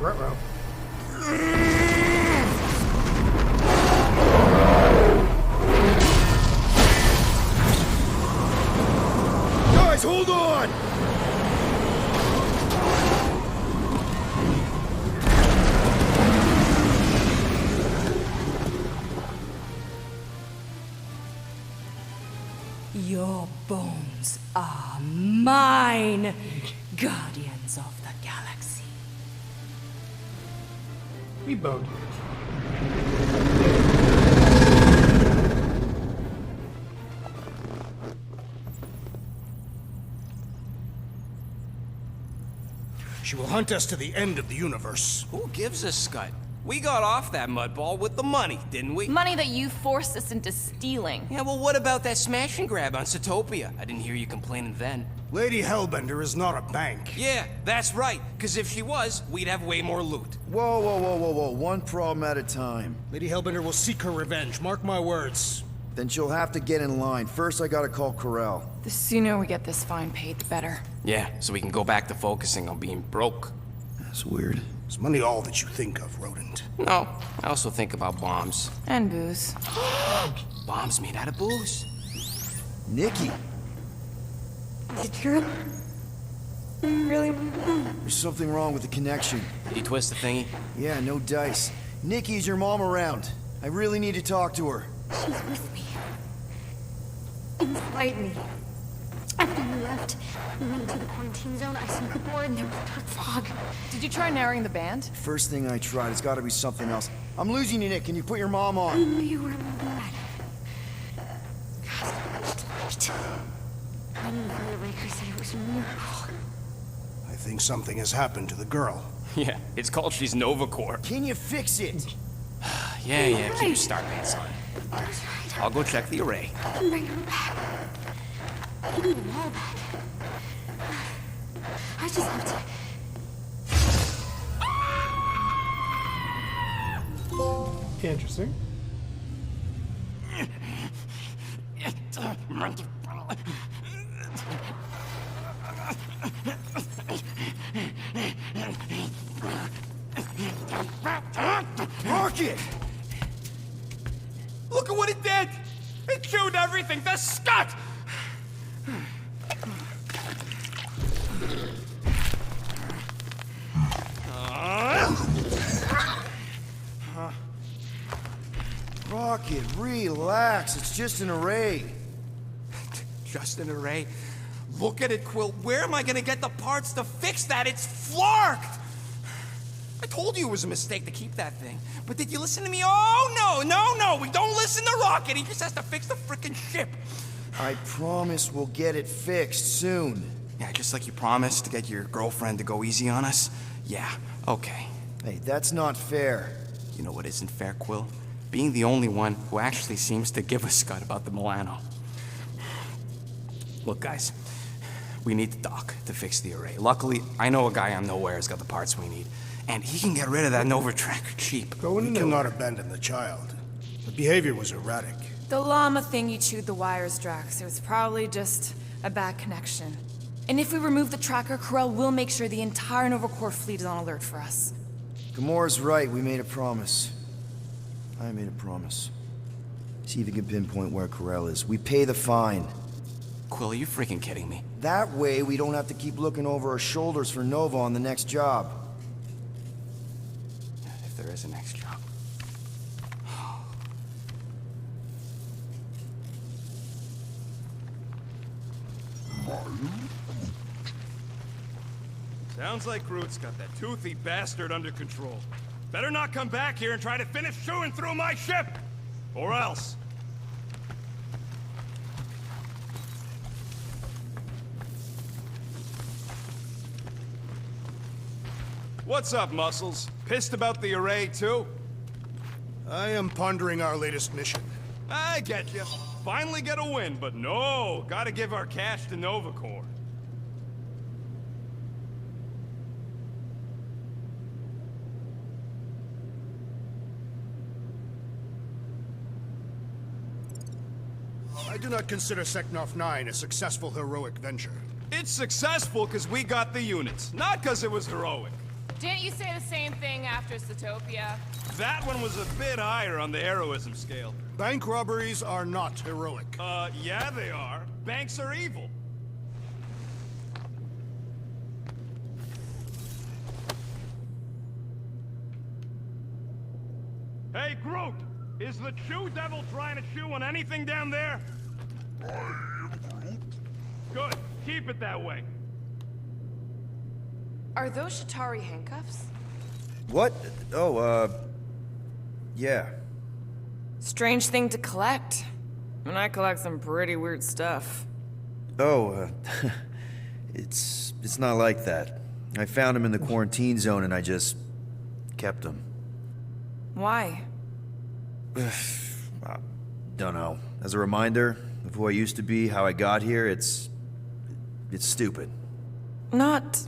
Ruh-roh. Guys, hold on! Your bones are mine, guardians of the galaxy. We boned. She will hunt us to the end of the universe. Who gives a scut? We got off that mudball with the money, didn't we? Money that you forced us into stealing. Yeah, well, what about that smash and grab on Satopia? I didn't hear you complaining then. Lady Hellbender is not a bank. Yeah, that's right. Because if she was, we'd have way more loot. Whoa, whoa, whoa, whoa, whoa. One problem at a time. Lady Hellbender will seek her revenge. Mark my words. Then she'll have to get in line. First, I gotta call Corel. The sooner we get this fine paid, the better. Yeah, so we can go back to focusing on being broke. That's weird. Is money all that you think of, rodent? No, I also think about bombs. And booze. Bombs made out of booze. Nikki! Did you really? There's something wrong with the connection. Did you twist the thingy? Yeah, no dice. Nikki, is your mom around? I really need to talk to her. She's with me. Inside me. After you left, we went to the quarantine zone. I snuck aboard and there was dark fog. Did you try narrowing the band? First thing I tried, it's gotta be something else. I'm losing you, Nick. Can you put your mom I on? knew you were bad. I knew the Raker said it was a miracle. I think something has happened to the girl. Yeah, it's called she's Nova Corps. Can you fix it? Yeah, keep your star pants on. I'll go check the array. I can bring her back. I need them all back. I just have to... Interesting. Rocket! Look at what it did! It chewed everything! The scut! Rocket, relax. It's just an array. Just an array? Look at it, Quill. Where am I gonna get the parts to fix that? It's flarked! I told you it was a mistake to keep that thing. But did you listen to me? Oh, no! We don't listen to Rocket. He just has to fix the frickin' ship. I promise we'll get it fixed soon. Yeah, just like you promised to get your girlfriend to go easy on us? Yeah, okay. Hey, that's not fair. You know what isn't fair, Quill? Being the only one who actually seems to give a scut about the Milano. Look, guys, we need the dock to fix the array. Luckily, I know a guy on Nowhere has got the parts we need. And he can get rid of that Nova tracker cheap. Go in and cannot abandon the child. The behavior was erratic. The llama thing you chewed the wires, Drax. It was probably just a bad connection. And if we remove the tracker, Corel will make sure the entire Nova Corps fleet is on alert for us. Gamora's right. We made a promise. I made a promise. See if you can pinpoint where Corel is. We pay the fine. Quill, are you freaking kidding me? That way, we don't have to keep looking over our shoulders for Nova on the next job. If there is a next job. Sounds like Groot's got that toothy bastard under control. Better not come back here and try to finish chewing through my ship! Or else. What's up, Muscles? Pissed about the array, too? I am pondering our latest mission. I get you. Finally get a win, but no, gotta give our cash to Nova Corps. I do not consider Seknarf 9 a successful heroic venture. It's successful because we got the units, not because it was heroic. Didn't you say the same thing after Satopia? That one was a bit higher on the heroism scale. Bank robberies are not heroic. Yeah they are. Banks are evil. Hey, Groot! Is the Chew Devil trying to chew on anything down there? I am Groot. Good. Keep it that way. Are those Shatari handcuffs? What? Oh, yeah. Strange thing to collect. And I collect some pretty weird stuff. Oh, it's not like that. I found him in the quarantine zone and I just kept him. Why? Don't know. As a reminder of who I used to be, how I got here, it's stupid. Not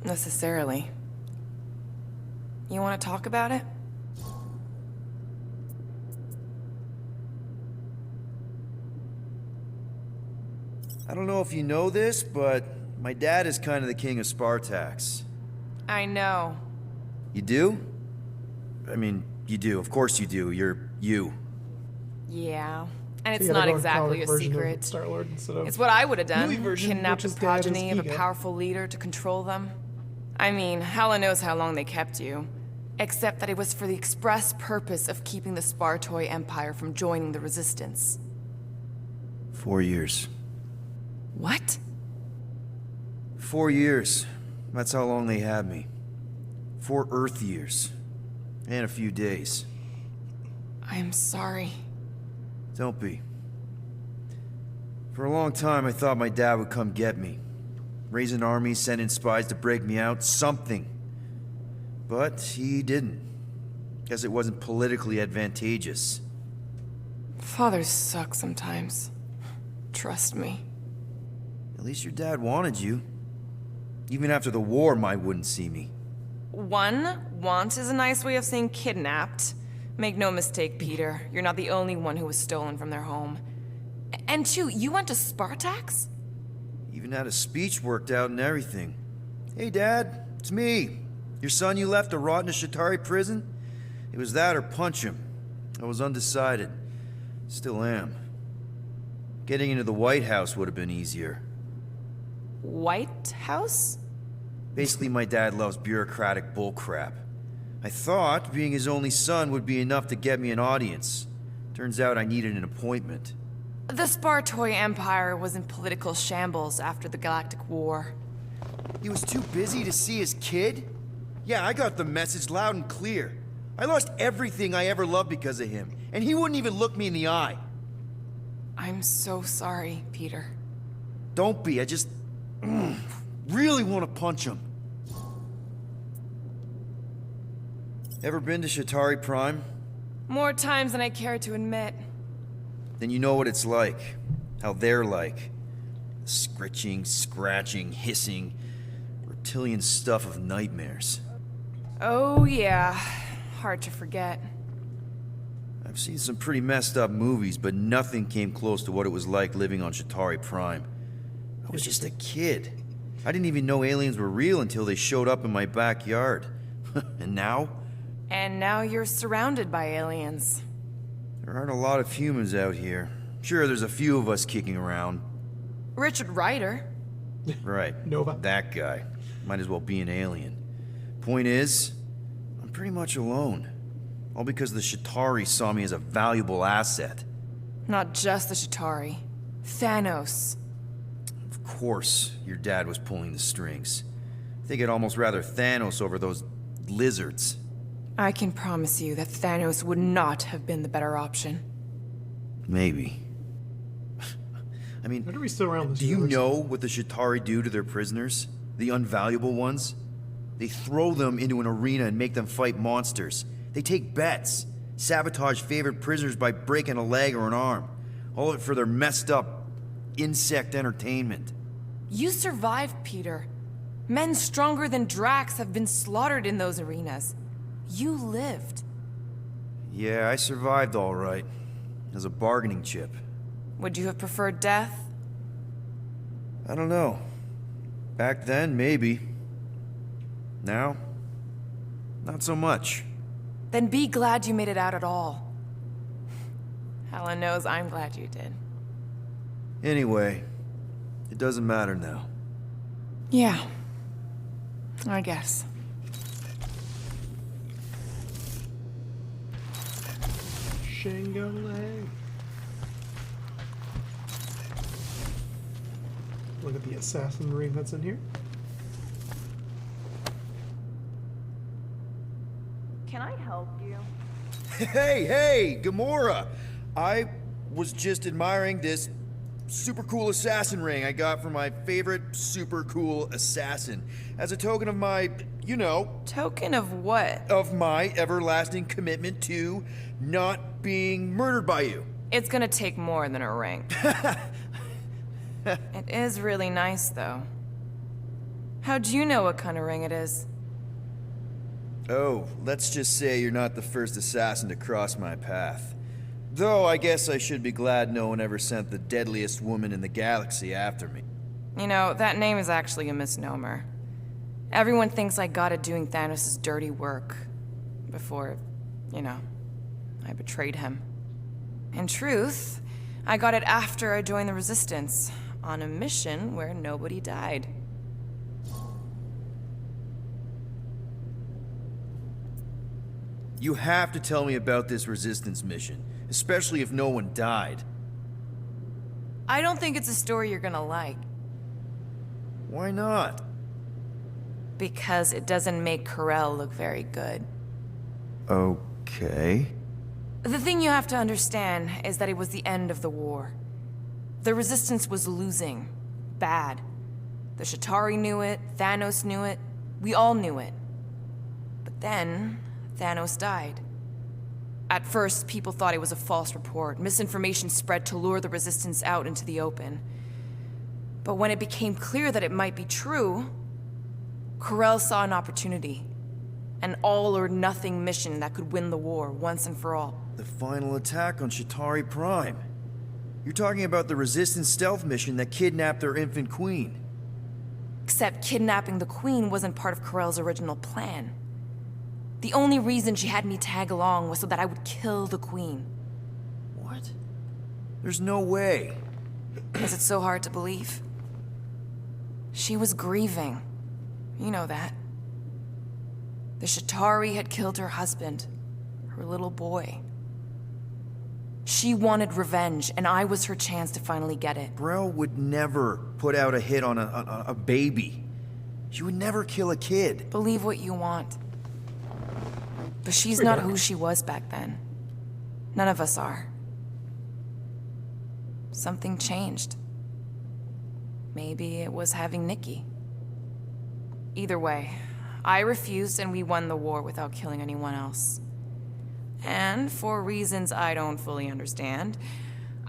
necessarily. You want to talk about it? I don't know if you know this, but my dad is kind of the king of Spartax. I know. You do? I mean, you do. Of course you do. You're you. Yeah. And So it's you gotta not go with exactly comic a version of secret. Star-Lord instead of It's what I would have done. movie version, Kidnapped which the is dad is progeny of a Egon. powerful leader to control them. I mean, Hela knows how long they kept you. Except that it was for the express purpose of keeping the Spartoi Empire from joining the Resistance. 4 years. What? 4 years. That's how long they had me. 4 Earth years. And a few days. I'm sorry. Don't be. For a long time, I thought my dad would come get me. Raise an army, send in spies to break me out, something. But he didn't. Guess it wasn't politically advantageous. Fathers suck sometimes. Trust me. At least your dad wanted you. Even after the war, Mai wouldn't see me. Want is a nice way of saying kidnapped. Make no mistake, Peter. You're not the only one who was stolen from their home. And 2, you went to Spartax? Even had a speech worked out and everything. Hey, Dad, it's me. Your son you left to rot in a Shatari prison? It was that or punch him. I was undecided. Still am. Getting into the White House would have been easier. White House? Basically, my dad loves bureaucratic bullcrap. I thought being his only son would be enough to get me an audience. Turns out I needed an appointment. The Spartoi Empire was in political shambles after the Galactic War. He was too busy to see his kid? Yeah, I got the message loud and clear. I lost everything I ever loved because of him, and he wouldn't even look me in the eye. I'm so sorry, Peter. Don't be, I just really want to punch him. Ever been to Shatari Prime? More times than I care to admit. Then you know what it's like. How they're like. Scritching, scratching, hissing. Reptilian stuff of nightmares. Oh yeah, hard to forget. I've seen some pretty messed up movies, but nothing came close to what it was like living on Shatari Prime. I was just a kid. I didn't even know aliens were real until they showed up in my backyard. And now? And now you're surrounded by aliens. There aren't a lot of humans out here. Sure, there's a few of us kicking around. Richard Ryder. Right. Nova. That guy. Might as well be an alien. Point is, I'm pretty much alone. All because the Shatari saw me as a valuable asset. Not just the Shatari. Thanos. Of course, your dad was pulling the strings. I think I'd almost rather Thanos over those lizards. I can promise you that Thanos would not have been the better option. Maybe. I mean, Why are we still around this do you universe? know what the Shatari do to their prisoners? The unvaluable ones? They throw them into an arena and make them fight monsters. They take bets, sabotage favorite prisoners by breaking a leg or an arm. All of it for their messed up insect entertainment. You survived, Peter. Men stronger than Drax have been slaughtered in those arenas. You lived. Yeah, I survived all right. As a bargaining chip. Would you have preferred death? I don't know. Back then, maybe. Now, not so much. Then be glad you made it out at all. Helen knows I'm glad you did. Anyway, it doesn't matter now. Yeah. I guess. Shangole. Look at the assassin ring that's in here. Can I help you? Hey, Gamora! I was just admiring this super cool assassin ring I got from my favorite super cool assassin as a token of my, you know... Token of what? Of my everlasting commitment to not being murdered by you. It's gonna take more than a ring. It is really nice, though. How'd you know what kind of ring it is? Oh, let's just say you're not the first assassin to cross my path. Though I guess I should be glad no one ever sent the deadliest woman in the galaxy after me. You know, that name is actually a misnomer. Everyone thinks I got it doing Thanos' dirty work. Before, you know, I betrayed him. In truth, I got it after I joined the Resistance, on a mission where nobody died. You have to tell me about this Resistance mission, especially if no one died. I don't think it's a story you're gonna like. Why not? Because it doesn't make Corel look very good. Okay. The thing you have to understand is that it was the end of the war. The Resistance was losing. Bad. The Chitauri knew it, Thanos knew it, we all knew it. But then, Thanos died. At first, people thought it was a false report. Misinformation spread to lure the Resistance out into the open. But when it became clear that it might be true, Corel saw an opportunity. An all-or-nothing mission that could win the war once and for all. The final attack on Chitauri Prime. You're talking about the Resistance stealth mission that kidnapped their infant queen. Except kidnapping the queen wasn't part of Corel's original plan. The only reason she had me tag along was so that I would kill the queen. What? There's no way. Is it so hard to believe? She was grieving. You know that. The Chitauri had killed her husband, her little boy. She wanted revenge, and I was her chance to finally get it. Brel would never put out a hit on a baby. She would never kill a kid. Believe what you want. But she's not who she was back then. None of us are. Something changed. Maybe it was having Nikki. Either way, I refused and we won the war without killing anyone else. And for reasons I don't fully understand,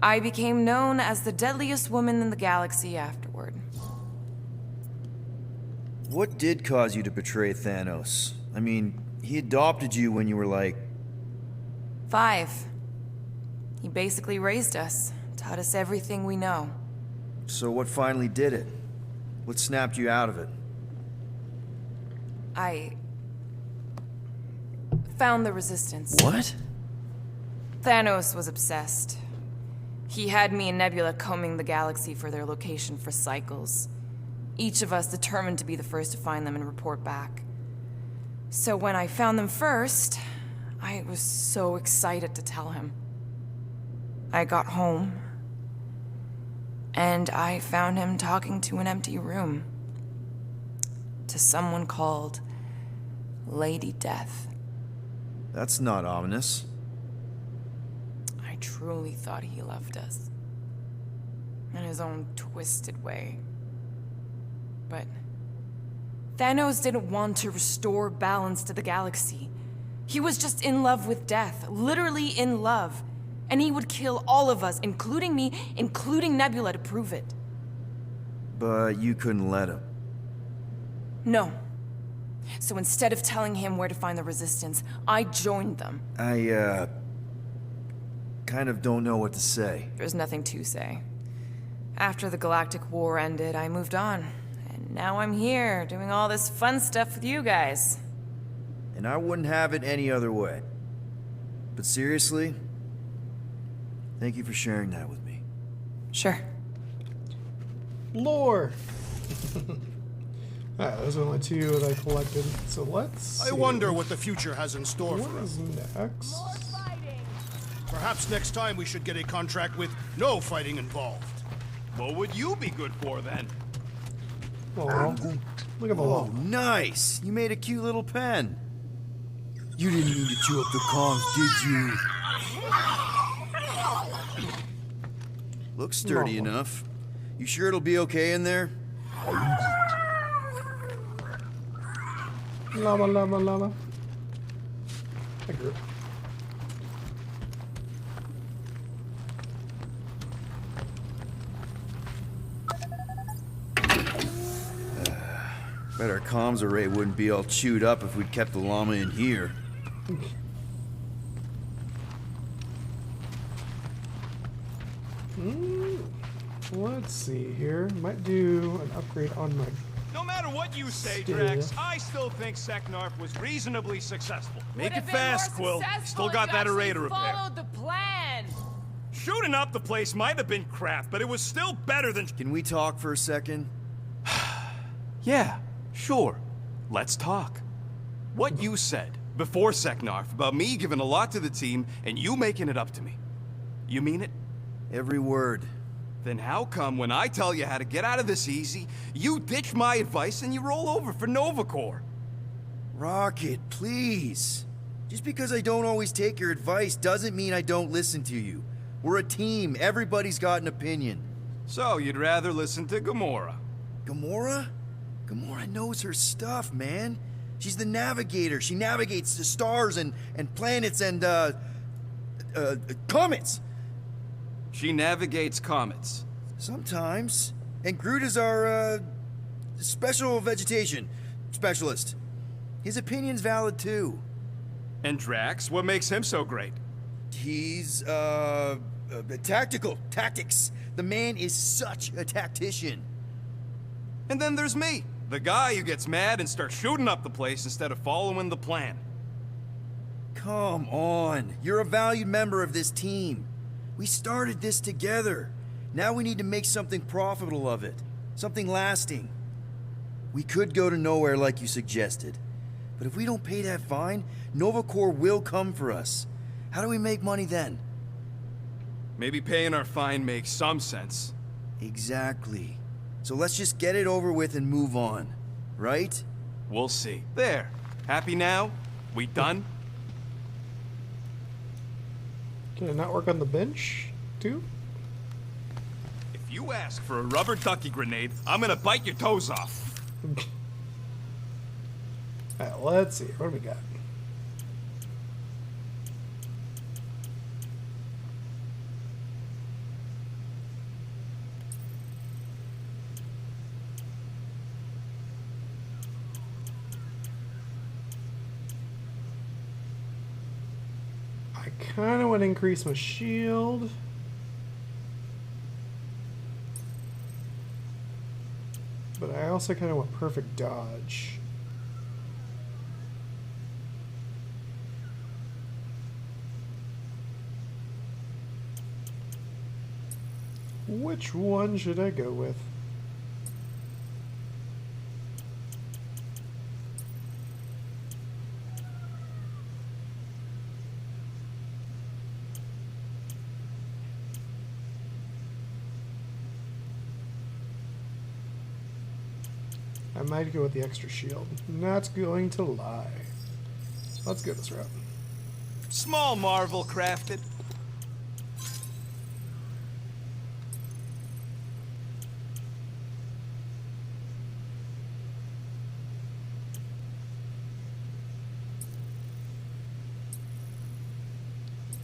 I became known as the deadliest woman in the galaxy afterward. What did cause you to betray Thanos? I mean, he adopted you when you were like... 5. He basically raised us, taught us everything we know. So what finally did it? What snapped you out of it? I found the Resistance. What? Thanos was obsessed. He had me and Nebula combing the galaxy for their location for cycles. Each of us determined to be the first to find them and report back. So when I found them first, I was so excited to tell him. I got home, and I found him talking to an empty room. To someone called Lady Death. That's not ominous. I truly thought he loved us. In his own twisted way. But Thanos didn't want to restore balance to the galaxy. He was just in love with death, literally in love. And he would kill all of us, including me, including Nebula, to prove it. But you couldn't let him. No. So instead of telling him where to find the Resistance, I joined them. I, kind of don't know what to say. There's nothing to say. After the Galactic War ended, I moved on. And now I'm here, doing all this fun stuff with you guys. And I wouldn't have it any other way. But seriously, thank you for sharing that with me. Sure. Lore. Those are the only 2 that I collected. So let's see. I wonder what the future has in store What for us. is next? Perhaps next time we should get a contract with no fighting involved. What would you be good for then? Oh, look at the Oh, logo. nice! You made a cute little pen. You didn't mean to chew up the comms, did you? Looks sturdy Normal. enough. You sure it'll be okay in there? Llama, llama, llama. I grew. Bet our comms array wouldn't be all chewed up if we'd kept the llama in here. Let's see here. Might do an upgrade on my. No matter what you say, Still. Drax, I still think Seknarf was reasonably successful. Make Would it have been fast, more Quill. successful Still if got you that array to actually repair. Followed the plan. Shooting up the place might have been crap, but it was still better than... Can we talk for a second? Yeah, sure. Let's talk. What you said before Seknarf about me giving a lot to the team and you making it up to me. You mean it? Every word. Then how come when I tell you how to get out of this easy, you ditch my advice and you roll over for Nova Corps? Rocket, please. Just because I don't always take your advice doesn't mean I don't listen to you. We're a team. Everybody's got an opinion. So you'd rather listen to Gamora? Gamora? Gamora knows her stuff, man. She's the navigator. She navigates the stars and planets and, comets. She navigates comets. Sometimes. And Groot is our, special vegetation specialist. His opinion's valid, too. And Drax, what makes him so great? He's, tactical. Tactics. The man is such a tactician. And then there's me, the guy who gets mad and starts shooting up the place instead of following the plan. Come on. You're a valued member of this team. We started this together. Now we need to make something profitable of it. Something lasting. We could go to nowhere like you suggested. But if we don't pay that fine, Nova Corps will come for us. How do we make money then? Maybe paying our fine makes some sense. Exactly. So let's just get it over with and move on. Right? We'll see. There. Happy now? We done? Can I not work on the bench, too? If you ask for a rubber ducky grenade, I'm gonna bite your toes off. Alright, let's see. What do we got? I kind of want to increase my shield. But I also kind of want perfect dodge. Which one should I go with? I might go with the extra shield. Not going to lie. Let's go this route. Small marvel crafted.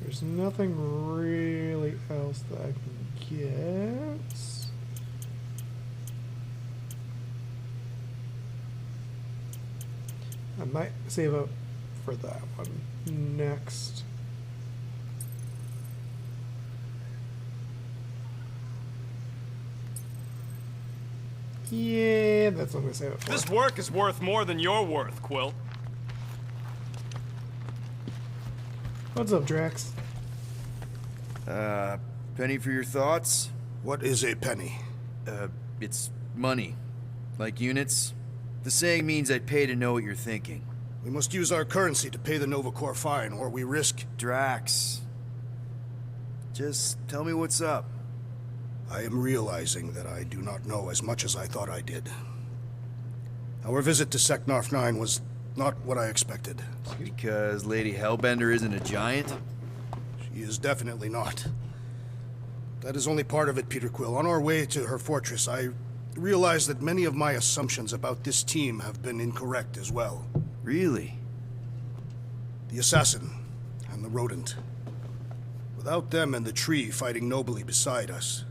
There's nothing really else that I can get. I might save up for that one next. Yeah, that's what I'm gonna save it for. This work is worth more than you're worth, Quill. What's up, Drax? Penny for your thoughts? What is a penny? It's money. Like units. The saying means I'd pay to know what you're thinking. We must use our currency to pay the Nova Corps fine, or we risk... Drax. Just tell me what's up. I am realizing that I do not know as much as I thought I did. Our visit to Seknarf 9 was not what I expected. Because Lady Hellbender isn't a giant? She is definitely not. That is only part of it, Peter Quill. On our way to her fortress, I realized that many of my assumptions about this team have been incorrect as well. Really? The assassin and the rodent. Without them and the tree fighting nobly beside us,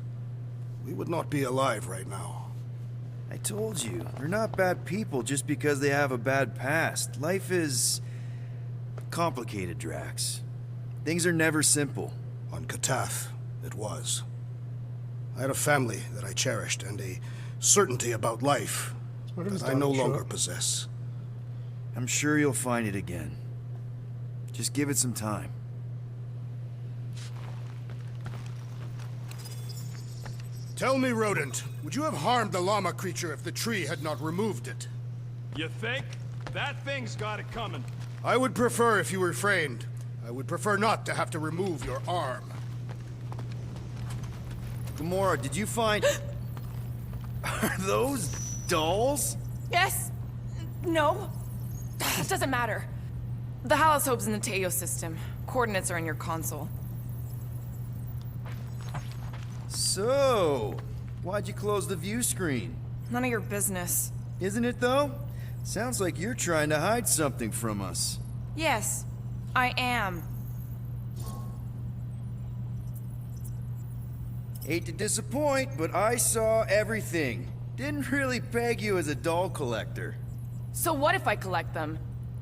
we would not be alive right now. I told you, they're not bad people just because they have a bad past. Life is complicated, Drax. Things are never simple. On Katath, it was. I had a family that I cherished and a certainty about life that I no longer possess. I'm sure you'll find it again. Just give it some time. Tell me, rodent, would you have harmed the llama creature if the tree had not removed it? You think? That thing's got it coming. I would prefer if you refrained. I would prefer not to have to remove your arm. Gamora, did you find... Are those dolls? Yes. No. It doesn't matter. The Hallis Hope's in the Teo system. Coordinates are in your console. So, why'd you close the view screen? None of your business. Isn't it, though? Sounds like you're trying to hide something from us. Yes, I am. Hate to disappoint, but I saw everything. Didn't really peg you as a doll collector. So what if I collect them?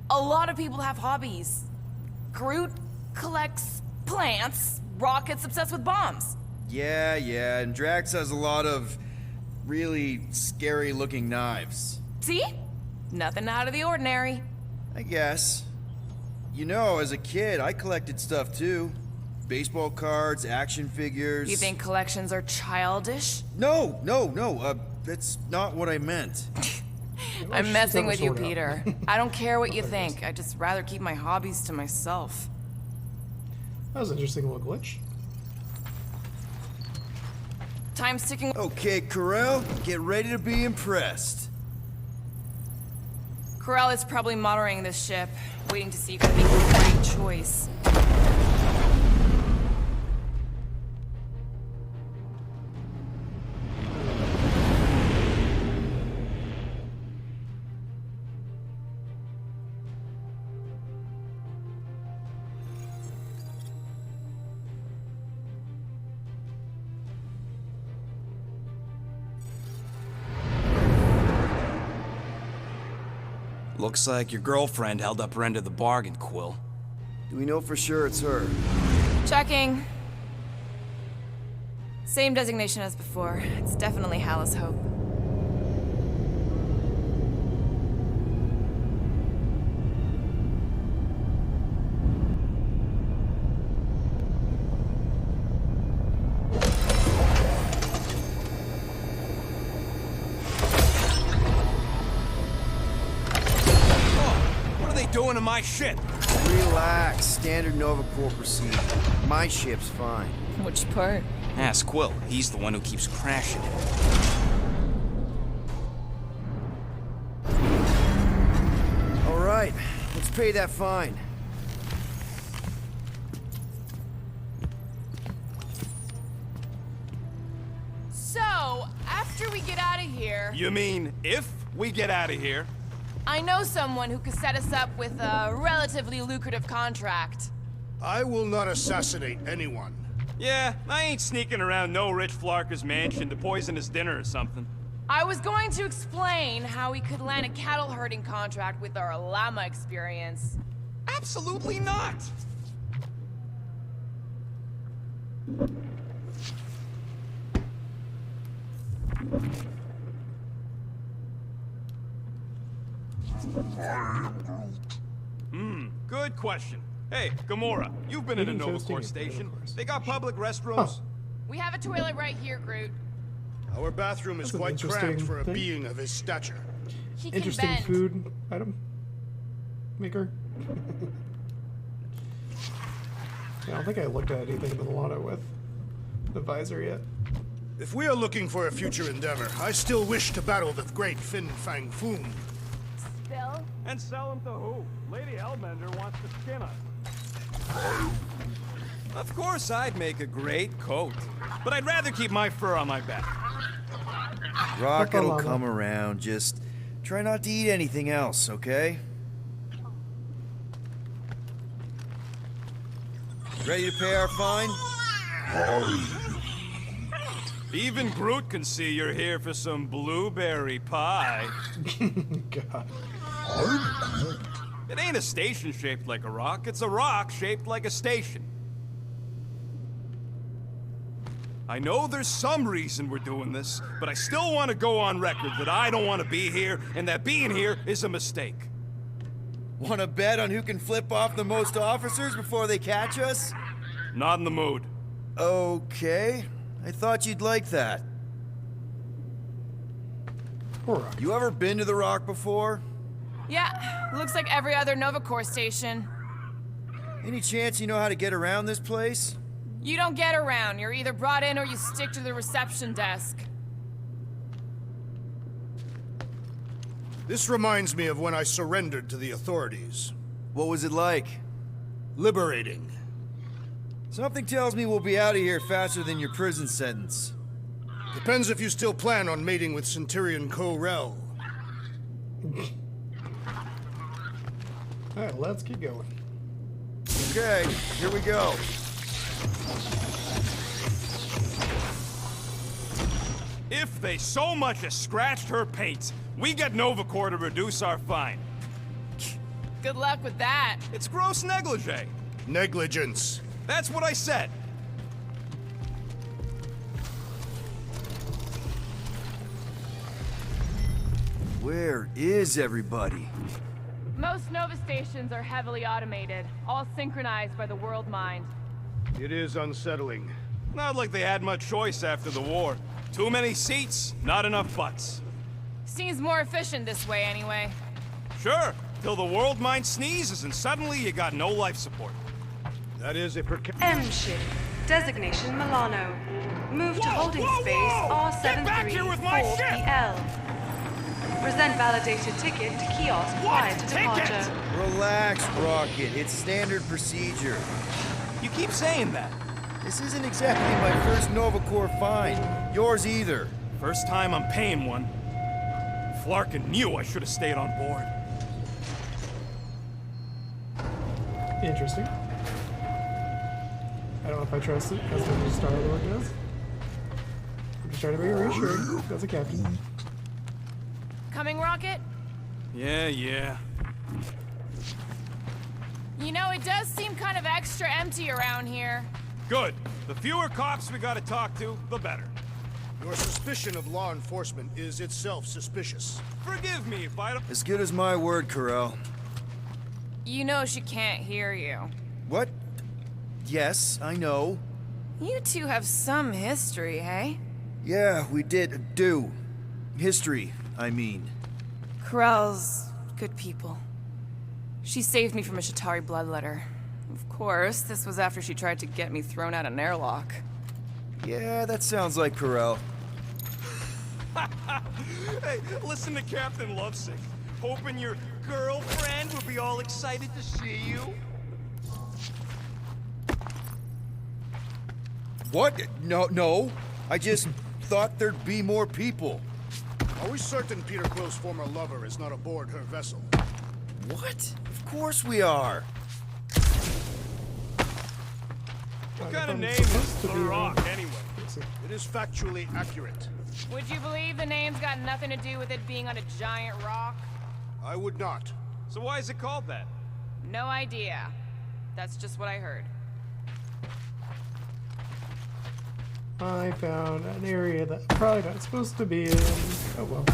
A lot of people have hobbies. Groot collects plants, Rocket's obsessed with bombs. Yeah, and Drax has a lot of really scary-looking knives. See? Nothing out of the ordinary. I guess. You know, as a kid, I collected stuff too. Baseball cards, action figures... You think collections are childish? No, that's not what I meant. I'm messing with you, Peter. I don't care what you think. I'd just rather keep my hobbies to myself. That was an interesting little glitch. Time's ticking. Okay, Corel, get ready to be impressed. Corel is probably monitoring this ship, waiting to see if I make the right choice. Looks like your girlfriend held up her end of the bargain, Quill. Do we know for sure it's her? Checking. Same designation as before. It's definitely Hallis Hope. Doing to my ship? Relax. Standard Nova Corps procedure. My ship's fine. Which part? Ask Quill. He's the one who keeps crashing it. All right. Let's pay that fine. So, after we get out of here... You mean if we get out of here? I know someone who could set us up with a relatively lucrative contract. I will not assassinate anyone. Yeah, I ain't sneaking around no rich flarker's mansion to poison his dinner or something. I was going to explain how we could land a cattle herding contract with our llama experience. Absolutely not! Good question. Hey, Gamora, you've been in a Nova Corps station. They got public restrooms? We have a toilet right here, Groot. Our bathroom is quite cramped for a being of his stature. He can Interesting bend. food item maker. I don't think I looked at anything in the Milano with the visor yet. If we are looking for a future endeavor, I still wish to battle the great Fin Fang Foom. Bill? And sell them to who? Lady Hellbender wants to skin us. Of course I'd make a great coat, but I'd rather keep my fur on my back. Rocket'll come around, just try not to eat anything else, okay? Ready to pay our fine? Even Groot can see you're here for some blueberry pie. God. It ain't a station shaped like a rock, it's a rock shaped like a station. I know there's some reason we're doing this, but I still want to go on record that I don't want to be here, and that being here is a mistake. Want to bet on who can flip off the most officers before they catch us? Not in the mood. Okay. I thought you'd like that. You ever been to the Rock before? Yeah, looks like every other Nova Corps station. Any chance you know how to get around this place? You don't get around. You're either brought in or you stick to the reception desk. This reminds me of when I surrendered to the authorities. What was it like? Liberating. Something tells me we'll be out of here faster than your prison sentence. Depends if you still plan on mating with Centurion Ko-Rel. Alright, let's keep going. Okay, here we go. If they so much as scratched her paint, we get Nova Corps to reduce our fine. Good luck with that. It's gross negligee. Negligence. That's what I said. Where is everybody? Most Nova stations are heavily automated, all synchronized by the World Mind. It is unsettling. Not like they had much choice after the war. Too many seats, not enough butts. Seems more efficient this way anyway. Sure, till the World Mind sneezes and suddenly you got no life support. That is a M-ship. Designation Milano. Move to holding space R734PL. Present validated ticket to kiosk prior to departure. Relax, Rocket. It's standard procedure. You keep saying that. This isn't exactly my first Nova Corps fine. Yours either. First time I'm paying one. Flarkin knew I should have stayed on board. Interesting. I don't know if I trust it as much as Star-Lord does. I'm just trying to be reassured as a captain. Coming, Rocket? Yeah. You know, it does seem kind of extra empty around here. Good. The fewer cops we gotta talk to, the better. Your suspicion of law enforcement is itself suspicious. Forgive me if I don't... As good as my word, Ko-Rel. You know she can't hear you. What? Yes, I know. You two have some history, hey? Yeah, we did do. History, I mean. Ko-Rel's good people. She saved me from a Shatari bloodletter. Of course, this was after she tried to get me thrown out an airlock. Yeah, that sounds like Ko-Rel. Hey, listen to Captain Lovesick. Hoping your girlfriend would be all excited to see you. What? No. I just thought there'd be more people. Are we certain Peter Quill's former lover is not aboard her vessel? What? Of course we are. What kind of name is The Rock, anyway? It is factually accurate. Would you believe the name's got nothing to do with it being on a giant rock? I would not. So why is it called that? No idea. That's just what I heard. I found an area that I'm probably not supposed to be in. Oh well.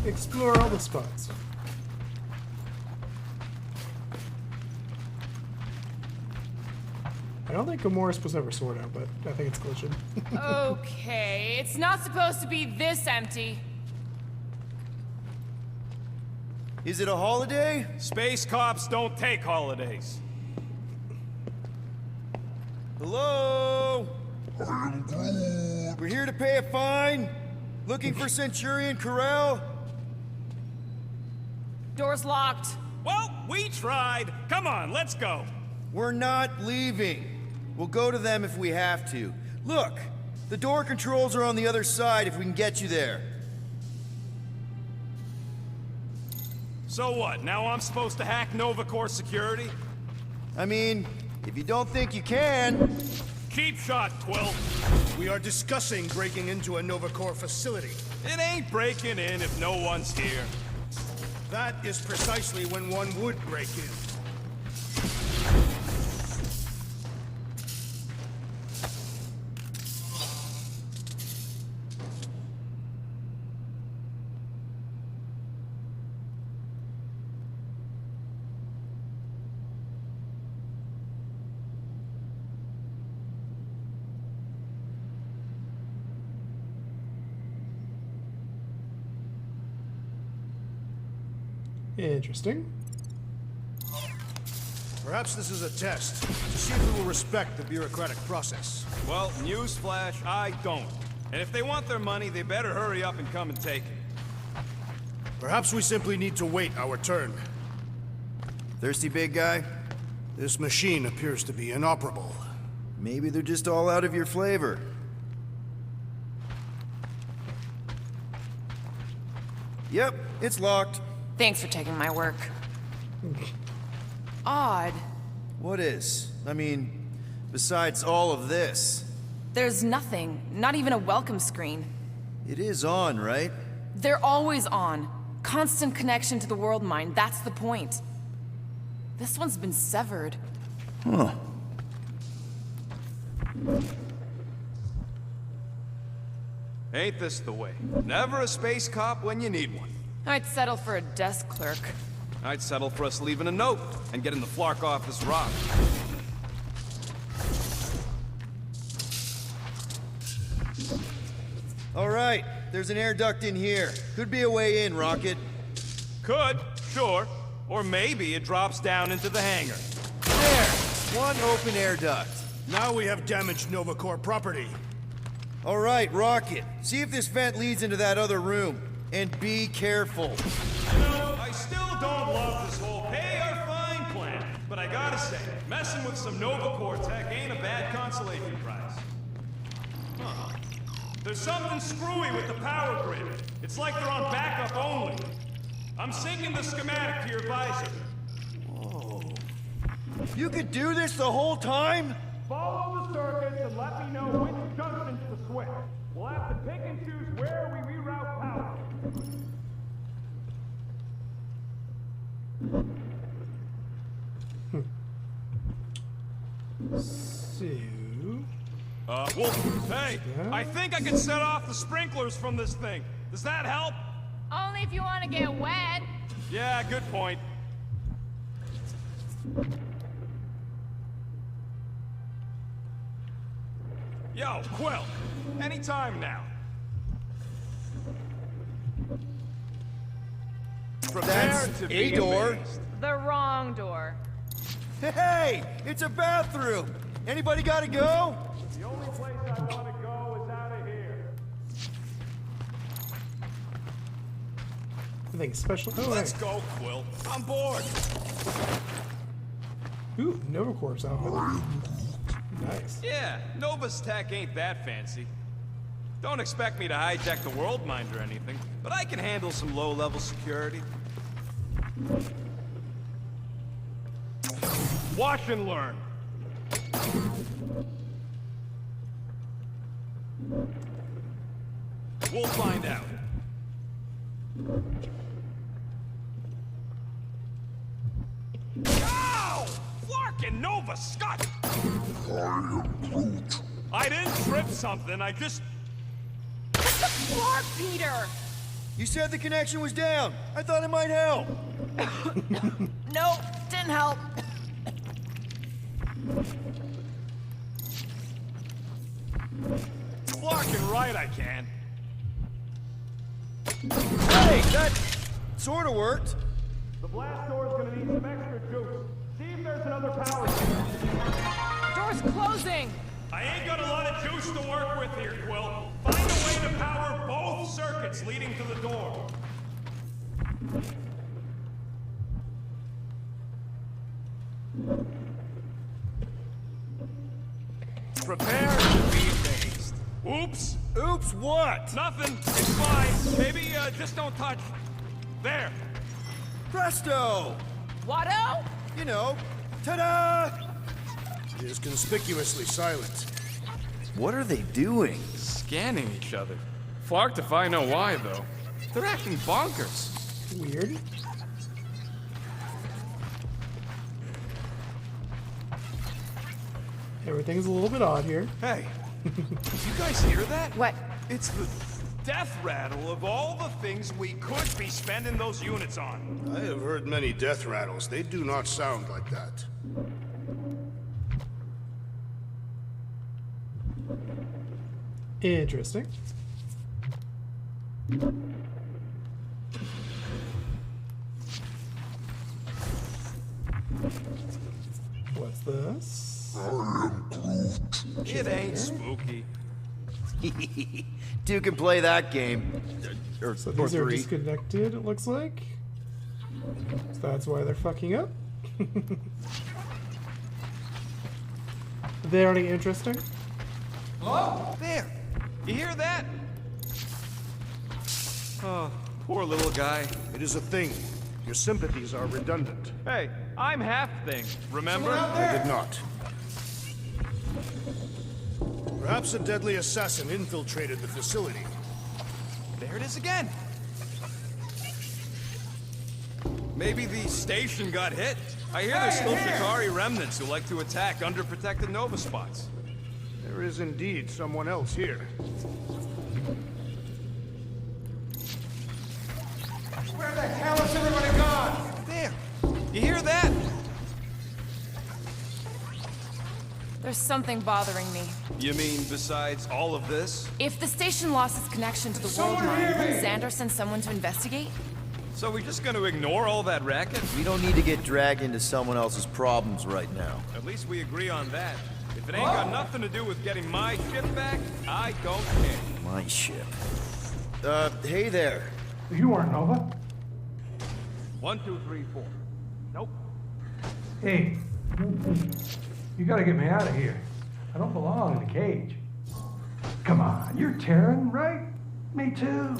Explore all the spots. I don't think Gamora's was ever sorted out, but I think it's glitching. Okay, it's not supposed to be this empty. Is it a holiday? Space cops don't take holidays. Hello? We're here to pay a fine. Looking for Centurion Corral? Door's locked. Well, we tried. Come on, let's go. We're not leaving. We'll go to them if we have to. Look, the door controls are on the other side if we can get you there. So what, now I'm supposed to hack Nova Corps security? I mean, if you don't think you can... Cheap shot, Quill. We are discussing breaking into a Nova Corps facility. It ain't breaking in if no one's here. That is precisely when one would break in. Interesting. Perhaps this is a test, to see if we will respect the bureaucratic process. Well, newsflash, I don't. And if they want their money, they better hurry up and come and take it. Perhaps we simply need to wait our turn. Thirsty, big guy? This machine appears to be inoperable. Maybe they're just all out of your flavor. Yep, it's locked. Thanks for taking my work. Odd. What is? I mean, besides all of this. There's nothing. Not even a welcome screen. It is on, right? They're always on. Constant connection to the world mind. That's the point. This one's been severed. Huh. Ain't this the way? Never a space cop when you need one. I'd settle for a desk clerk. I'd settle for us leaving a note and getting the Flark office robbed. All right, there's an air duct in here. Could be a way in, Rocket. Could, sure. Or maybe it drops down into the hangar. There! One open air duct. Now we have damaged Nova Corps property. All right, Rocket. See if this vent leads into that other room. And be careful. You know, I still don't love this whole pay or fine plan. But I gotta say, messing with some Nova Corps tech ain't a bad consolation prize. Huh. There's something screwy with the power grid. It's like they're on backup only. I'm syncing the schematic to your visor. Whoa. You could do this the whole time? Follow the circuits and let me know which junctions to switch. We'll have to pick and choose where we reroute power. So... Wolf, hey, I think I can set off the sprinklers from this thing. Does that help? Only if you want to get wet. Yeah, good point. Yo, Quill, anytime now. Prepare to be a door. amazed. The wrong door. Hey, it's a bathroom. Anybody gotta go? The only place I want to go is out of here. I think special. Oh, Let's right. go, Quill. I'm bored. Ooh, Nova Corps outfit. Nice. Yeah, Nova's tech ain't that fancy. Don't expect me to hijack the world mind or anything, but I can handle some low-level security. Watch and learn. We'll find out. Ow! Flarkin' Nova Scott! I didn't trip something, I just... What's the floor, Peter? You said the connection was down. I thought it might help. No, didn't help. Flarkin' right, I can. Hey, that sort of worked. blast door's gonna need some extra juice. See if there's another power source. Door's closing! I ain't got a lot of juice to work with here, Quill. Find a way to power both circuits leading to the door. Prepare to be amazed. Oops! Oops, what? Nothing. It's fine. Maybe just don't touch. There. Presto! Watto? You know, ta-da! It is conspicuously silent. What are they doing? Scanning each other. Flarked if I know why, though. They're acting bonkers. Weird. Everything's a little bit odd here. Hey, did you guys hear that? What? It's the death rattle of all the things we could be spending those units on. I have heard many death rattles. They do not sound like that. Interesting. What's this? It ain't spooky. Two can play that game. So Or these are three. disconnected, it looks like. So that's why they're fucking up. They already interesting? Hello? There. You hear that? Oh, poor little guy. It is a thing. Your sympathies are redundant. Hey, I'm half thing, remember? I did not. Perhaps a deadly assassin infiltrated the facility. There it is again. Maybe the station got hit. I hear there's still Chitauri remnants who like to attack underprotected Nova spots. There is indeed someone else here. Where the hell is everybody gone? There. You hear that? There's something bothering me. You mean besides all of this? If the station lost its connection to the world mine, wouldn't Xander send someone to investigate? So we're just gonna ignore all that racket? We don't need to get dragged into someone else's problems right now. At least we agree on that. If it ain't got nothing to do with getting my ship back, I don't care. My ship. Hey there. You aren't Nova. 1, 2, 3, 4. Nope. Hey, you gotta get me out of here. I don't belong in the cage. Come on, you're Terran, right? Me too.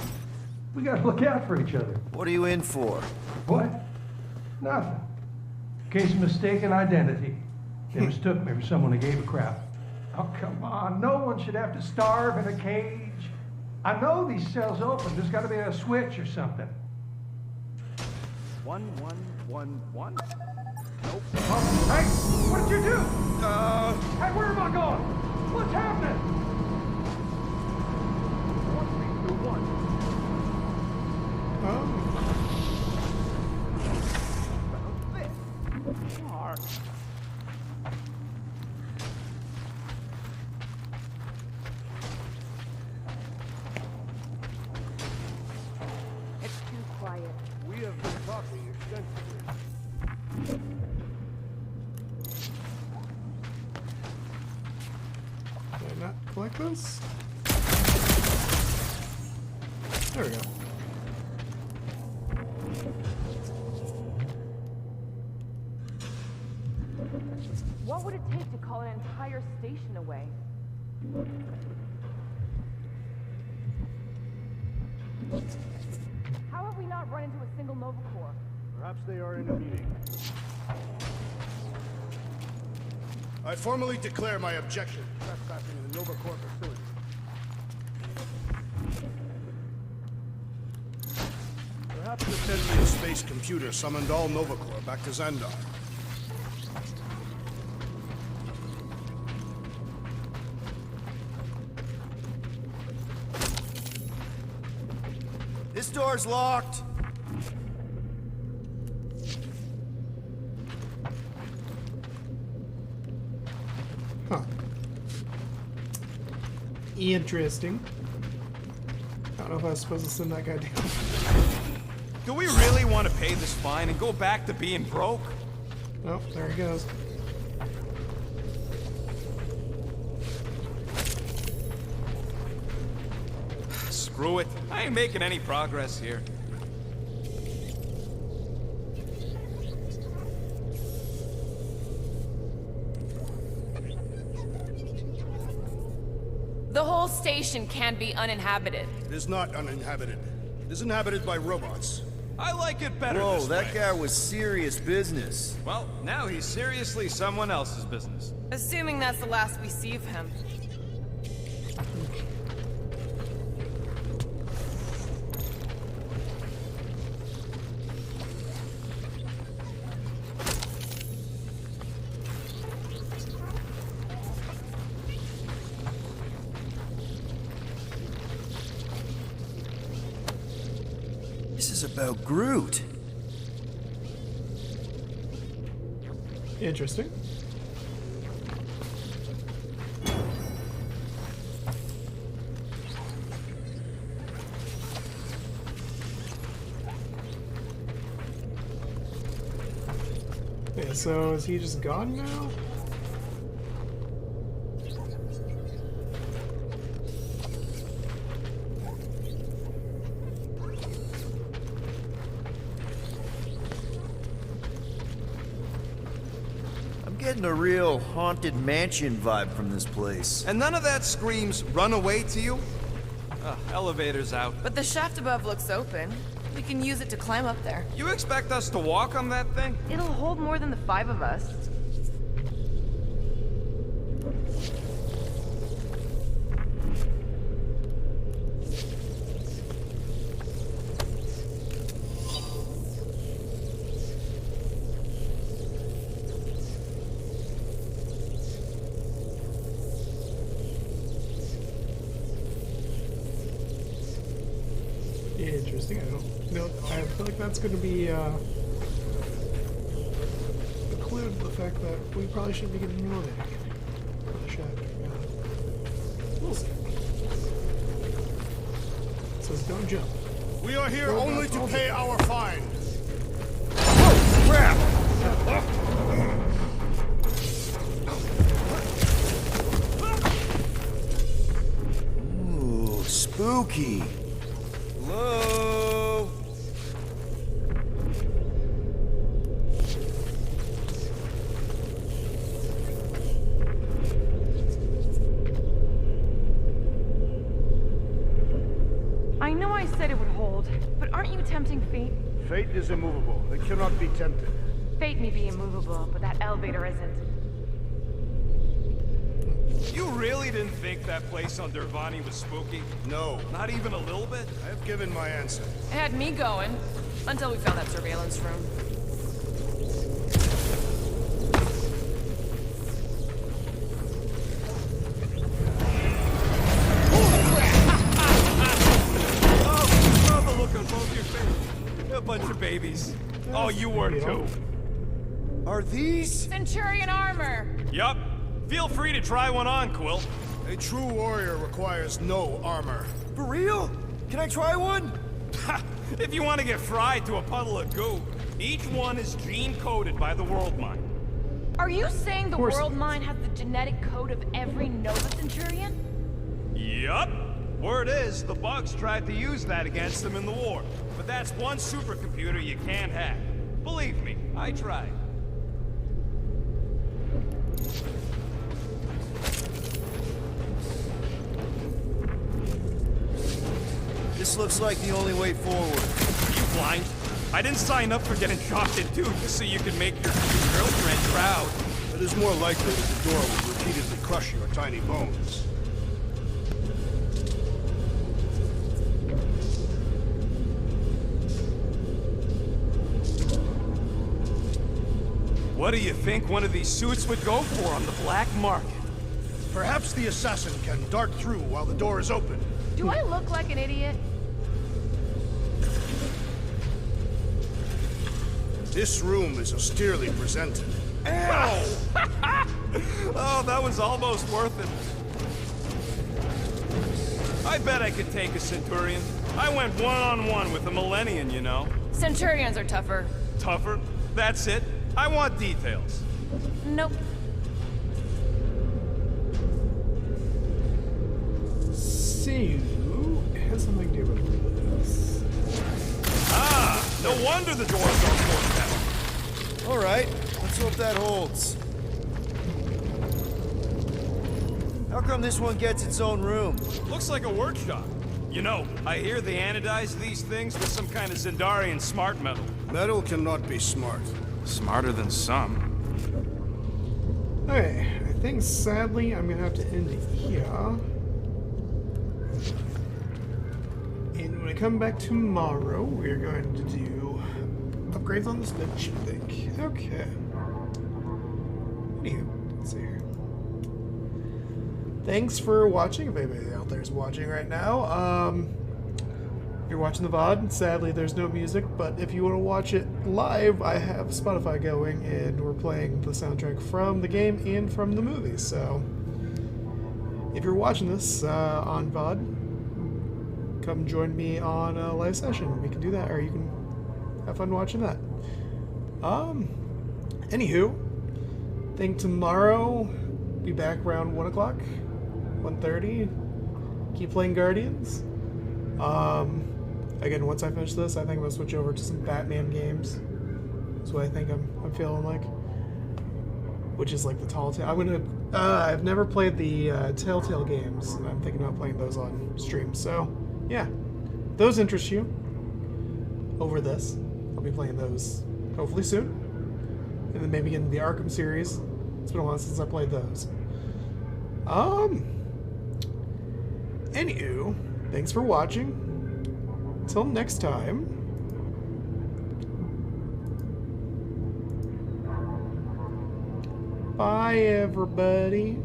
We gotta look out for each other. What are you in for? What? Nothing. Case of mistaken identity. They mistook me for someone that gave a crap. Oh, come on. No one should have to starve in a cage. I know these cells open. There's gotta be a switch or something. 1, 1, 1, 1. Nope. Oh, hey, what did you do? Hey, where am I going? What's happening? 1, 3, 2, 1. It's too quiet. We have been talking extensively. Did I not collect this? There we go. What would it take to call an entire station away? How have we not run into a single Nova Corps? Perhaps they are in a meeting. I formally declare my objection to trespassing in the Nova Corps facility. Perhaps the deadly space computer summoned all Nova Corps back to Xandar. This door's locked. Huh. Interesting. I don't know if I was supposed to send that guy down. Do we really want to pay this fine and go back to being broke? Oh, there he goes. Screw it. I ain't making any progress here. The whole station can be uninhabited. It is not uninhabited. It is inhabited by robots. I like it better Whoa, this that way. guy was serious business. Well, now he's seriously someone else's business. Assuming that's the last we see of him. This is about Groot. Interesting. Yeah, so is he just gone now? I'm getting a real haunted mansion vibe from this place. And none of that screams run away to you? Elevator's out. But the shaft above looks open. We can use it to climb up there. You expect us to walk on that thing? It'll hold more than the 5 of us. Interesting. I don't know. I feel like that's going to be include the fact that we probably shouldn't be getting motivated for the shot. We'll see. It says don't jump. We are here Robots only to all pay do. our fine. Oh, crap! Ooh, spooky. Hello? I know I said it would hold, but aren't you tempting fate? Fate is immovable. It cannot be tempted. Fate may be immovable, but that elevator isn't. You really didn't think that place on Dervani was spooky? No. Not even a little bit? I have given my answer. It had me going, until we found that surveillance room. Oh, love the look on both your faces. A bunch of babies. Oh, you were too. Are these? Centurion armor! Yup. Feel free to try one on, Quill. A true warrior requires no armor. For real? Can I try one? If you want to get fried to a puddle of goo, each one is gene-coded by the World Mind. Are you saying the World Mind has the genetic code of every Nova Centurion? Yup. Word is, the Bugs tried to use that against them in the war. But that's one supercomputer you can't hack. Believe me, I tried. This looks like the only way forward. You blind? I didn't sign up for getting chopped in two just so you could make your girlfriend proud. It is more likely that the door will repeatedly crush your tiny bones. What do you think one of these suits would go for on the black market? Perhaps the assassin can dart through while the door is open. Do I look like an idiot? This room is austerely presented. Ow! Oh, that was almost worth it. I bet I could take a Centurion. I went one-on-one with a Millennium, you know. Centurions are tougher. Tougher? That's it. I want details. Nope. So, it has something to do with this. Ah, no wonder the doors are forced down. All right, let's hope that holds. How come this one gets its own room? Looks like a workshop. You know, I hear they anodize these things with some kind of Zendarian smart metal. Metal cannot be smart. Smarter than some. Okay, I think sadly I'm gonna have to end it here. And when I come back tomorrow, we're going to do upgrades on this bench, I think. Okay. Anywho, let's see here. Thanks for watching, if anybody out there is watching right now. You're watching the VOD. Sadly, there's no music, but if you want to watch it live, I have Spotify going, and we're playing the soundtrack from the game and from the movie. So, if you're watching this on VOD, come join me on a live session. We can do that, or you can have fun watching that. Anywho, I think tomorrow be back around 1 o'clock, 1:30. Keep playing Guardians. Again, once I finish this, I think I'm gonna switch over to some Batman games. That's what I think I'm feeling like. Which is like the Telltale. I've never played the Telltale games, and I'm thinking about playing those on stream. So, yeah, if those interest you over this, I'll be playing those hopefully soon, and then maybe get into the Arkham series. It's been a while since I played those. Anywho, thanks for watching. Until next time. Bye, everybody.